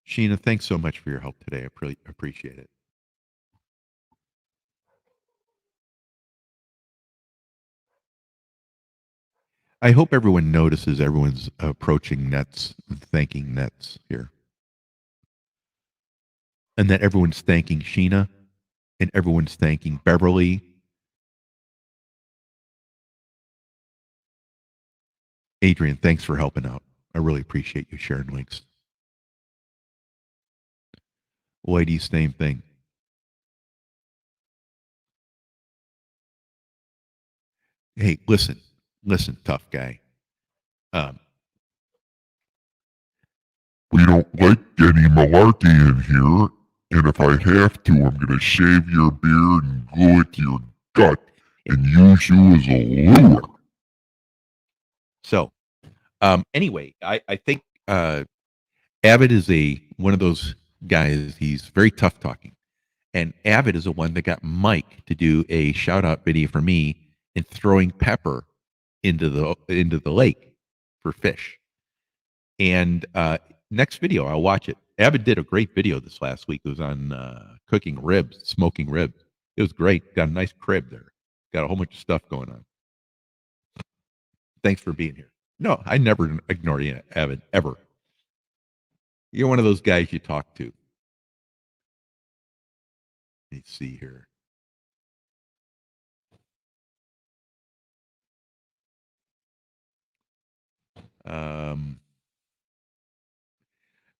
Sheena, thanks so much for your help today. I really appreciate it. I hope everyone notices everyone's approaching nets and thanking nets here. And that everyone's thanking Sheena and everyone's thanking Beverly. Adrian, thanks for helping out. I really appreciate you sharing links. Whitey, same thing. Hey, listen, tough guy. We don't like any malarkey in here, and if I have to, I'm going to shave your beard and glue it to your gut and use you as a lure. So, anyway, I think Avid is one of those guys. He's very tough talking, and Avid is the one that got Mike to do a shout out video for me in throwing pepper into the lake for fish. And next video, I'll watch it. Avid did a great video this last week. It was on cooking ribs, smoking ribs. It was great. Got a nice crib there. Got a whole bunch of stuff going on. Thanks for being here. No, I never ignore you, Avid, ever. You're one of those guys you talk to. Let's see here.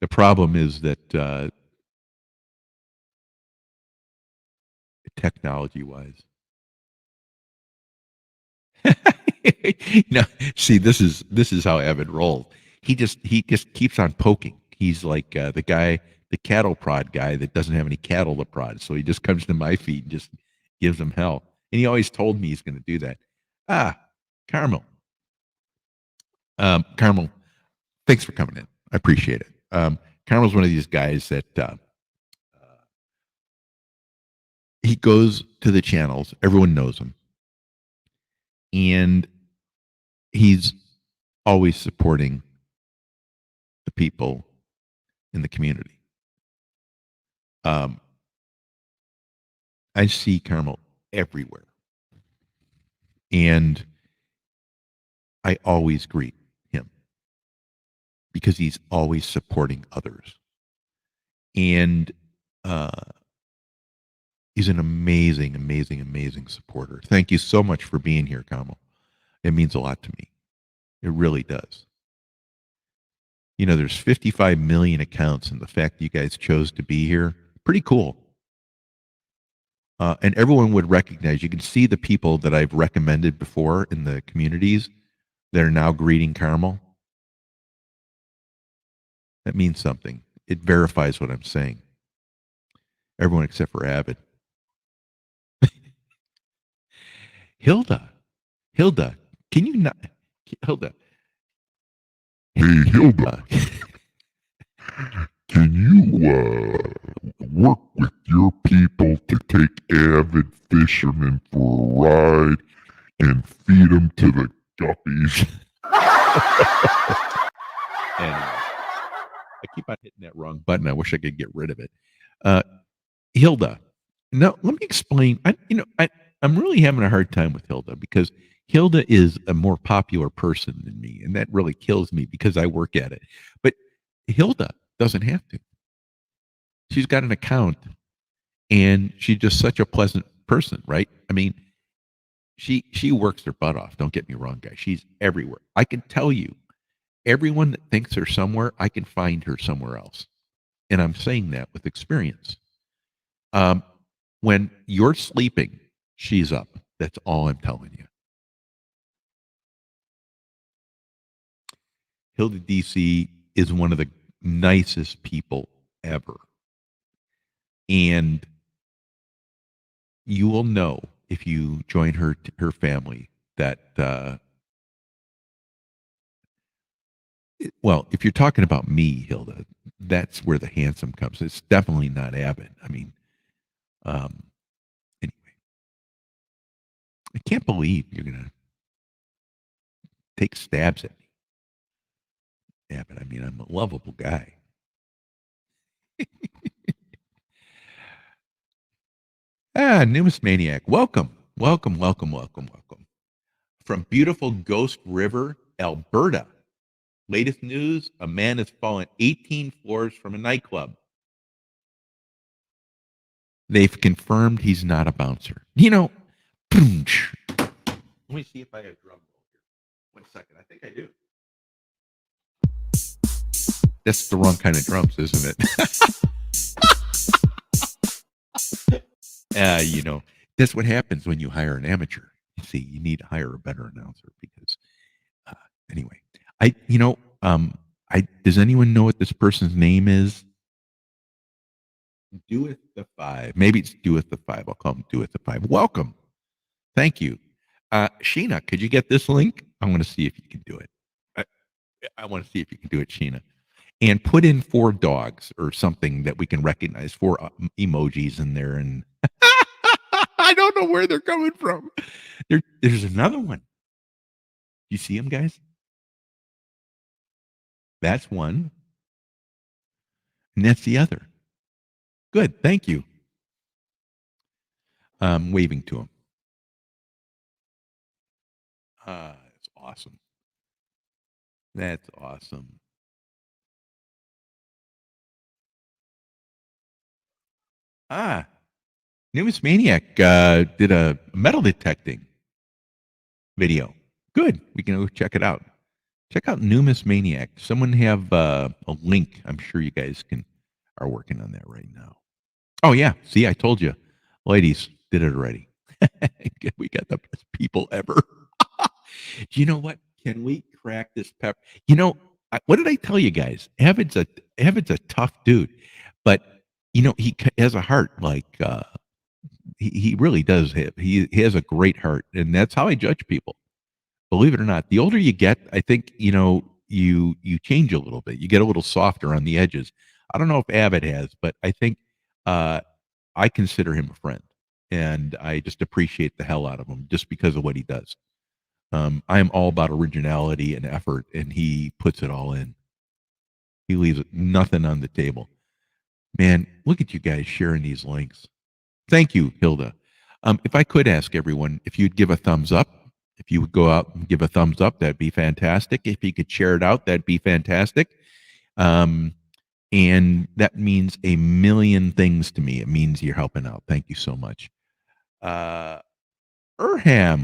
The problem is that technology-wise, no. See, this is how Evan rolls. He just keeps on poking. He's like the guy, the cattle prod guy that doesn't have any cattle to prod. So he just comes to my feet and just gives them hell. And he always told me he's going to do that. Carmel. Carmel, thanks for coming in. I appreciate it. Carmel's one of these guys that he goes to the channels. Everyone knows him. And he's always supporting the people in the community. I see Carmel everywhere. And I always greet him because he's always supporting others. And he's an amazing, amazing, amazing supporter. Thank you so much for being here, Carmel. It means a lot to me. It really does. You know, there's 55 million accounts, and the fact that you guys chose to be here, pretty cool. And everyone would recognize, you can see the people that I've recommended before in the communities that are now greeting Carmel. That means something. It verifies what I'm saying. Everyone except for Avid. Hilda, can you not? Hilda. Hey, Hilda. Can you work with your people to take avid fishermen for a ride and feed them to the guppies? And I keep on hitting that wrong button. I wish I could get rid of it. Hilda, now let me explain. I'm really having a hard time with Hilda because Hilda is a more popular person than me, and that really kills me because I work at it. But Hilda doesn't have to. She's got an account, and she's just such a pleasant person, right? I mean, she works her butt off. Don't get me wrong, guys. She's everywhere. I can tell you, everyone that thinks they're somewhere, I can find her somewhere else, and I'm saying that with experience. When you're sleeping, she's up. That's all I'm telling you. Hilda DC is one of the nicest people ever. And you will know if you join her family that Well, if you're talking about me, Hilda, that's where the handsome comes. It's definitely not Abbott. I mean, um, anyway, I can't believe you're gonna take stabs at me, Abbott. I mean, I'm a lovable guy. Newest Maniac, welcome, welcome, welcome, welcome, welcome. From beautiful Ghost River, Alberta. Latest news, a man has fallen 18 floors from a nightclub. They've confirmed he's not a bouncer. Let me see if I have drum roll here. 1 second. I think I do. That's the wrong kind of drums, isn't it? That's what happens when you hire an amateur. You see, you need to hire a better announcer because, uh, anyway, does anyone know what this person's name is? Doeth the Five. Maybe it's Doeth the Five. I'll call him Doeth the Five. Welcome. Thank you. Sheena, could you get this link? I want to see if you can do it. I want to see if you can do it, Sheena. And put in 4 dogs or something that we can recognize, 4 emojis in there. And I don't know where they're coming from. There's another one. You see them, guys? That's one. And that's the other. Good. Thank you. Waving to him. That's awesome. That's awesome. Newest Maniac did a metal detecting video. Good. We can go check it out. Check out Newest Maniac. Someone have a link. I'm sure you guys are working on that right now. Oh yeah. See, I told you, ladies did it already. We got the best people ever. You know what? Can we crack this pepper? What did I tell you guys? Evan's a tough dude, but he has a heart like he really does have. He has a great heart, and that's how I judge people. Believe it or not, the older you get, I think you change a little bit. You get a little softer on the edges. I don't know if Abbott has, but I think I consider him a friend, and I just appreciate the hell out of him just because of what he does. I am all about originality and effort, and he puts it all in. He leaves nothing on the table. Man, look at you guys sharing these links. Thank you, Hilda. If I could ask everyone if you'd give a thumbs up, if you would go out and give a thumbs up, that'd be fantastic. If you could share it out, that'd be fantastic. And that means a million things to me. It means you're helping out. Thank you so much. Urham,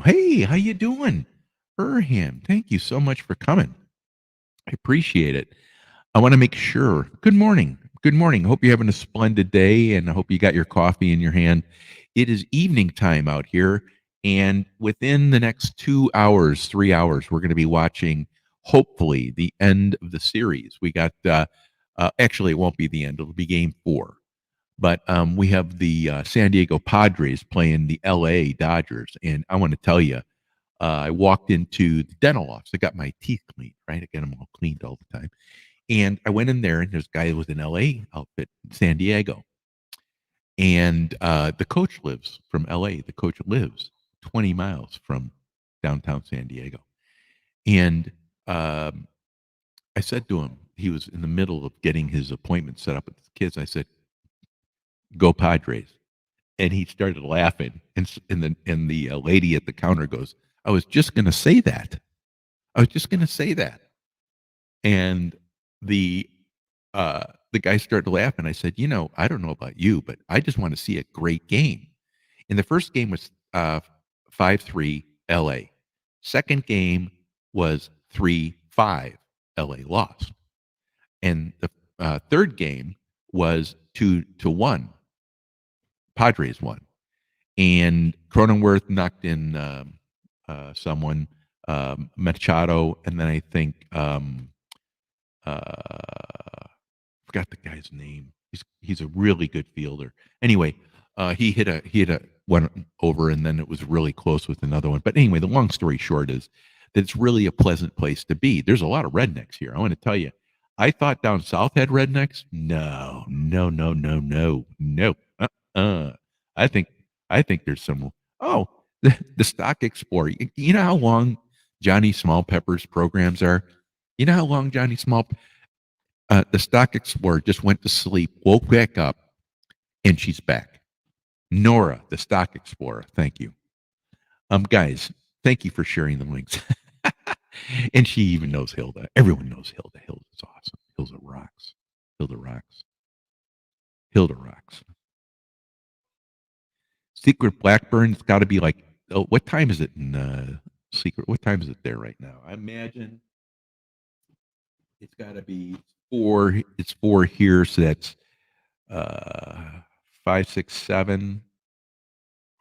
hey, how you doing? Urham, thank you so much for coming. I appreciate it. I want to make sure. Good morning. Good morning. Hope you're having a splendid day, and I hope you got your coffee in your hand. It is evening time out here, and within the next 2 hours, 3 hours, we're going to be watching, hopefully, the end of the series. We got, actually, it won't be the end. It'll be game 4. But we have the San Diego Padres playing the LA Dodgers, and I want to tell you, I walked into the dental office. I got my teeth cleaned, right? I get them all cleaned all the time. And I went in there, and there's a guy with an LA outfit, San Diego. And the coach lives from LA. The coach lives 20 miles from downtown San Diego. And I said to him, he was in the middle of getting his appointment set up with his kids. I said, "Go Padres." And he started laughing. And the lady at the counter goes, "I was just going to say that. I was just going to say that." And the guy started laughing. I said, I don't know about you, but I just want to see a great game. And the first game was 5-3 LA. Second game was 3-5 LA lost. And the third game was 2-1. Padres won. And Cronenworth knocked in someone, Machado, and then I think forgot the guy's name. He's a really good fielder. Anyway, he hit a one over, and then it was really close with another one. But anyway, the long story short is that it's really a pleasant place to be. There's a lot of rednecks here. I want to tell you. I thought down south had rednecks. No, no, no, no, no, no. Uh-uh. I think I think there's some. Oh, the Stock Explorer. You know how long Johnny Small Pepper's programs are? You know how long Johnny Small the Stock Explorer just went to sleep, woke back up, and she's back. Nora, the Stock Explorer. Thank you. Guys, thank you for sharing the links. And she even knows Hilda. Everyone knows Hilda. Hilda's awesome. Hilda rocks. Hilda rocks. Hilda rocks. Secret Blackburn, it's got to be like, oh, what time is it in Secret? What time is it there right now? I imagine it's got to be four. It's four here, so that's uh, 5, 6, 7,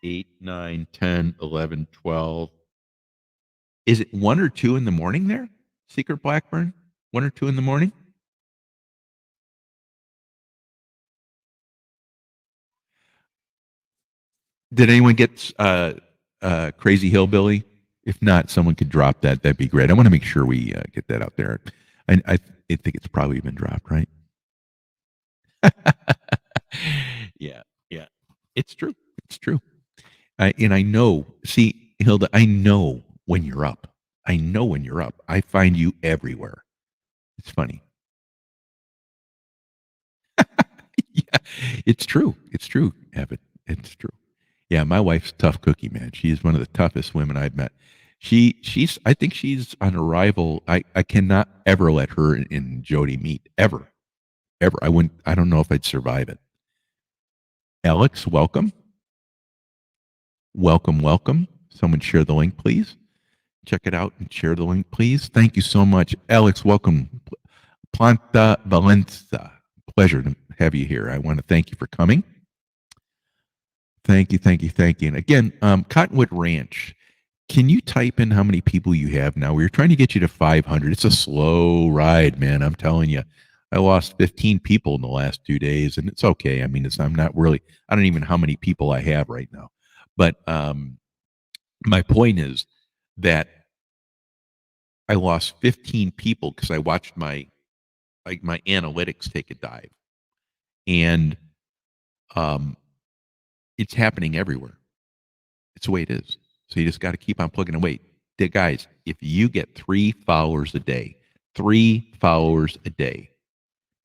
8, 9, 10, 11, 12. Is it 1 or 2 in the morning there? Secret Blackburn? 1 or 2 in the morning? Did anyone get Crazy Hillbilly? If not, someone could drop that. That'd be great. I want to make sure we get that out there. I think it's probably been dropped, right? Yeah, yeah. It's true. It's true. And I know, see, Hilda, I know when you're up. I know when you're up. I find you everywhere. It's funny. Yeah, it's true. It's true, Evan. It's true. Yeah, my wife's a tough cookie, man. She's one of the toughest women I've met. She's I think she's on arrival. I cannot ever let her and Jody meet ever. Ever. I don't know if I'd survive it. Alex, welcome. Welcome, welcome. Someone share the link, please. Check it out and share the link, please. Thank you so much. Alex, welcome. Planta Valenza. Pleasure to have you here. I want to thank you for coming. Thank you, thank you, thank you. And again, Cottonwood Ranch, can you type in how many people you have now? We were trying to get you to 500. It's a slow ride, man. I'm telling you. I lost 15 people in the last 2 days, and it's okay. I mean, I'm not really, I don't even know how many people I have right now. But my point is that I lost 15 people because I watched my analytics take a dive. And um, it's happening everywhere. It's the way it is. So you just got to keep on plugging away. Guys, if you get 3 followers a day,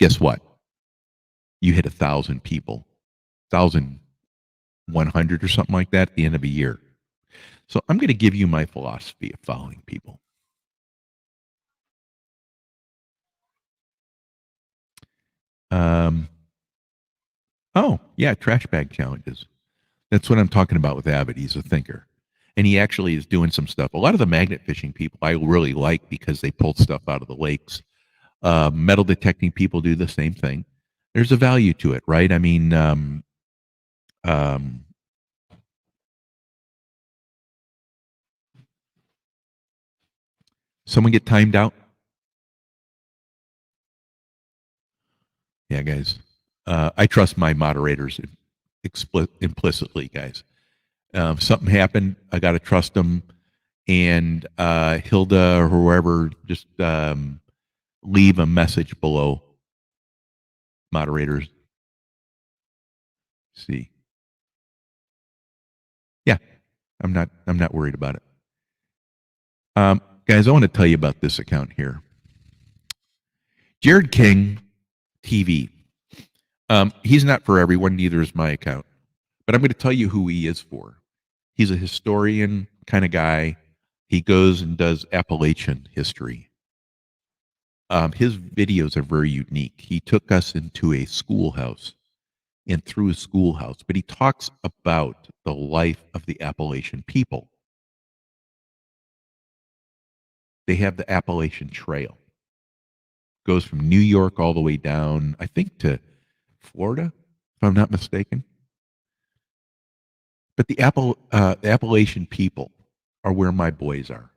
guess what? You hit 1,000 people, 1,100 or something like that at the end of a year. So I'm going to give you my philosophy of following people. Oh, yeah, trash bag challenges. That's what I'm talking about with Abbott. He's a thinker. And he actually is doing some stuff. A lot of the magnet fishing people I really like because they pull stuff out of the lakes. Metal detecting people do the same thing. There's a value to it, right? I mean, um, someone get timed out? Yeah, guys. I trust my moderators implicitly, guys. Something happened, I got to trust them. And Hilda or whoever, just leave a message below. Moderators. See. Yeah, I'm not worried about it. Guys, I want to tell you about this account here. Jared King TV. He's not for everyone, neither is my account. But I'm going to tell you who he is for. He's a historian kind of guy. He goes and does Appalachian history. His videos are very unique. He took us into a schoolhouse and through a schoolhouse, but he talks about the life of the Appalachian people. They have the Appalachian Trail. Goes from New York all the way down, I think, to Florida, if I'm not mistaken. But the Appalachian people are where my boys are.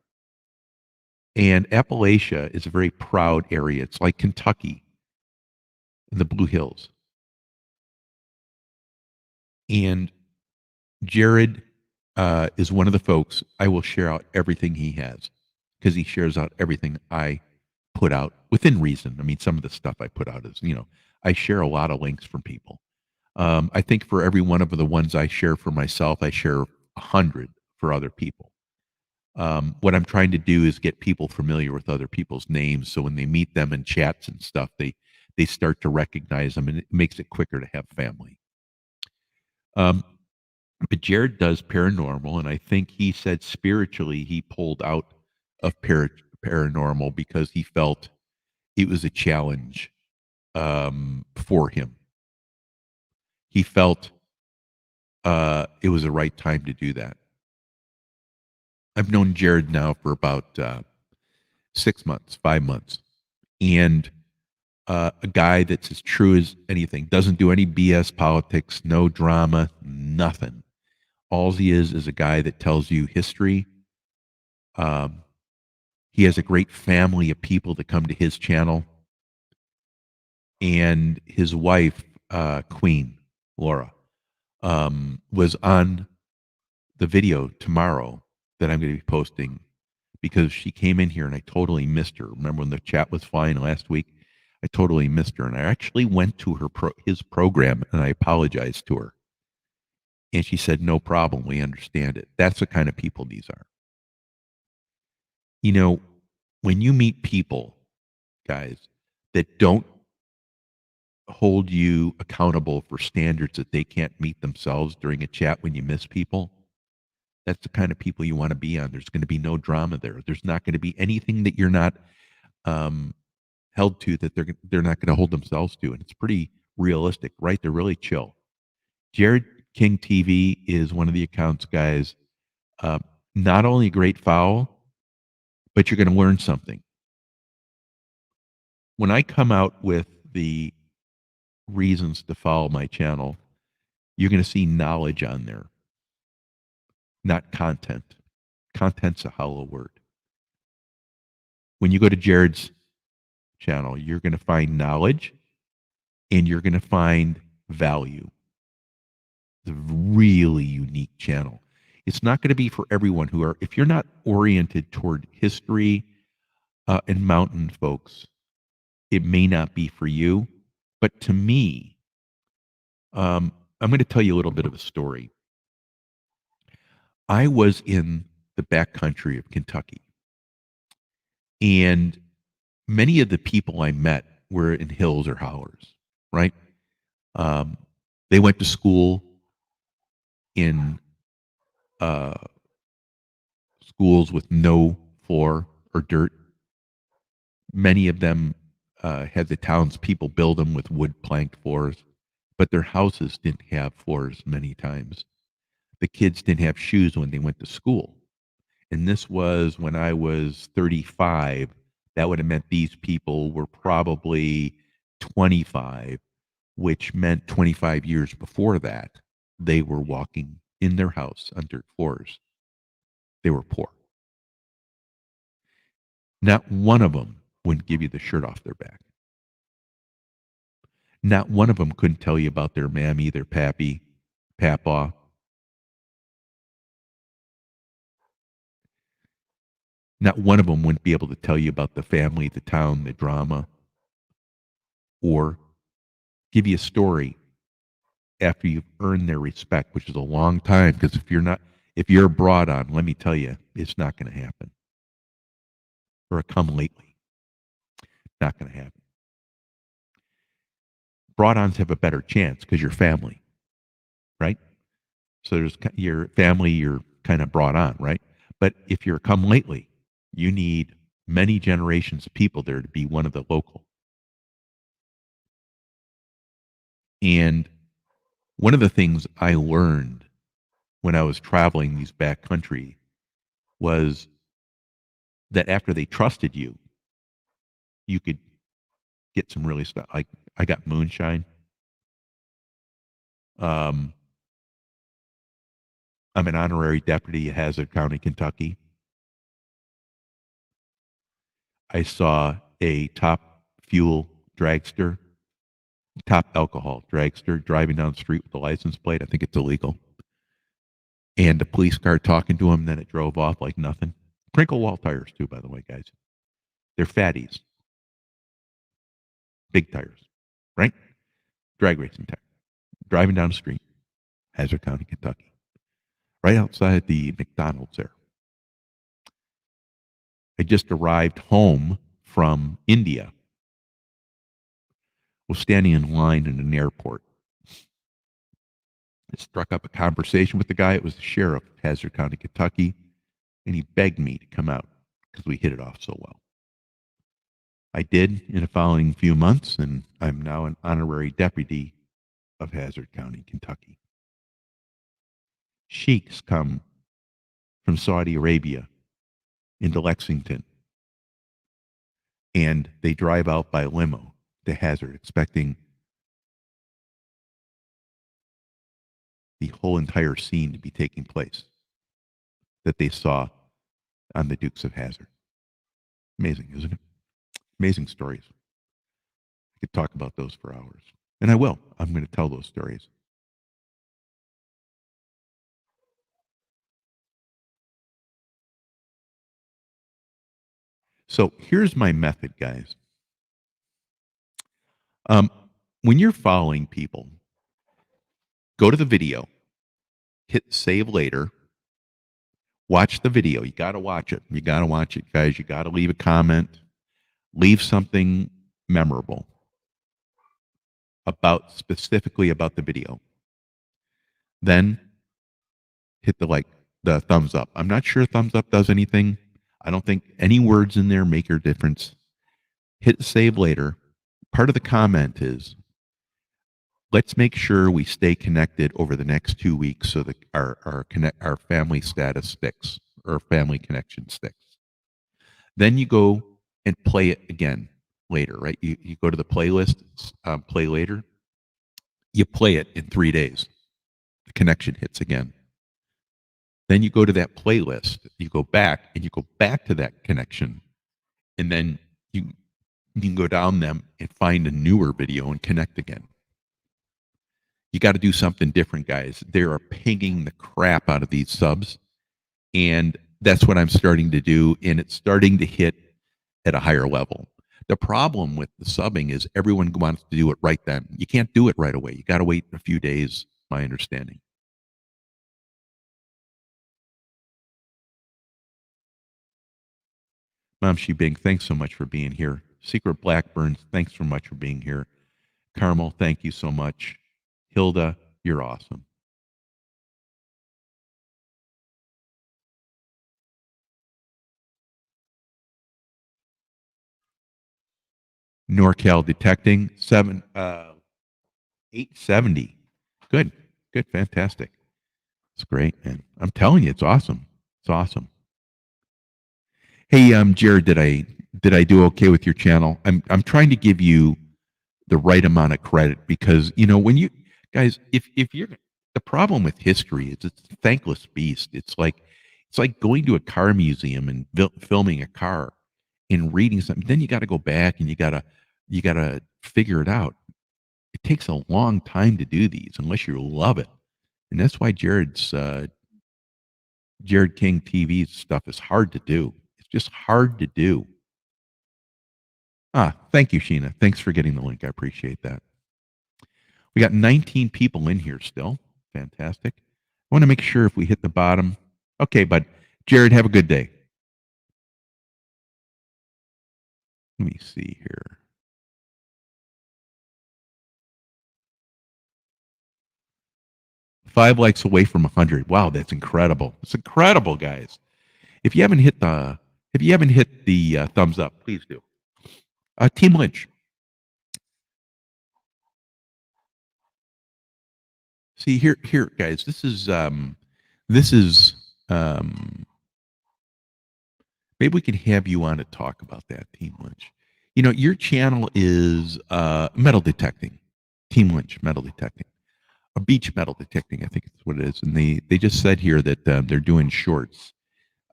And Appalachia is a very proud area. It's like Kentucky in the Blue Hills. And Jared is one of the folks I will share out everything he has. because he shares out everything I put out within reason. I mean, some of the stuff I put out is, I share a lot of links from people. I think for every one of the ones I share for myself, I share 100 for other people. What I'm trying to do is get people familiar with other people's names, so when they meet them in chats and stuff, they start to recognize them, and it makes it quicker to have family. Um, but Jared does paranormal, and I think he said spiritually he pulled out of paranormal because he felt it was a challenge for him. He felt it was the right time to do that. I've known Jared now for about 6 months, 5 months, and a guy that's as true as anything. Doesn't do any BS politics, no drama, nothing. All he is a guy that tells you history. Um, he has a great family of people that come to his channel, and his wife, Queen Laura, was on the video tomorrow that I'm going to be posting because she came in here and I totally missed her. Remember when the chat was flying last week? I totally missed her, and I actually went to his program and I apologized to her. And she said, "No problem, we understand it." That's the kind of people these are. When you meet people, guys, that don't hold you accountable for standards that they can't meet themselves during a chat when you miss people, that's the kind of people you want to be on. There's going to be no drama there. There's not going to be anything that you're not held to that they're not going to hold themselves to, and it's pretty realistic, right? They're really chill. Jared King TV is one of the accounts, guys. Not only a great follow, but you're going to learn something. When I come out with the reasons to follow my channel, you're going to see knowledge on there, not content. Content's a hollow word. When you go to Jared's channel, you're going to find knowledge and you're going to find value. It's a really unique channel. It's not going to be for everyone if you're not oriented toward history and mountain folks, it may not be for you. But to me, I'm going to tell you a little bit of a story. I was in the backcountry of Kentucky, and many of the people I met were in hills or hollers, right? They went to school in schools with no floor or dirt. Many of them had the townspeople build them with wood plank floors, but their houses didn't have floors many times. The kids didn't have shoes when they went to school. And this was when I was 35. That would have meant these people were probably 25, which meant 25 years before that, they were walking in their house on dirt floors. They were poor. Not one of them wouldn't give you the shirt off their back. Not one of them couldn't tell you about their mammy, their pappy, papaw. Not one of them wouldn't be able to tell you about the family, the town, the drama, or give you a story after you've earned their respect, which is a long time, because if you're brought on, let me tell you, it's not going to happen. Or a come lately. Not going to happen. Brought-ons have a better chance because you're family, right? So there's your family, you're kind of brought on, right? But if you're come lately, you need many generations of people there to be one of the local. And one of the things I learned when I was traveling these backcountry was that after they trusted you, you could get some really stuff. Like I got moonshine. I'm an honorary deputy at Hazard County, Kentucky. I saw a top fuel dragster, top alcohol dragster driving down the street with the license plate. I think it's illegal. And the police car talking to him, then it drove off like nothing. Sprinkle wall tires too, by the way, guys. They're fatties, big tires, right? Drag racing tire. Driving down the street, Hazard County, Kentucky, right outside the McDonald's there. I just arrived home from India. Was standing in line in an airport. I struck up a conversation with the guy. It was the sheriff of Hazard County, Kentucky, and he begged me to come out because we hit it off so well. I did in the following few months, and I'm now an honorary deputy of Hazard County, Kentucky. Sheiks come from Saudi Arabia into Lexington, and they drive out by limo to Hazard, expecting the whole entire scene to be taking place that they saw on the Dukes of Hazzard. Amazing, isn't it? Amazing stories. I could talk about those for hours. And I will. I'm going to tell those stories. So here's my method, guys. When you're following people, go to the video, hit save later, watch the video. You got to watch it. You got to watch it, guys. You got to leave a comment, leave something memorable specifically about the video. Then hit the thumbs up. I'm not sure thumbs up does anything. I don't think any words in there make a difference. Hit save later. Part of the comment is, let's make sure we stay connected over the next 2 weeks so that our family status sticks, or family connection sticks. Then you go and play it again later, right? You go to the playlist, play later. You play it in 3 days. The connection hits again. Then you go to that playlist. You go back and you go back to that connection, and then you can go down them and find a newer video and connect again. You got to do something different, guys. They are pinging the crap out of these subs, and that's what I'm starting to do, and it's starting to hit at a higher level. The problem with the subbing is everyone wants to do it right then. You can't do it right away. You got to wait a few days, my understanding. Mom She Bing, thanks so much for being here. Secret Blackburns, thanks so much for being here. Carmel, thank you so much. Hilda, you're awesome. NorCal Detecting, 870. Good, fantastic. It's great, man. I'm telling you, it's awesome. It's awesome. Hey, Jared, did I do okay with your channel? I'm trying to give you the right amount of credit, because when you guys, if you're, the problem with history is it's a thankless beast. It's like going to a car museum and filming a car and reading something. Then you got to go back and you got to figure it out. It takes a long time to do these unless you love it, and that's why Jared King TV stuff is hard to do. It's just hard to do. Thank you, Sheena. Thanks for getting the link. I appreciate that. We got 19 people in here still. Fantastic. I want to make sure if we hit the bottom. Okay, bud. Jared, have a good day. Let me see here. Five likes away from 100. Wow, that's incredible. It's incredible, guys. If you haven't hit the thumbs up, please do. Team Lynch. See here, guys. This is maybe we can have you on to talk about that, Team Lynch. Your channel is metal detecting. Team Lynch, metal detecting. A beach metal detecting, I think is what it is. And they just said here that they're doing shorts,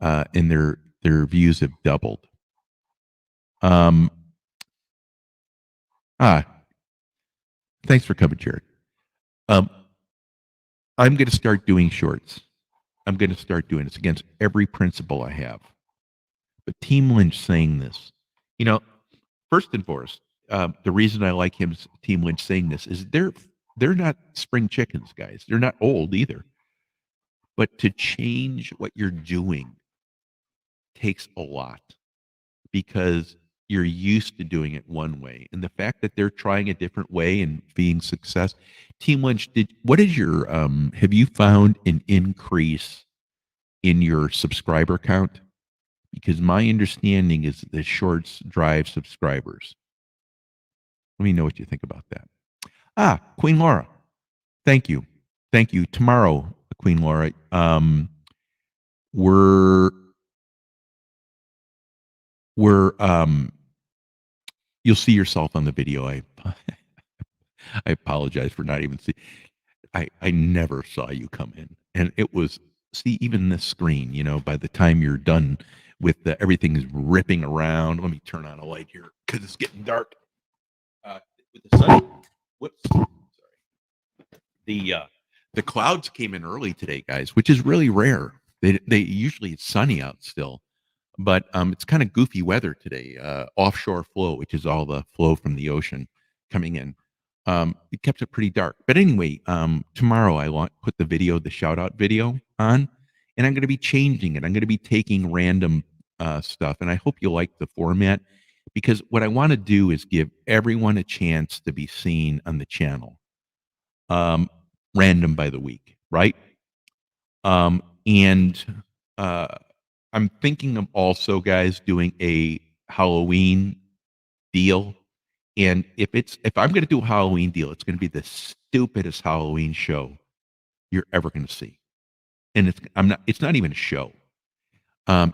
and their views have doubled. Thanks for coming, Jared. I'm going to start doing shorts. I'm going to start doing this against every principle I have. But Team Lynch saying this, you know, first and foremost, the reason I like him, Team Lynch saying this, is they're not spring chickens, guys. They're not old either. But to change what you're doing takes a lot because you're used to doing it one way, and the fact that they're trying a different way and being success. Team Lynch, what is your have you found an increase in your subscriber count? Because my understanding is that shorts drive subscribers. Let me know what you think about that. Ah, Queen Laura. Thank you. Thank you. Tomorrow, Queen Laura, we're we're you'll see yourself on the video. I apologize for not even see. I never saw you come in, and it was see even this screen. By the time you're done with everything is ripping around. Let me turn on a light here because it's getting dark. With the sun. Whoops. Sorry. The clouds came in early today, guys, which is really rare. They usually it's sunny out still, but it's kind of goofy weather today. Offshore flow, which is all the flow from the ocean coming in. It kept it pretty dark. But anyway, tomorrow I want put the shout out video on, and I'm going to be changing it. I'm going to be taking random stuff, and I hope you like the format because what I want to do is give everyone a chance to be seen on the channel. Random by the week, right? And I'm thinking of also, guys, doing a Halloween deal. And if I'm going to do a Halloween deal, it's going to be the stupidest Halloween show you're ever going to see. And it's not even a show. I'm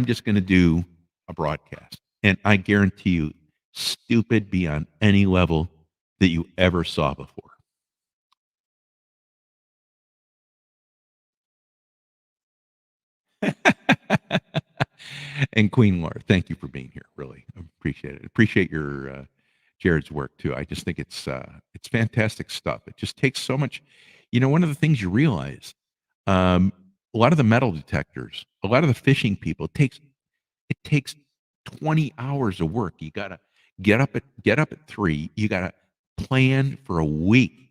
just going to do a broadcast, and I guarantee you, stupid beyond any level that you ever saw before. And Queen Laura, thank you for being here. Really appreciate it. Appreciate your Jared's work too. I just think it's fantastic stuff. It just takes so much. One of the things you realize, a lot of the metal detectors, a lot of the fishing people, it takes 20 hours of work. You gotta get up at 3. You gotta plan for a week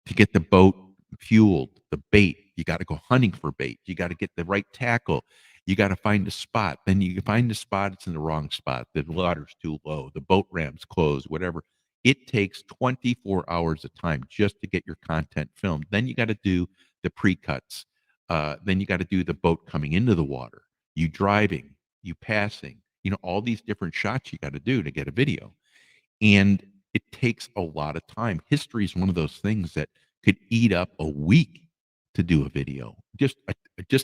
to get the boat fueled, the bait. You got to go hunting for bait. You got to get the right tackle. You got to find a spot. Then you find a spot, it's in the wrong spot. The water's too low. The boat ramp's closed, whatever. It takes 24 hours of time just to get your content filmed. Then you got to do the pre-cuts. Then you got to do the boat coming into the water, you driving, you passing, all these different shots you got to do to get a video. And it takes a lot of time. History is one of those things that could eat up a week to do a video, just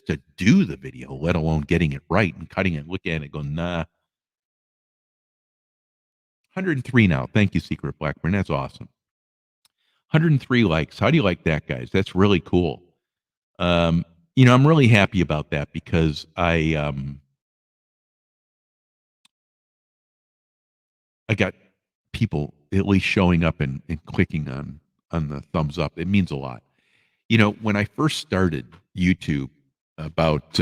to do the video, let alone getting it right and cutting it, looking at it, go, nah. 103 now. Thank you, Secret Blackburn. That's awesome. 103 likes. How do you like that, guys? That's really cool. I'm really happy about that because I got people at least showing up and clicking on the thumbs up. It means a lot. When I first started YouTube about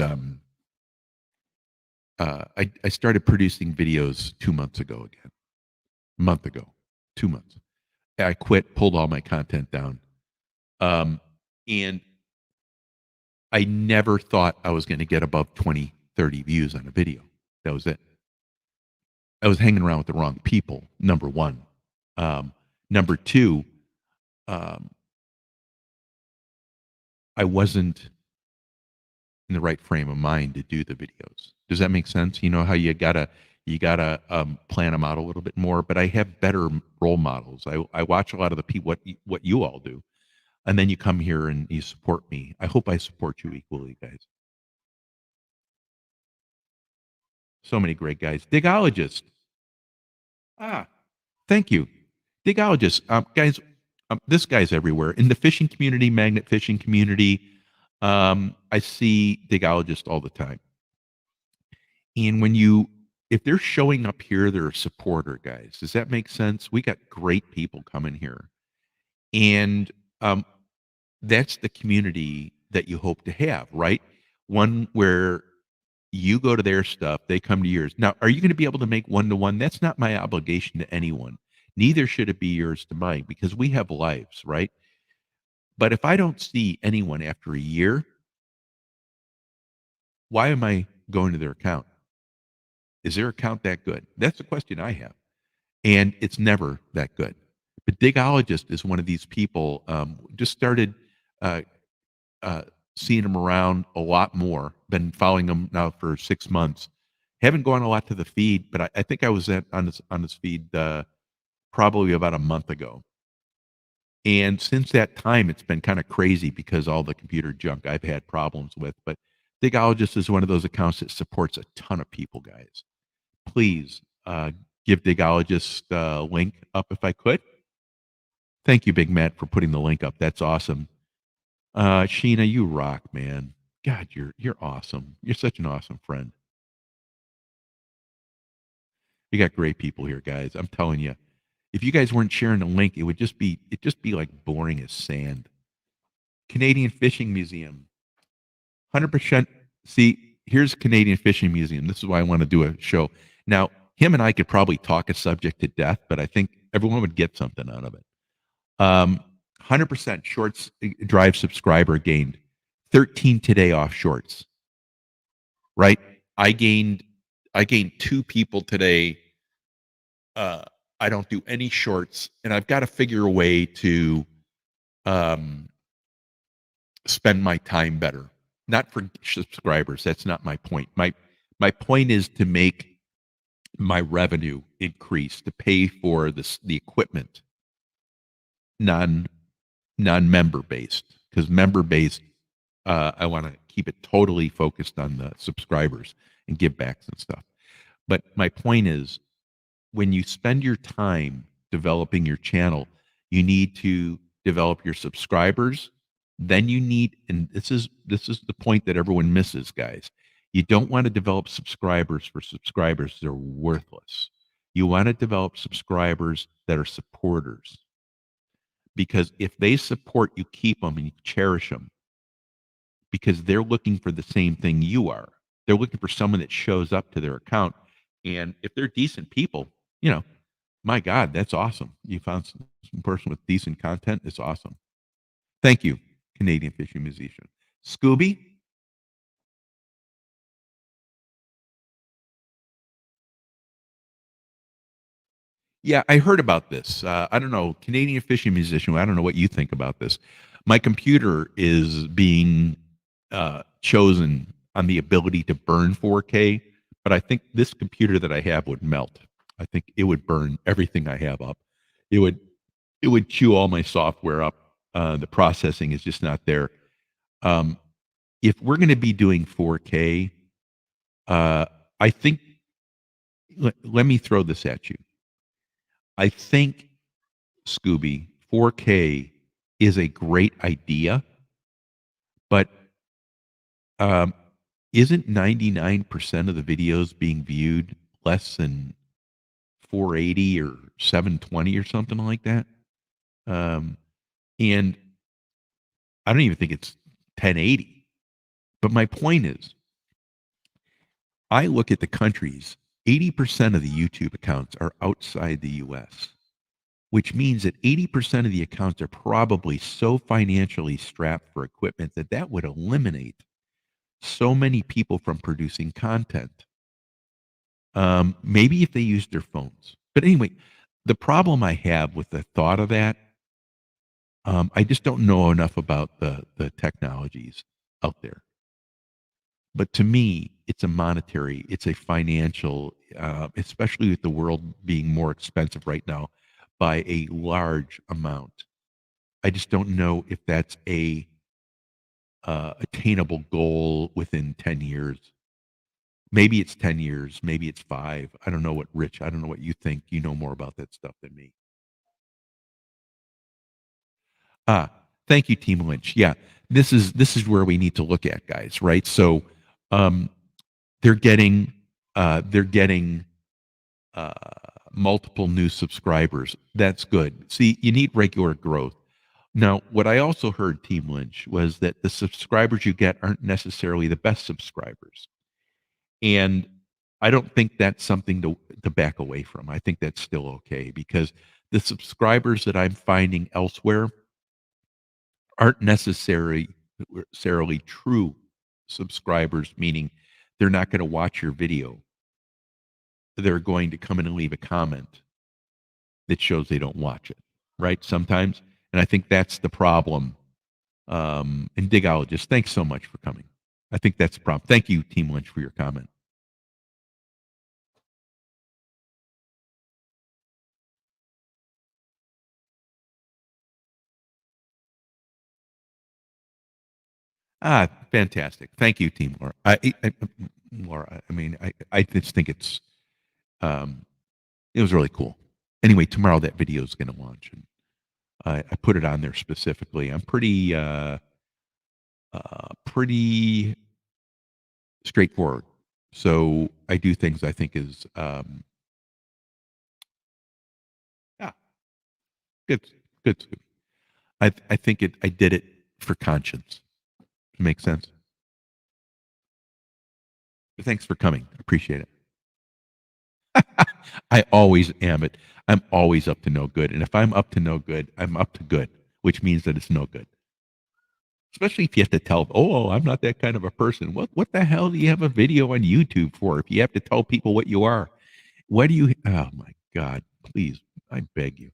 I started producing videos 2 months ago again. A month ago, 2 months. I quit, pulled all my content down. And I never thought I was going to get above 20, 30 views on a video. That was it. I was hanging around with the wrong people, number one. Number two, I wasn't in the right frame of mind to do the videos. Does that make sense? You know how you gotta plan them out a little bit more. But I have better role models. I watch a lot of the people what you all do, and then you come here and you support me. I hope I support you equally, guys. So many great guys. Digologist. Ah, thank you. Digologist. Guys, this guy's everywhere. In the fishing community, magnet fishing community, I see digologists all the time. And if they're showing up here, they're a supporter, guys. Does that make sense? We got great people coming here. And that's the community that you hope to have, right? One where You go to their stuff, they come to yours. Now, are you going to be able to make one-to-one? That's not my obligation to anyone. Neither should it be yours to mine because we have lives, right? But if I don't see anyone after a year, why am I going to their account? Is their account that good? That's the question I have. And it's never that good. But Digologist is one of these people. Just started uh, uh, seeing him around a lot more. Been following him now for 6 months. Haven't gone a lot to the feed, but I think I was on his feed probably about a month ago. And since that time, it's been kind of crazy because all the computer junk I've had problems with. But Digologist is one of those accounts that supports a ton of people, guys. Please give Digologist a link up if I could. Thank you, Big Matt, for putting the link up. That's awesome. Sheena, you rock, man. God, you're awesome. You're such an awesome friend. You got great people here, guys. I'm telling you. If you guys weren't sharing the link, it'd just be like boring as sand. Canadian Fishing Museum. 100%. See, here's Canadian Fishing Museum. This is why I want to do a show. Now, him and I could probably talk a subject to death, but I think everyone would get something out of it. 100% shorts drive subscriber gained. 13 today off shorts. Right? I gained 2 people today. I don't do any shorts, and I've got to figure a way to spend my time better. Not for subscribers. That's not my point. My point is to make my revenue increase to pay for the equipment, non-member based, because member based, I want to keep it totally focused on the subscribers and give backs and stuff. But my point is, when you spend your time developing your channel, you need to develop your subscribers. Then you need, and this is the point that everyone misses, guys. You don't want to develop subscribers for subscribers. They're worthless. You want to develop subscribers that are supporters. Because if they support, you keep them and you cherish them because they're looking for the same thing you are. They're looking for someone that shows up to their account. And if they're decent people, my God, that's awesome. You found some person with decent content. It's awesome. Thank you, Canadian Fishing Musician. Scooby? Yeah, I heard about this. I don't know, Canadian Fishing Musician. I don't know what you think about this. My computer is being chosen on the ability to burn 4K, but I think this computer that I have would melt. I think it would burn everything I have up. It would chew all my software up. The processing is just not there. If we're going to be doing 4K, I think. Let me throw this at you. I think, Scooby, 4K is a great idea, but isn't 99% of the videos being viewed less than 480 or 720 or something like that? And I don't even think it's 1080. But my point is, I look at the countries, 80% of the YouTube accounts are outside the US, which means that 80% of the accounts are probably so financially strapped for equipment that would eliminate so many people from producing content. Maybe if they used their phones. But anyway, the problem I have with the thought of that, I just don't know enough about the technologies out there. But to me, it's a financial, especially with the world being more expensive right now by a large amount. I just don't know if that's a attainable goal within 10 years. Maybe it's 10 years, maybe it's 5. I don't know what Rich, I don't know what you think. You know more about that stuff than me. Ah, thank you, Team Lynch. Yeah, this is where we need to look at, guys, right? So um, they're getting they're getting uh, multiple new subscribers. That's good. See, you need regular growth. Now, what I also heard, Team Lynch, was that the subscribers you get aren't necessarily the best subscribers. And I don't think that's something to back away from. I think that's still okay because the subscribers that I'm finding elsewhere aren't necessarily true subscribers, meaning they're not going to watch your video. They're going to come in and leave a comment that shows they don't watch it, right? Sometimes. And I think that's the problem. And Digologist, thanks so much for coming. I think that's the problem. Thank you, Team Lunch, for your comment. Ah, fantastic. Thank you, Team Laura. Laura, I mean, I just think um, it was really cool. Anyway, tomorrow that video is going to launch, and I put it on there specifically. I'm pretty straightforward. So I do things I think is yeah, good, good. I think I did it for conscience. Makes sense. Thanks for coming. Appreciate it. I always am it. I'm always up to no good. And if I'm up to no good, I'm up to good, which means that it's no good. Especially if you have to tell, oh, I'm not that kind of a person. What the hell do you have a video on YouTube for if you have to tell people what you are? Why do you oh my God, please, I beg you.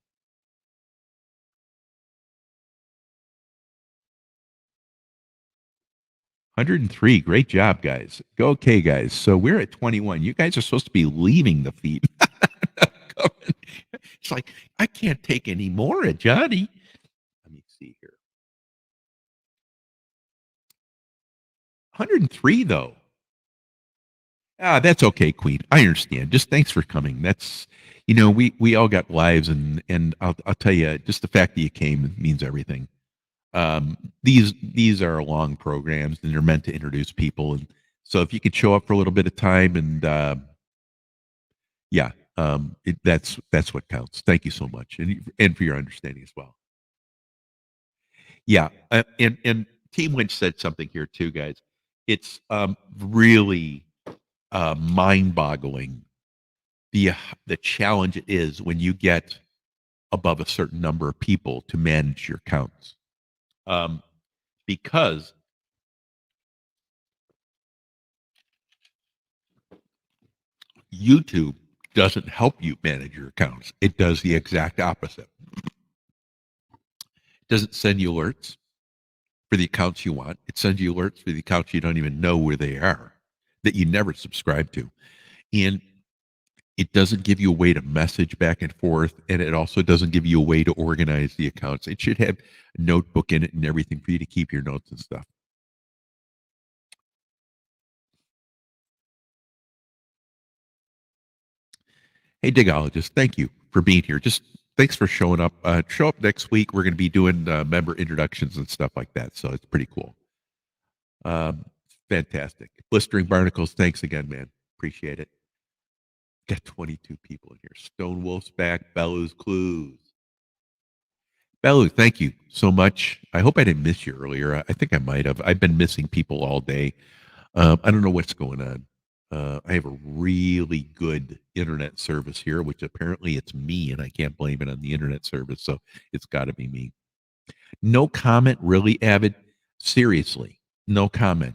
103. Great job, guys. Go okay, guys. So we're at 21. You guys are supposed to be leaving the feed. It's like, I can't take any more of Johnny. Let me see here. 103 though. Ah, that's okay, Queen. I understand. Just thanks for coming. That's we all got lives, and I'll tell you, just the fact that you came means everything. These are long programs, and they're meant to introduce people, and so if you could show up for a little bit of time, and yeah, that's what counts. Thank you so much, and for your understanding as well. Yeah, and Team Lynch said something here too, guys. It's really mind-boggling the challenge it is when you get above a certain number of people to manage your accounts, because YouTube doesn't help you manage your accounts. It does the exact opposite. It doesn't send you alerts for the accounts you want. It sends you alerts for the accounts you don't even know where they are, that you never subscribe to. And it doesn't give you a way to message back and forth. And it also doesn't give you a way to organize the accounts. It should have a notebook in it and everything for you to keep your notes and stuff. Hey, Digologist, thank you for being here. Just thanks for showing up. Show up next week. We're going to be doing member introductions and stuff like that. So it's pretty cool. Fantastic. Blistering Barnacles, thanks again, man. Appreciate it. Got 22 people in here. Stone Wolf's back. Bellows Clues. Bellu, thank you so much. I hope I didn't miss you earlier. I think I might have. I've been missing people all day. I don't know what's going on. I have a really good internet service here, which apparently it's me, and I can't blame it on the internet service. So it's got to be me. No comment, really, Avid. Seriously, no comment.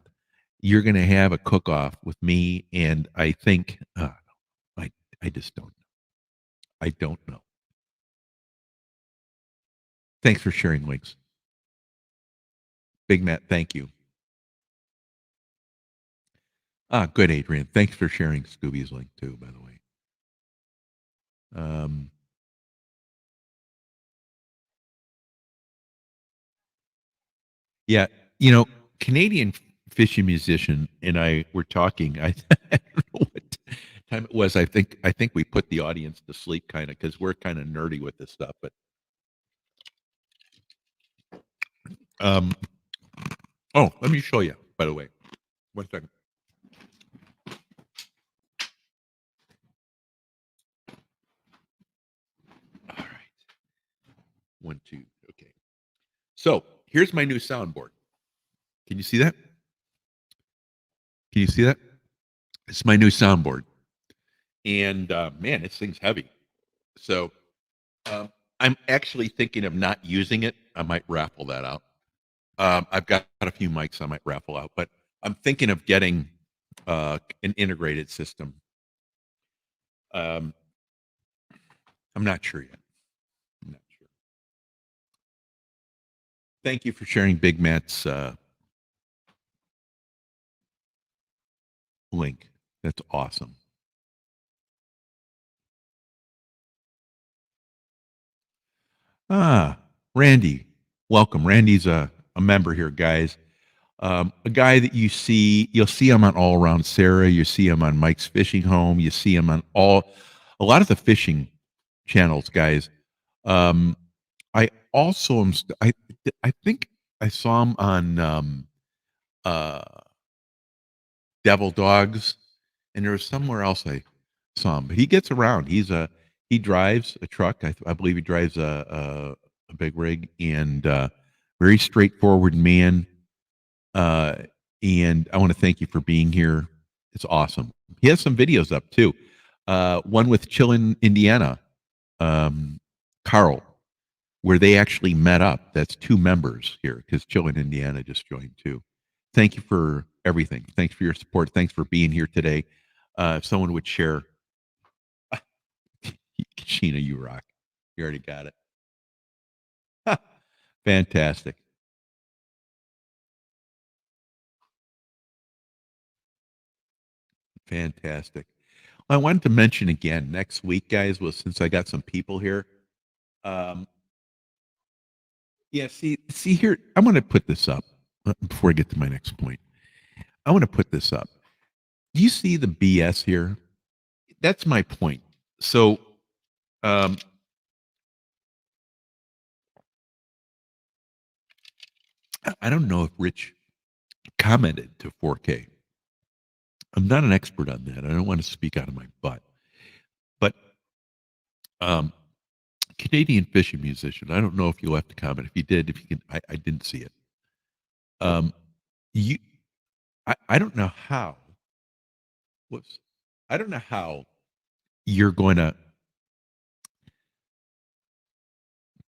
You're going to have a cook off with me, and I think I just don't know. I don't know. Thanks for sharing links. Big Matt, thank you. Good, Adrian. Thanks for sharing Scooby's link too, by the way. Yeah, Canadian fishing musician and I were talking. I don't know what time it was. I think we put the audience to sleep kind of because we're kind of nerdy with this stuff. But oh, let me show you. By the way, 1 second. All right, 1, 2. Okay. So here's my new soundboard. Can you see that? Can you see that? It's my new soundboard, and man, this thing's heavy. So um, I'm actually thinking of not using it. I might raffle that out. I've got a few mics I might raffle out, but I'm thinking of getting an integrated system. Um, I'm not sure yet. I'm not sure. Thank you for sharing Big Matt's link. That's awesome. Ah, Randy, welcome. Randy's a member here, guys. A guy that you'll see him on All Around Sarah. You see him on Mike's Fishing Home. You see him on a lot of the fishing channels, guys. Um, I also am. I think I saw him on uh, Devil Dogs, and there was somewhere else I saw him. But he gets around. He drives a truck. I believe he drives a big rig, and very straightforward man. Uh, and I want to thank you for being here. It's awesome. He has some videos up too. One with Chillin, Indiana, Carl, where they actually met up. That's two members here because Chillin, Indiana just joined too. Thank you for everything. Thanks for your support. Thanks for being here today. If someone would share, Sheena, you rock. You already got it. Fantastic. Fantastic. I wanted to mention again next week, guys, was since I got some people here. Um, yeah, see here, I'm going to put this up before I get to my next point. I want to put this up. Do you see the BS here? That's my point. So, um, I don't know if Rich commented to 4K. I'm not an expert on that. I don't want to speak out of my butt. But um, Canadian fishing musician. I don't know if you'll have to comment. If you did, if you can, I didn't see it. Um, you, I don't know how. Whoops. I don't know how you're going to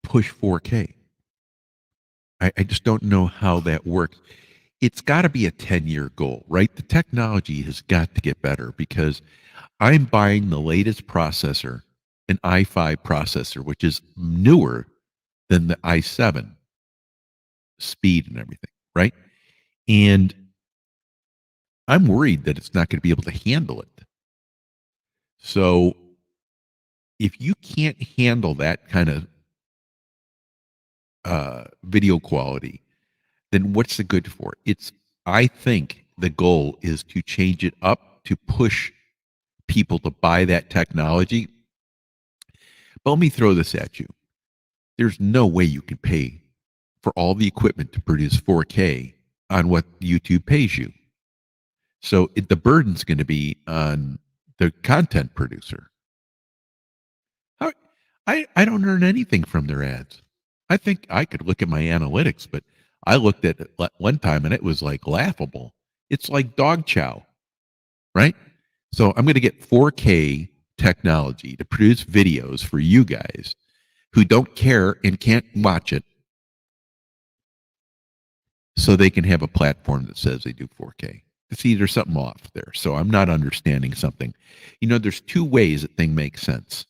push 4K. I just don't know how that works. It's got to be a 10-year goal, right? The technology has got to get better because I'm buying the latest processor, an i5 processor, which is newer than the i7 speed and everything, right? And I'm worried that it's not going to be able to handle it. So if you can't handle that kind of video quality, then what's the good for? I think the goal is to change it up to push people to buy that technology. But let me throw this at you. There's no way you can pay for all the equipment to produce 4K on what YouTube pays you. So the burden's going to be on the content producer. I don't earn anything from their ads. I think I could look at my analytics, but I looked at it one time and it was like laughable. It's like dog chow, right? So I'm going to get 4K technology to produce videos for you guys who don't care and can't watch it so they can have a platform that says they do 4K. See, there's something off there. So I'm not understanding something. There's two ways that thing makes sense.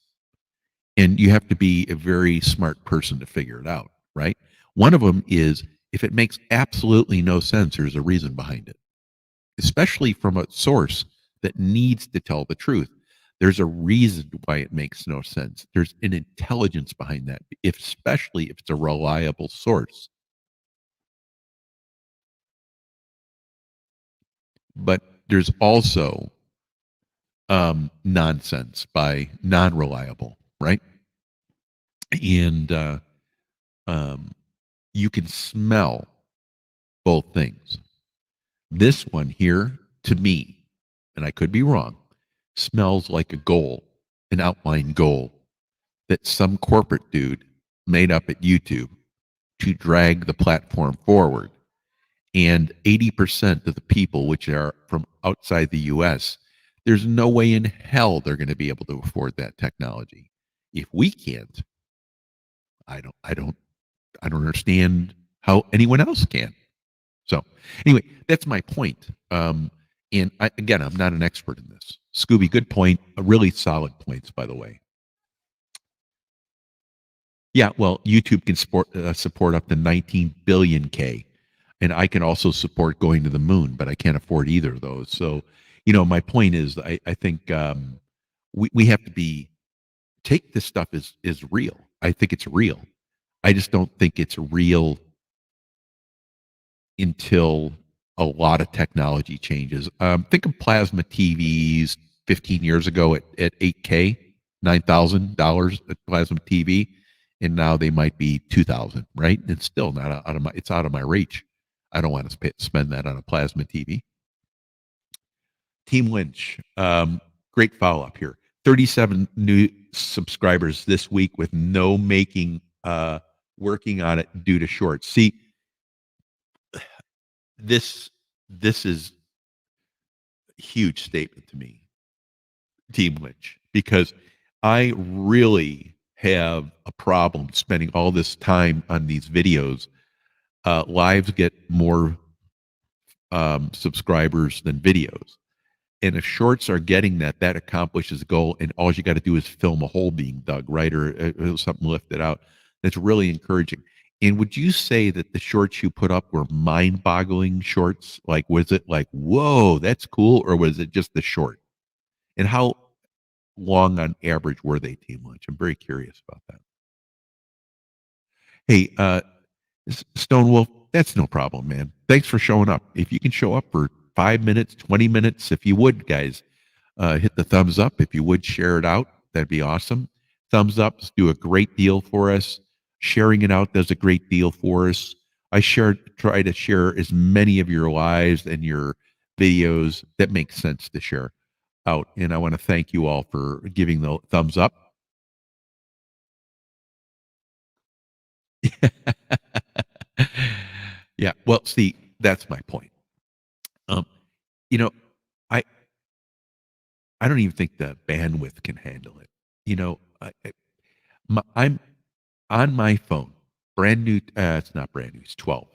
And you have to be a very smart person to figure it out, right? One of them is if it makes absolutely no sense, there's a reason behind it, especially from a source that needs to tell the truth. There's a reason why it makes no sense. There's an intelligence behind that, especially if it's a reliable source. But there's also nonsense by non-reliable, right? And you can smell both things. This one here, to me, and I could be wrong, smells like a goal, an outline goal that some corporate dude made up at YouTube to drag the platform forward. And 80% of the people, which are from outside the US, There's no way in hell they're going to be able to afford that technology. If we can't, I don't I don't I don't understand how anyone else can. So anyway, that's my point. And again, I'm not an expert in this. Scooby, good point. A really solid points, by the way. Yeah, well, YouTube can support up to 19 billion K, and I can also support going to the moon, but I can't afford either of those. So, my point is, I think we have to take this stuff is real. I think it's real. I just don't think it's real until a lot of technology changes. Think of plasma TVs 15 years ago at 8K, $9,000 a plasma TV, and now they might be 2,000. Right? It's still not out of my. It's out of my reach. I don't want to spend that on a plasma TV. Team Lynch, great follow up here. 37 new subscribers this week with no making working on it due to shorts. See, this is a huge statement to me, Team Lynch, because I really have a problem spending all this time on these videos. Lives get more subscribers than videos. And if shorts are getting that, that accomplishes the goal. And all you got to do is film a hole being dug, right? Or something lifted out. That's really encouraging. And would you say that the shorts you put up were mind boggling shorts? Like, was it like, whoa, that's cool? Or was it just the short? And how long on average were they, Team Lunch? I'm very curious about that. Hey, Stone Wolf, that's no problem, man. Thanks for showing up. If you can show up for 5 minutes, 20 minutes, if you would, guys, hit the thumbs up. If you would share it out, that'd be awesome. Thumbs ups do a great deal for us. Sharing it out does a great deal for us. Try to share as many of your lives and your videos that make sense to share out. And I want to thank you all for giving the thumbs up. Yeah. Well, see, that's my point. Um, you know, I I don't even think the bandwidth can handle it. I'm on my phone, brand new. It's not brand new. It's 12,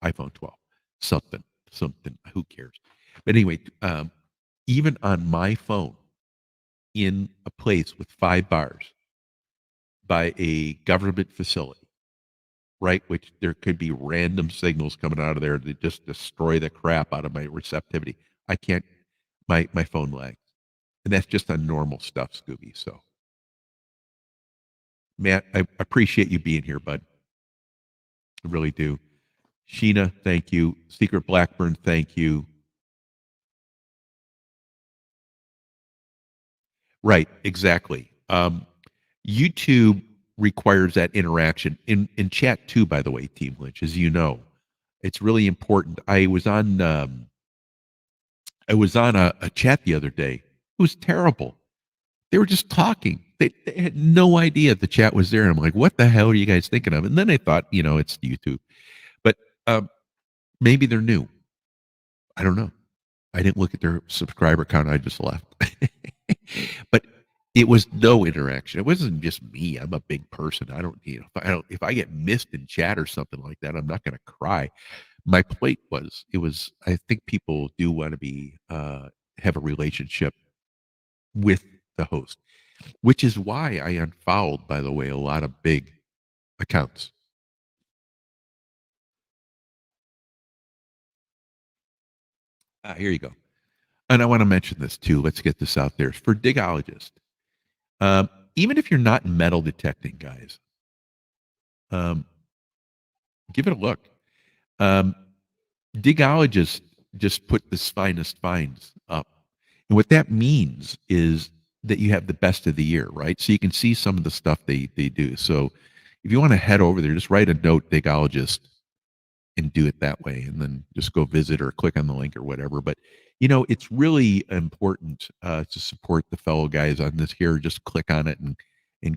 iPhone 12, something. Who cares? But anyway, even on my phone, in a place with 5 bars by a government facility, right? Which there could be random signals coming out of there that just destroy the crap out of my receptivity. I can't. My phone lags, and that's just on normal stuff, Scooby. So, Matt, I appreciate you being here, bud. I really do. Sheena, thank you. Secret Blackburn, thank you. Right, exactly. YouTube requires that interaction in chat too. By the way, Team Lynch, as you know, it's really important. I was on a chat the other day. It was terrible. They were just talking. They had no idea the chat was there. I'm like, what the hell are you guys thinking of? And then I thought, it's YouTube. But maybe they're new. I don't know. I didn't look at their subscriber count. I just left. But it was no interaction. It wasn't just me. I'm a big person. I don't, if I get missed in chat or something like that, I'm not going to cry. My plate was, I think people do want to have a relationship with the host, which is why I unfollowed, by the way, a lot of big accounts. Here you go. And I want to mention this too. Let's get this out there. For Digologist, even if you're not metal detecting, guys, give it a look. Digologist just put this finest finds up. And what that means is that you have the best of the year, right? So you can see some of the stuff they do. So if you want to head over there, just write a note, Digologist, and do it that way, and then just go visit or click on the link or whatever. But it's really important to support the fellow guys on this here. Just click on it and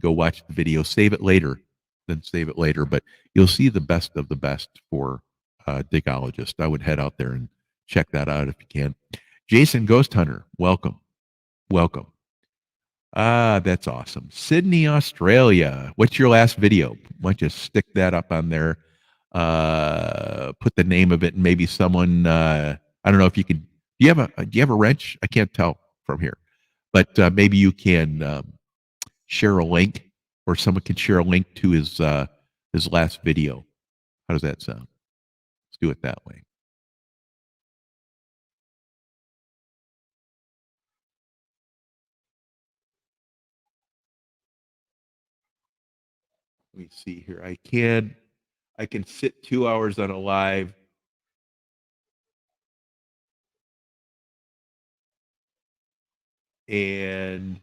go watch the video. Save it later, But you'll see the best of the best for Digologist. I would head out there and check that out if you can. Jason Ghost Hunter, welcome. Welcome. Ah, that's awesome. Sydney, Australia. What's your last video? Why don't you stick that up on there? Put the name of it, and maybe someone. I don't know if you could. Do you have a wrench? I can't tell from here, but maybe you can share a link, or someone can share a link to his last video. How does that sound? Let's do it that way. Let me see here. I can sit 2 hours on a live. And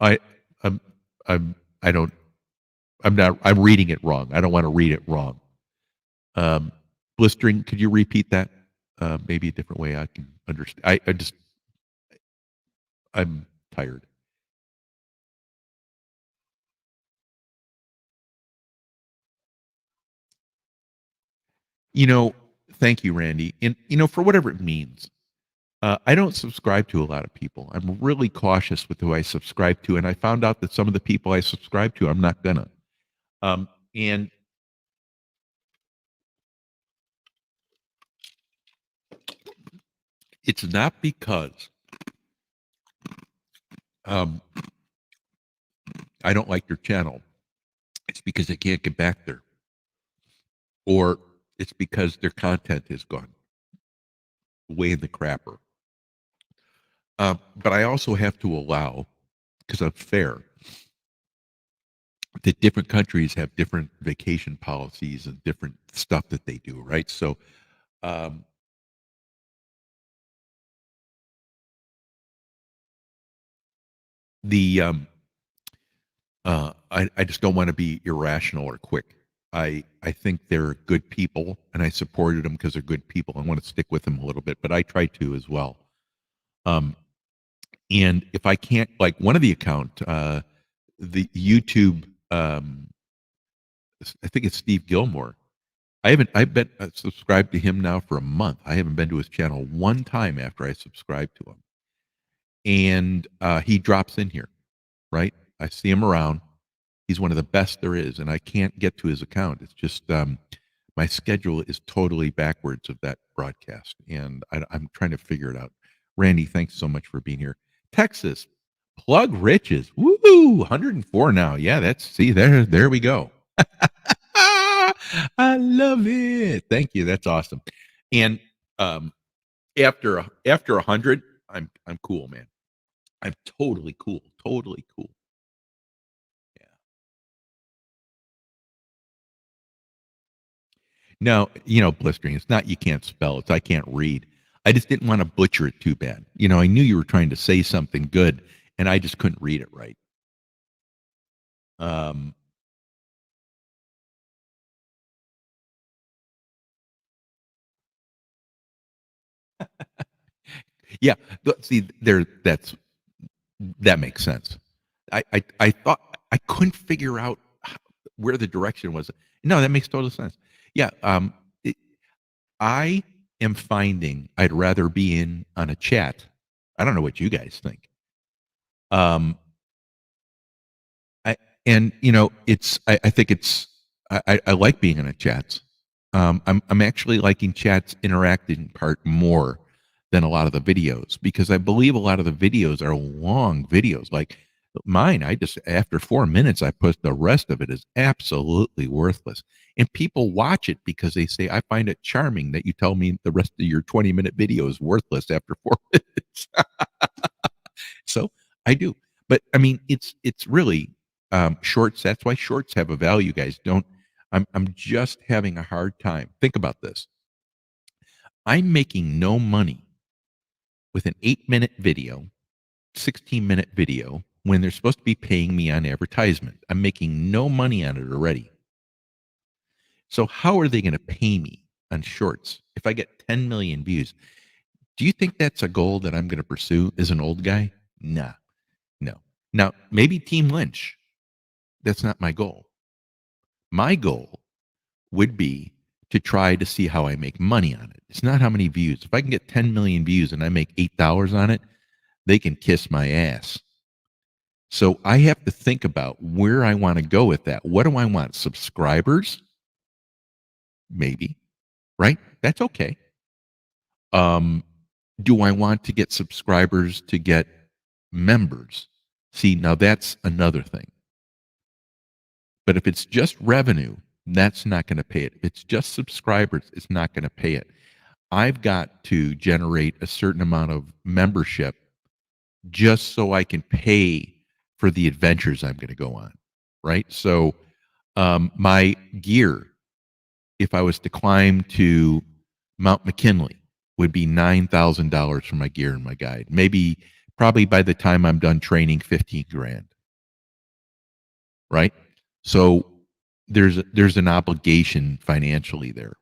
I I'm I'm I don't I'm not I'm reading it wrong. I don't want to read it wrong. Um, Blistering, could you repeat that? Maybe a different way I can understand. I'm tired. You know, thank you, Randy. And for whatever it means, I don't subscribe to a lot of people. I'm really cautious with who I subscribe to, and I found out that some of the people I subscribe to, I'm not gonna. And it's not because um, I don't like their channel. It's because I can't get back there, or it's because their content is gone way in the crapper. But I also have to allow, because I'm fair, that different countries have different vacation policies and different stuff that they do, right? So um, the I just don't want to be irrational or quick. I think they're good people, and I supported them because they're good people. I want to stick with them a little bit, but I try to as well. Um, and if I can't, like one of the account, the YouTube, I think it's Steve Gilmore. I've been subscribed to him now for a month. I haven't been to his channel one time after I subscribed to him, and he drops in here, right? I see him around. He's one of the best there is, and I can't get to his account. It's just my schedule is totally backwards of that broadcast, and I'm trying to figure it out. Randy, thanks so much for being here. Texas, plug riches, woo, 104 now. Yeah, there we go. I love it. Thank you. That's awesome. And um, after 100, I'm cool, man. I'm totally cool. Totally cool. Yeah. No, blistering. It's not you can't spell. It's I can't read. I just didn't want to butcher it too bad. I knew you were trying to say something good, and I just couldn't read it right. Um, yeah. See, that makes sense. I thought I couldn't figure out where the direction was. No, that makes total sense. Yeah. I am finding I'd rather be in on a chat. I don't know what you guys think. Um, I and it's I think it's I like being in a chats. I'm actually liking chats interacting part more than a lot of the videos because I believe a lot of the videos are long videos. Like mine, I just after 4 minutes I put the rest of it is absolutely worthless. And people watch it because they say, I find it charming that you tell me the rest of your 20-minute video is worthless after 4 minutes. So I do. But I mean, it's really shorts. That's why shorts have a value, guys. Don't. I'm just having a hard time. Think about this. I'm making no money with an 8-minute video, 16-minute video when they're supposed to be paying me on advertisement. I'm making no money on it already. So how are they going to pay me on shorts if I get 10 million views? Do you think that's a goal that I'm going to pursue as an old guy? Nah, no. Now, maybe Team Lynch. That's not my goal. My goal would be to try to see how I make money on it. It's not how many views. If I can get 10 million views and I make $8 on it, they can kiss my ass. So I have to think about where I want to go with that. What do I want? Subscribers? Maybe, right? That's okay. Do I want to get subscribers to get members? See, now that's another thing. But if it's just revenue, that's not going to pay it. If it's just subscribers, it's not going to pay it. I've got to generate a certain amount of membership just so I can pay for the adventures I'm going to go on, right? So my gear, if I was to climb to Mount McKinley, would be $9,000 for my gear and my guide. Maybe, probably by the time I'm done training, 15 grand, right? So there's an obligation financially there.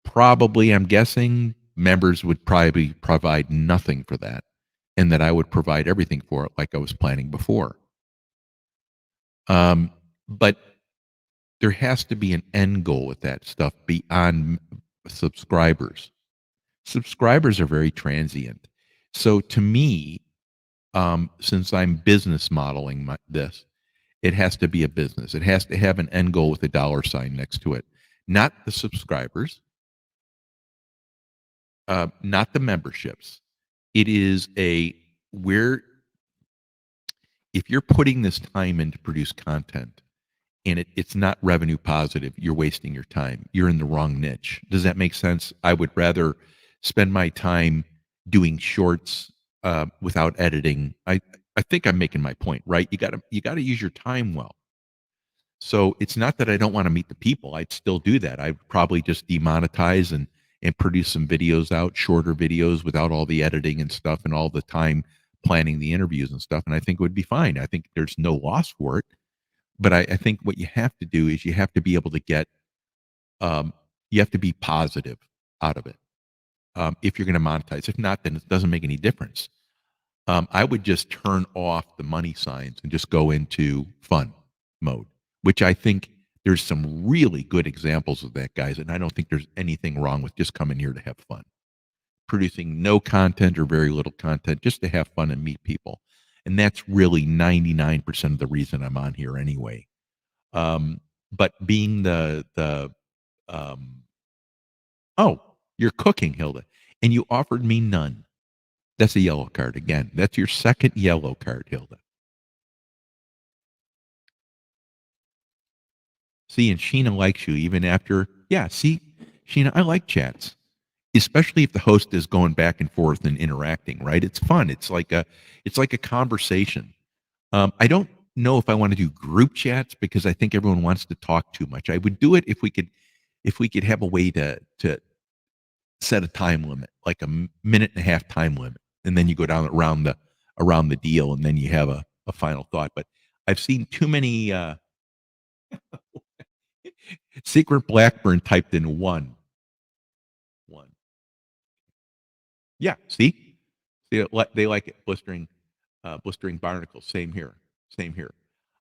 Probably, I'm guessing members would probably provide nothing for that, and that I would provide everything for it, like I was planning before. But there has to be an end goal with that stuff beyond subscribers. Subscribers are very transient. So to me, since I'm business modeling this, it has to be a business. It has to have an end goal with a dollar sign next to it, not the subscribers, not the memberships. It is where, if you're putting this time in to produce content and it's not revenue positive, you're wasting your time. You're in the wrong niche. Does that make sense? I would rather spend my time doing shorts without editing. I think I'm making my point, right? You gotta use your time well. So it's not that I don't want to meet the people. I'd still do that. I'd probably just demonetize and produce some videos out, shorter videos without all the editing and stuff and all the time planning the interviews and stuff. And I think it would be fine. I think there's no loss for it. But I think what you have to do is you have to be able to get, you have to be positive out of it if you're going to monetize. If not, then it doesn't make any difference. I would just turn off the money signs and just go into fun mode, which I think there's some really good examples of that, guys. And I don't think there's anything wrong with just coming here to have fun, producing no content or very little content, just to have fun and meet people. And that's really 99% of the reason I'm on here anyway. But being oh, you're cooking, Hilda, and you offered me none. That's a yellow card again. That's your second yellow card, Hilda. See, and Sheena likes you even after. Yeah, see, Sheena, I like chats, especially if the host is going back and forth and interacting. Right? It's fun. It's like a conversation. I don't know if I want to do group chats because I think everyone wants to talk too much. I would do it if we could have a way to set a time limit, like a minute and a half time limit, and then you go down around the deal, and then you have a final thought. But I've seen too many. Secret Blackburn typed in one. Yeah, see, they like it. Blistering barnacles. Same here.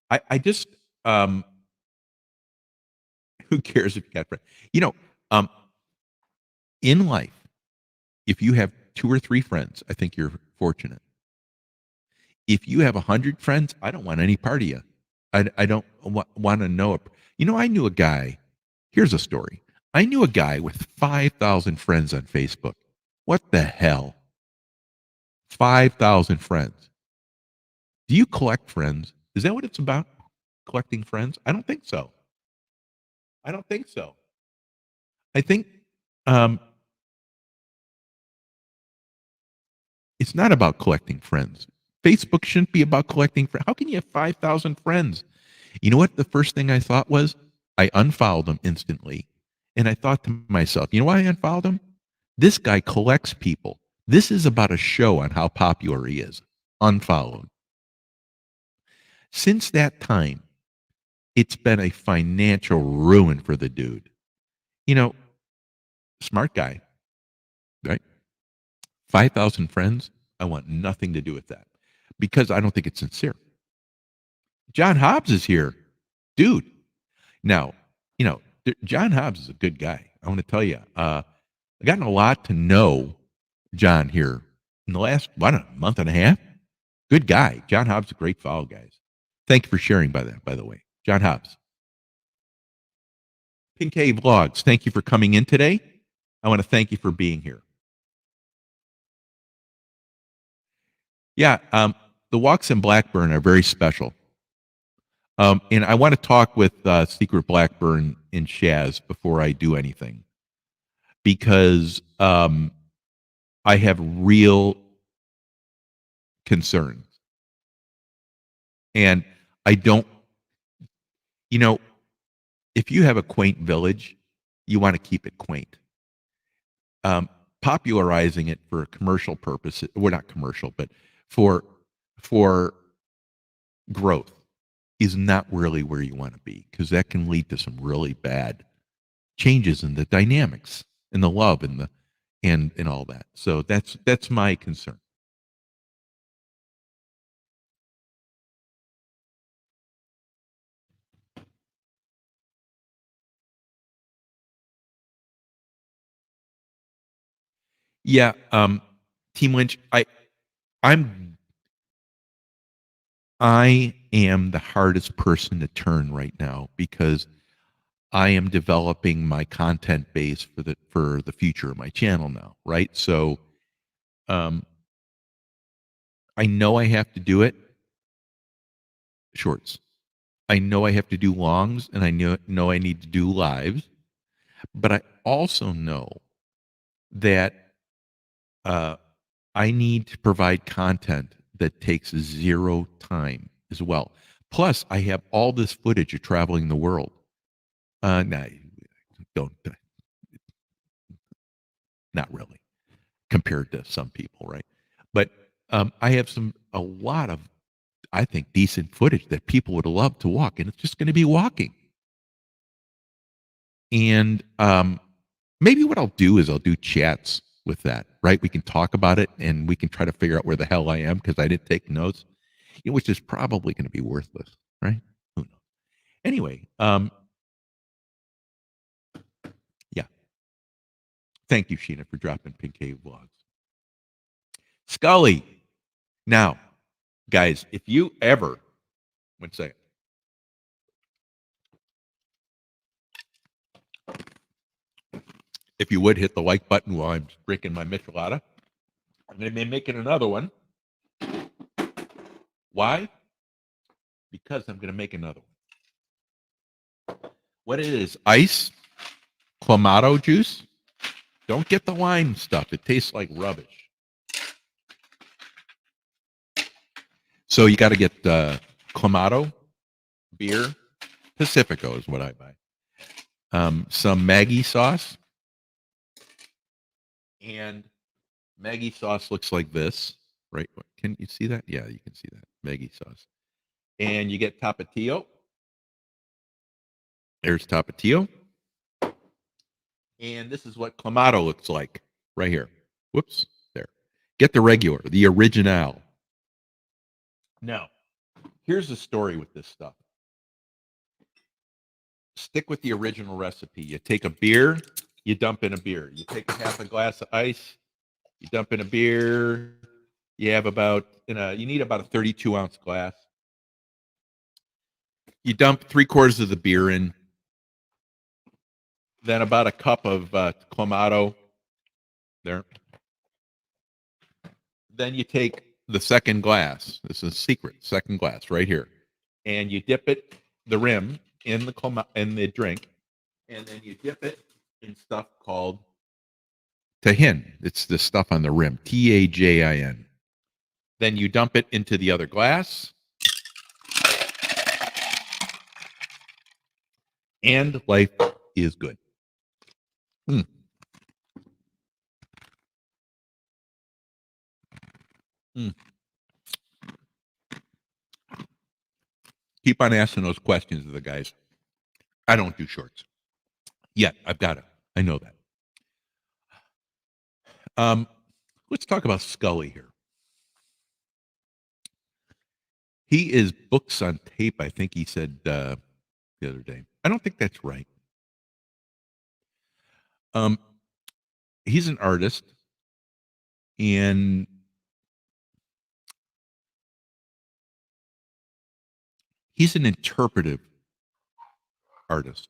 I just who cares if you got friends? In life, if you have 2 or 3 friends, I think you're fortunate. If you have 100 friends, I don't want any part of you. I don't want to know. I knew a guy. Here's a story. I knew a guy with 5,000 friends on Facebook. What the hell? 5,000 friends. Do you collect friends? Is that what it's about? Collecting friends? I don't think so. I think it's not about collecting friends. Facebook shouldn't be about collecting friends. How can you have 5,000 friends? You know what the first thing I thought was? I unfollowed him instantly. And I thought to myself, you know why I unfollowed him? This guy collects people. This is about a show on how popular he is. Unfollowed. Since that time, it's been a financial ruin for the dude. Smart guy, right? 5,000 friends. I want nothing to do with that because I don't think it's sincere. John Hobbs is here. Dude. Now, John Hobbs is a good guy. I want to tell you, I've gotten a lot to know John here in the last, I don't know, month and a half. Good guy. John Hobbs, a great follow, guys. Thank you for sharing by the way. John Hobbs. Pink Cave Vlogs, thank you for coming in today. I want to thank you for being here. Yeah, the walks in Blackburn are very special. And I want to talk with Secret Blackburn and Shaz before I do anything because I have real concerns. And I don't, you know, if you have a quaint village, you want to keep it quaint. Popularizing it for commercial purposes, well, not commercial, but for growth is not really where you want to be because that can lead to some really bad changes in the dynamics and the love and the and all that. So that's my concern. Yeah, Team Lynch, I'm I am the hardest person to turn right now because I am developing my content base for the future of my channel now, right? So um I know I have to do it shorts. I know I have to do longs and I know I need to do lives, but I also know that uh I need to provide content that takes zero time as well. Plus, I have all this footage of traveling the world. No, don't, not really, compared to some people, right? But I have a lot of, I think, decent footage that people would love to walk, and it's just going to be walking. And maybe what I'll do is I'll do chats with that, right? We can talk about it, and we can try to figure out where the hell I am because I didn't take notes, which is probably going to be worthless, right? Who knows? Anyway, yeah. Thank you, Sheena, for dropping Pink Cave Vlogs. Scully. Now, guys, if you ever, one second. If you would hit the like button while I'm drinking my Michelada, I'm going to be making another one. Why? Because I'm going to make another one. What it is, ice, clamato juice. Don't get the lime stuff. It tastes like rubbish. So you got to get clamato, beer, Pacifico is what I buy. Some Maggie sauce. And Maggie sauce looks like this, right? Can you see that? Yeah, you can see that. Maggie sauce. And you get Tapatio. There's Tapatio. And this is what Clamato looks like right here. Whoops, there. Get the regular, the original. Now, here's the story with this stuff. Stick with the original recipe. You take a beer, you dump in a beer. You take half a glass of ice, you dump in a beer. You have you need about a 32-ounce glass. You dump 3/4 of the beer in, then about a cup of Clamato there. Then you take the second glass. This is a secret. Second glass right here, and you dip it, the rim, in the drink, and then you dip it in stuff called tajin. It's the stuff on the rim, Tajin. Then you dump it into the other glass, and life is good. Mm. Mm. Keep on asking those questions to the guys. I don't do shorts yet. I've got it. I know that. Let's talk about Scully here. He is books on tape, I think he said the other day. I don't think that's right. Um, he's an artist, and he's an interpretive artist.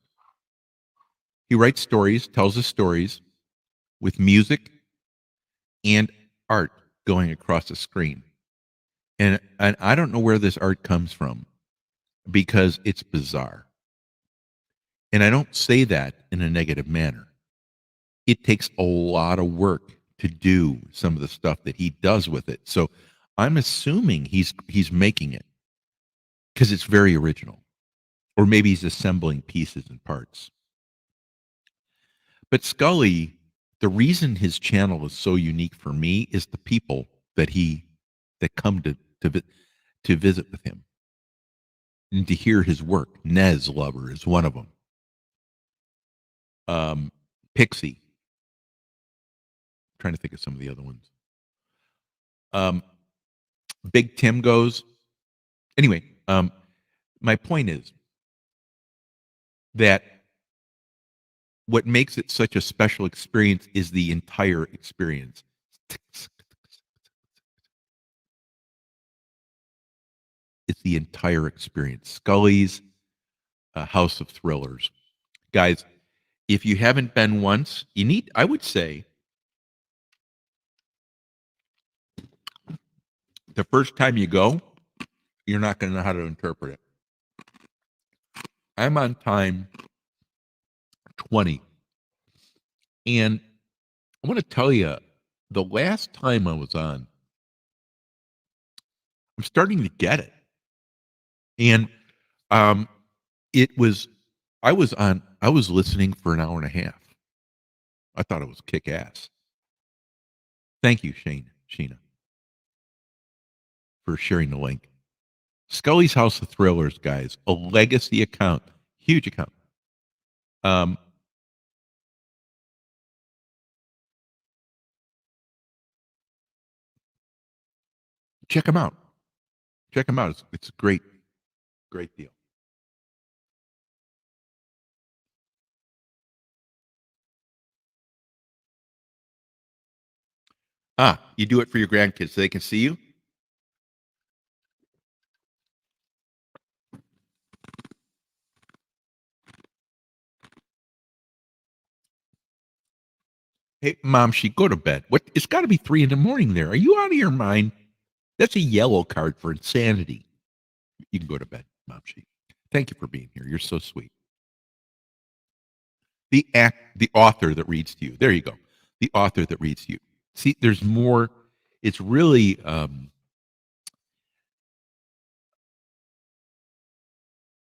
He writes stories, tells us stories with music and art going across the screen. And I don't know where this art comes from because it's bizarre. And I don't say that in a negative manner. It takes a lot of work to do some of the stuff that he does with it. So I'm assuming he's making it because it's very original, or maybe he's assembling pieces and parts. But Scully, the reason his channel is so unique for me is the people that he that come to visit with him and to hear his work. Nez Lover is one of them. Pixie. Trying to think of some of the other ones. Um, Big Tim goes. Anyway, my point is that what makes it such a special experience is the entire experience. It's the entire experience. Scully's House of Thrillers. Guys, if you haven't been once, you need, I would say, the first time you go, you're not going to know how to interpret it. I'm on time 20. And I want to tell you, the last time I was on, I'm starting to get it. And um, it was, I was listening for an hour and a half. I thought it was kick ass. Thank you, Sheena, for sharing the link. Scully's House of Thrillers, guys, a legacy account, huge account. Um, check them out. Check them out. It's a great, great deal. Ah, you do it for your grandkids so they can see you? Hey, Mom, she go to bed. What? It's got to be 3 in the morning there. Are you out of your mind? That's a yellow card for insanity. You can go to bed, Mom. She. Thank you for being here. You're so sweet. The author that reads to you. There you go. The author that reads to you. See, there's more. It's really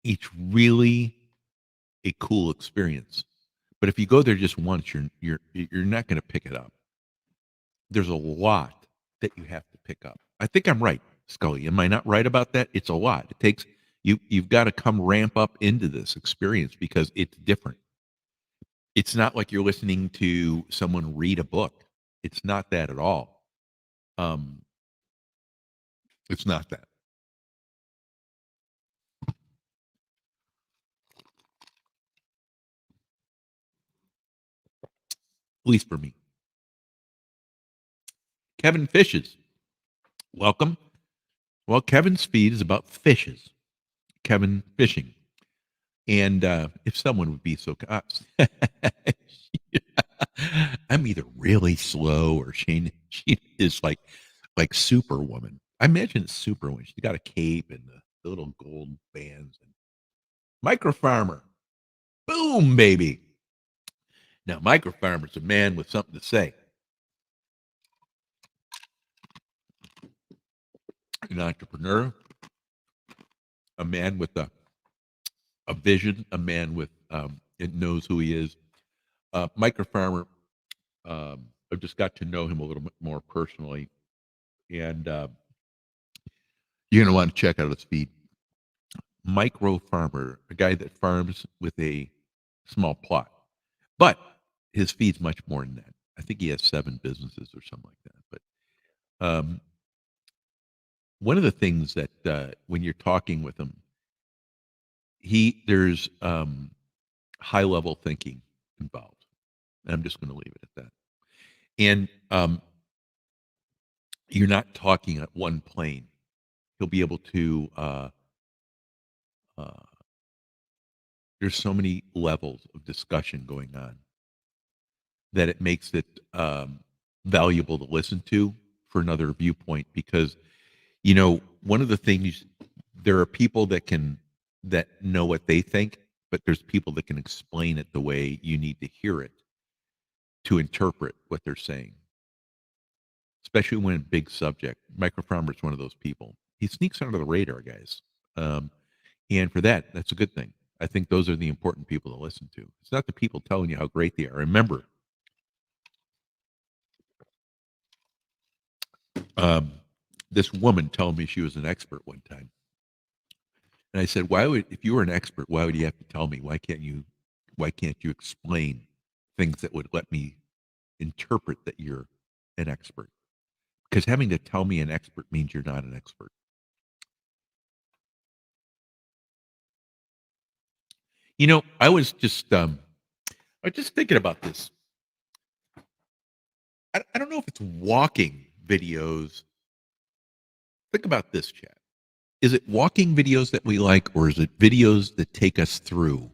it's really a cool experience. But if you go there just once, you're not going to pick it up. There's a lot that you have to pick up. I think I'm right, Scully. Am I not right about that? It's a lot. It takes you've got to come ramp up into this experience because it's different. It's not like you're listening to someone read a book. It's not that at all. Um, it's not that. At least for me. Kevin Fishes, welcome. Well, Kevin's feed is about fishes. Kevin fishing. And if someone would be so I'm either really slow or she is like Superwoman. I imagine it's Superwoman. She's got a cape and the little gold bands. And Micro Farmer. Boom, baby. Now, Micro Farmer's a man with something to say. An entrepreneur, a man with a vision, a man with it knows who he is. Micro Farmer, I've just got to know him a little bit more personally, and you're going to want to check out his feed. Micro Farmer, a guy that farms with a small plot, but his feed's much more than that. I think he has 7 businesses or something like that. But one of the things that when you're talking with him, there's high level thinking involved. I'm just going to leave it at that. And you're not talking at one plane. He'll be able to. Uh, there's so many levels of discussion going on that it makes it valuable to listen to for another viewpoint. Because one of the things, there are people that know what they think, but there's people that can explain it the way you need to hear it to interpret what they're saying, especially when a big subject. Michael Farmer's one of those people. He sneaks under the radar, guys. Um, and for that, that's a good thing. I think those are the important people to listen to. It's not the people telling you how great they are. Remember, um, this woman telling me she was an expert one time. And I said, if you were an expert, why would you have to tell me? Why can't you explain things that would let me interpret that you're an expert? Because having to tell me an expert means you're not an expert. I was just thinking about this. I don't know if it's walking videos. Think about this, chat. Is it walking videos that we like, or is it videos that take us through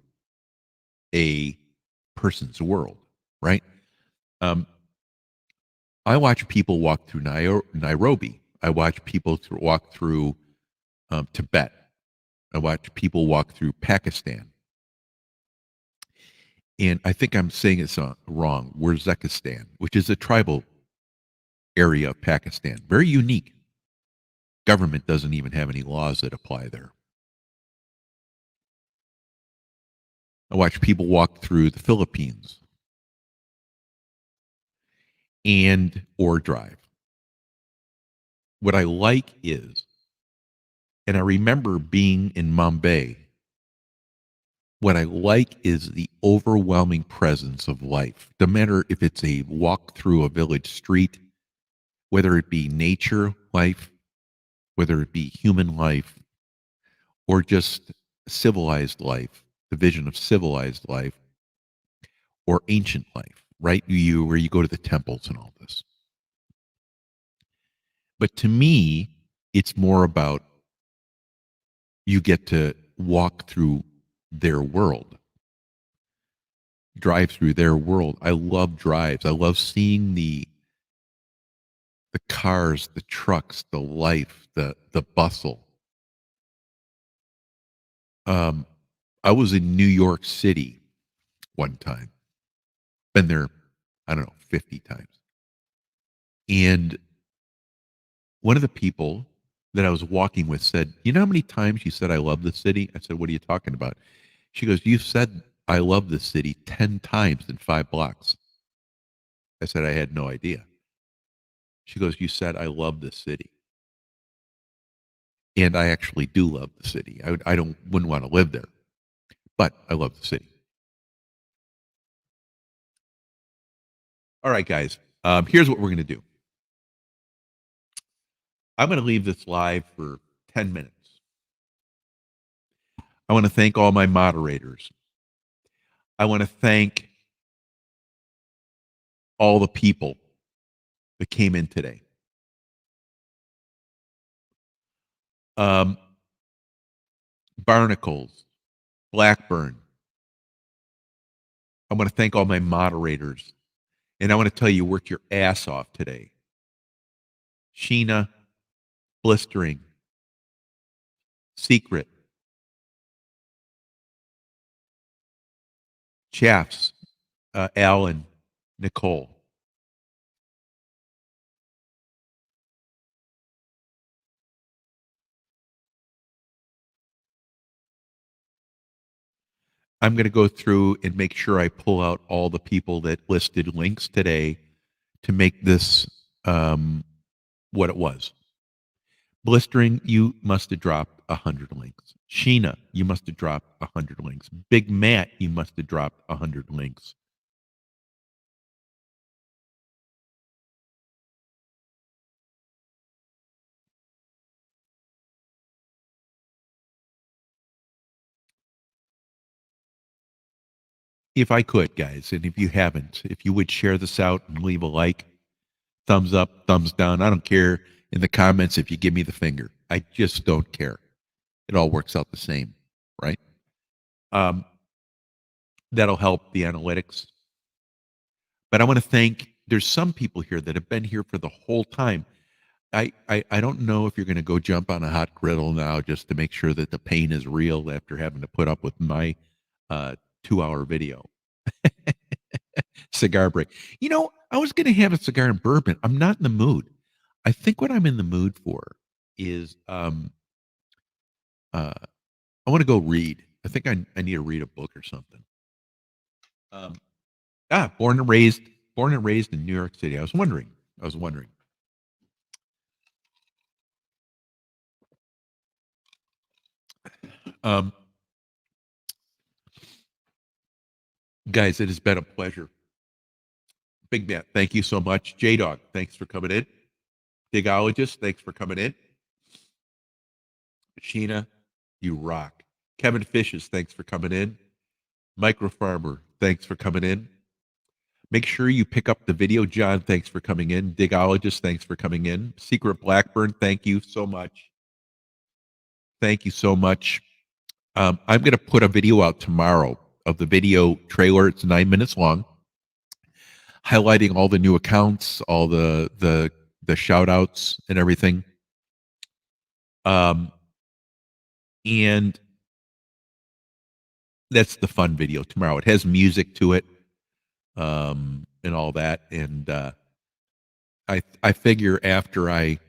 a person's world, right? Um, I watch people walk through Nairobi. I watch people walk through Tibet. I watch people walk through Pakistan. And I think I'm saying it's wrong. Uzbekistan, which is a tribal area of Pakistan, very unique. Government doesn't even have any laws that apply there. I watch people walk through the Philippines or drive. What I like is, and I remember being in Mumbai, what I like is the overwhelming presence of life. No matter if it's a walk through a village street, whether it be nature life, whether it be human life, or just civilized life, the vision of civilized life, or ancient life, right? Where you go to the temples and all this. But to me, it's more about you get to walk through their world, drive through their world. I love drives. I love seeing the cars, the trucks, the life, the bustle. I was in New York City one time. Been there, I don't know, 50 times. And one of the people that I was walking with said, "You know how many times you said I love the city?" I said, "What are you talking about?" She goes, "You said I love this city 10 times in 5 blocks." I said, "I had no idea." She goes, "You said I love this city." And I actually do love the city. I wouldn't want to live there, but I love the city. All right, guys. Here's what we're going to do. I'm going to leave this live for 10 minutes. I want to thank all my moderators. I want to thank all the people that came in today. Barnacles, Blackburn. I want to thank all my moderators. And I want to tell you, worked your ass off today. Sheena, Blistering, Secret, Chaffs, Alan, Nicole. I'm going to go through and make sure I pull out all the people that listed links today to make this what it was. Blistering, you must have dropped 100 links. Sheena, you must have dropped 100 links. Big Matt, you must have dropped 100 links. if I could, guys, and if you haven't, if you would share this out and leave a like, thumbs up, thumbs down. I don't care in the comments if you give me the finger. I just don't care. It all works out the same, right? Um, that'll help the analytics. But I want to thank. There's some people here that have been here for the whole time. I don't know if you're going to go jump on a hot griddle now just to make sure that the pain is real after having to put up with my 2-hour video. Cigar break. I was going to have a cigar and bourbon. I'm not in the mood. I think what I'm in the mood for is I want to go read. I think I need to read a book or something. Born and raised in New York City. I was wondering. Um, guys, it has been a pleasure. Big Matt, thank you so much. J Dog, thanks for coming in. Digologist, thanks for coming in. Sheena, you rock. Kevin Fishes, thanks for coming in. Micro Farmer, thanks for coming in. Make sure you pick up the video. John, thanks for coming in. Digologist, thanks for coming in. Secret Blackburn, thank you so much. Thank you so much. I'm going to put a video out tomorrow of the video trailer. It's 9 minutes long, highlighting all the new accounts, all the shout outs and everything. And that's the fun video tomorrow. It has music to it, and all that. And I figure after I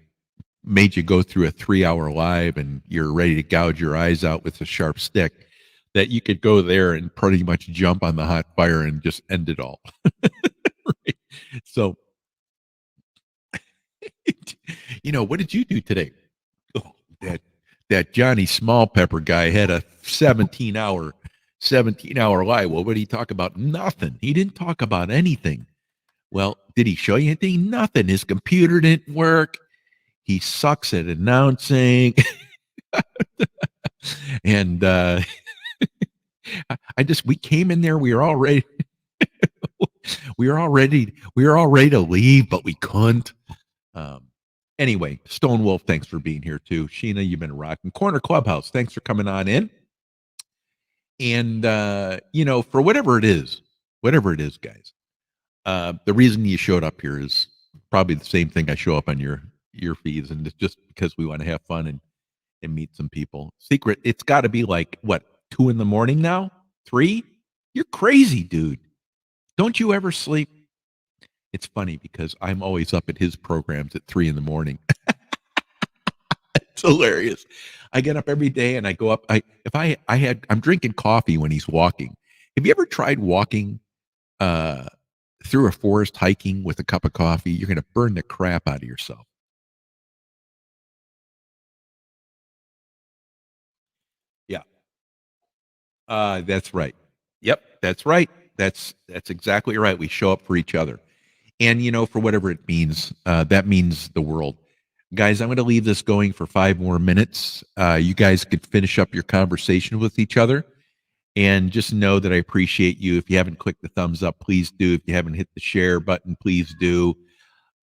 made you go through a 3-hour live and you're ready to gouge your eyes out with a sharp stick, that you could go there and pretty much jump on the hot fire and just end it all. Right? So, what did you do today? Oh, that Johnny Small Pepper guy had a 17-hour live. Well, what did he talk about? Nothing. He didn't talk about anything. Well, did he show you anything? Nothing. His computer didn't work. He sucks at announcing. And we came in there, we were all ready. we were all ready to leave, but we couldn't. Anyway, Stone Wolf, thanks for being here too. Sheena, you've been rocking. Corner Clubhouse, thanks for coming on in. And for whatever it is, guys, the reason you showed up here is probably the same thing I show up on your feeds, and it's just because we want to have fun and meet some people. Secret, it's got to be like what, 2 a.m. now? 3? You're crazy, dude. Don't you ever sleep? It's funny because I'm always up at his programs at 3 a.m. It's hilarious. I get up every day and I go up. I'm drinking coffee when he's walking. Have you ever tried walking through a forest hiking with a cup of coffee? You're going to burn the crap out of yourself. Yeah. That's right. Yep, that's right. That's exactly right. We show up for each other. And for whatever it means, that means the world. Guys, I'm going to leave this going for 5 more minutes. You guys could finish up your conversation with each other. And just know that I appreciate you. If you haven't clicked the thumbs up, please do. If you haven't hit the share button, please do.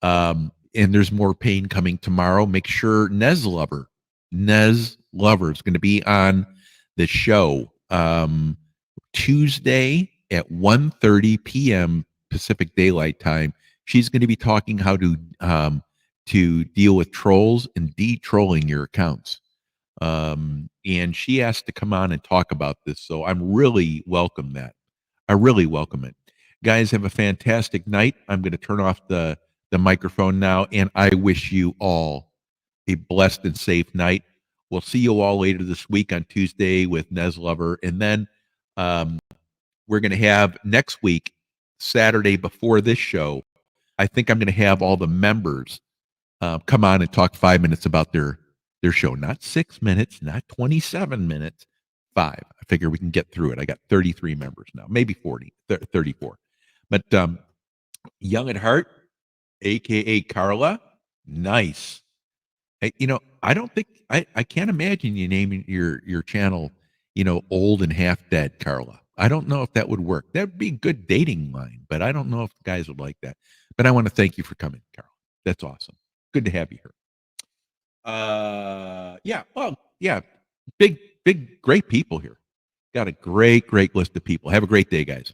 And there's more pain coming tomorrow. Make sure Nez Lover is going to be on the show Tuesday at 1:30 p.m. Pacific Daylight Time. She's going to be talking how to deal with trolls and de-trolling your accounts. And she asked to come on and talk about this. So I'm really welcome that. I really welcome it. Guys, have a fantastic night. I'm going to turn off the microphone now, and I wish you all a blessed and safe night. We'll see you all later this week on Tuesday with Nez Lover. And then we're going to have next week, Saturday before this show, I think I'm going to have all the members come on and talk 5 minutes about their show. Not 6 minutes, not 27 minutes, 5. I figure we can get through it. I got 33 members now, maybe 40, 34. But Young at Heart, a.k.a. Carla, nice. I don't think, I can't imagine you naming your channel, Old and Half Dead, Carla. I don't know if that would work. That'd be a good dating line, but I don't know if guys would like that. But I want to thank you for coming, Carol. That's awesome. Good to have you here. Yeah, well, yeah, big, great people here. Got a great list of people. Have a great day, guys.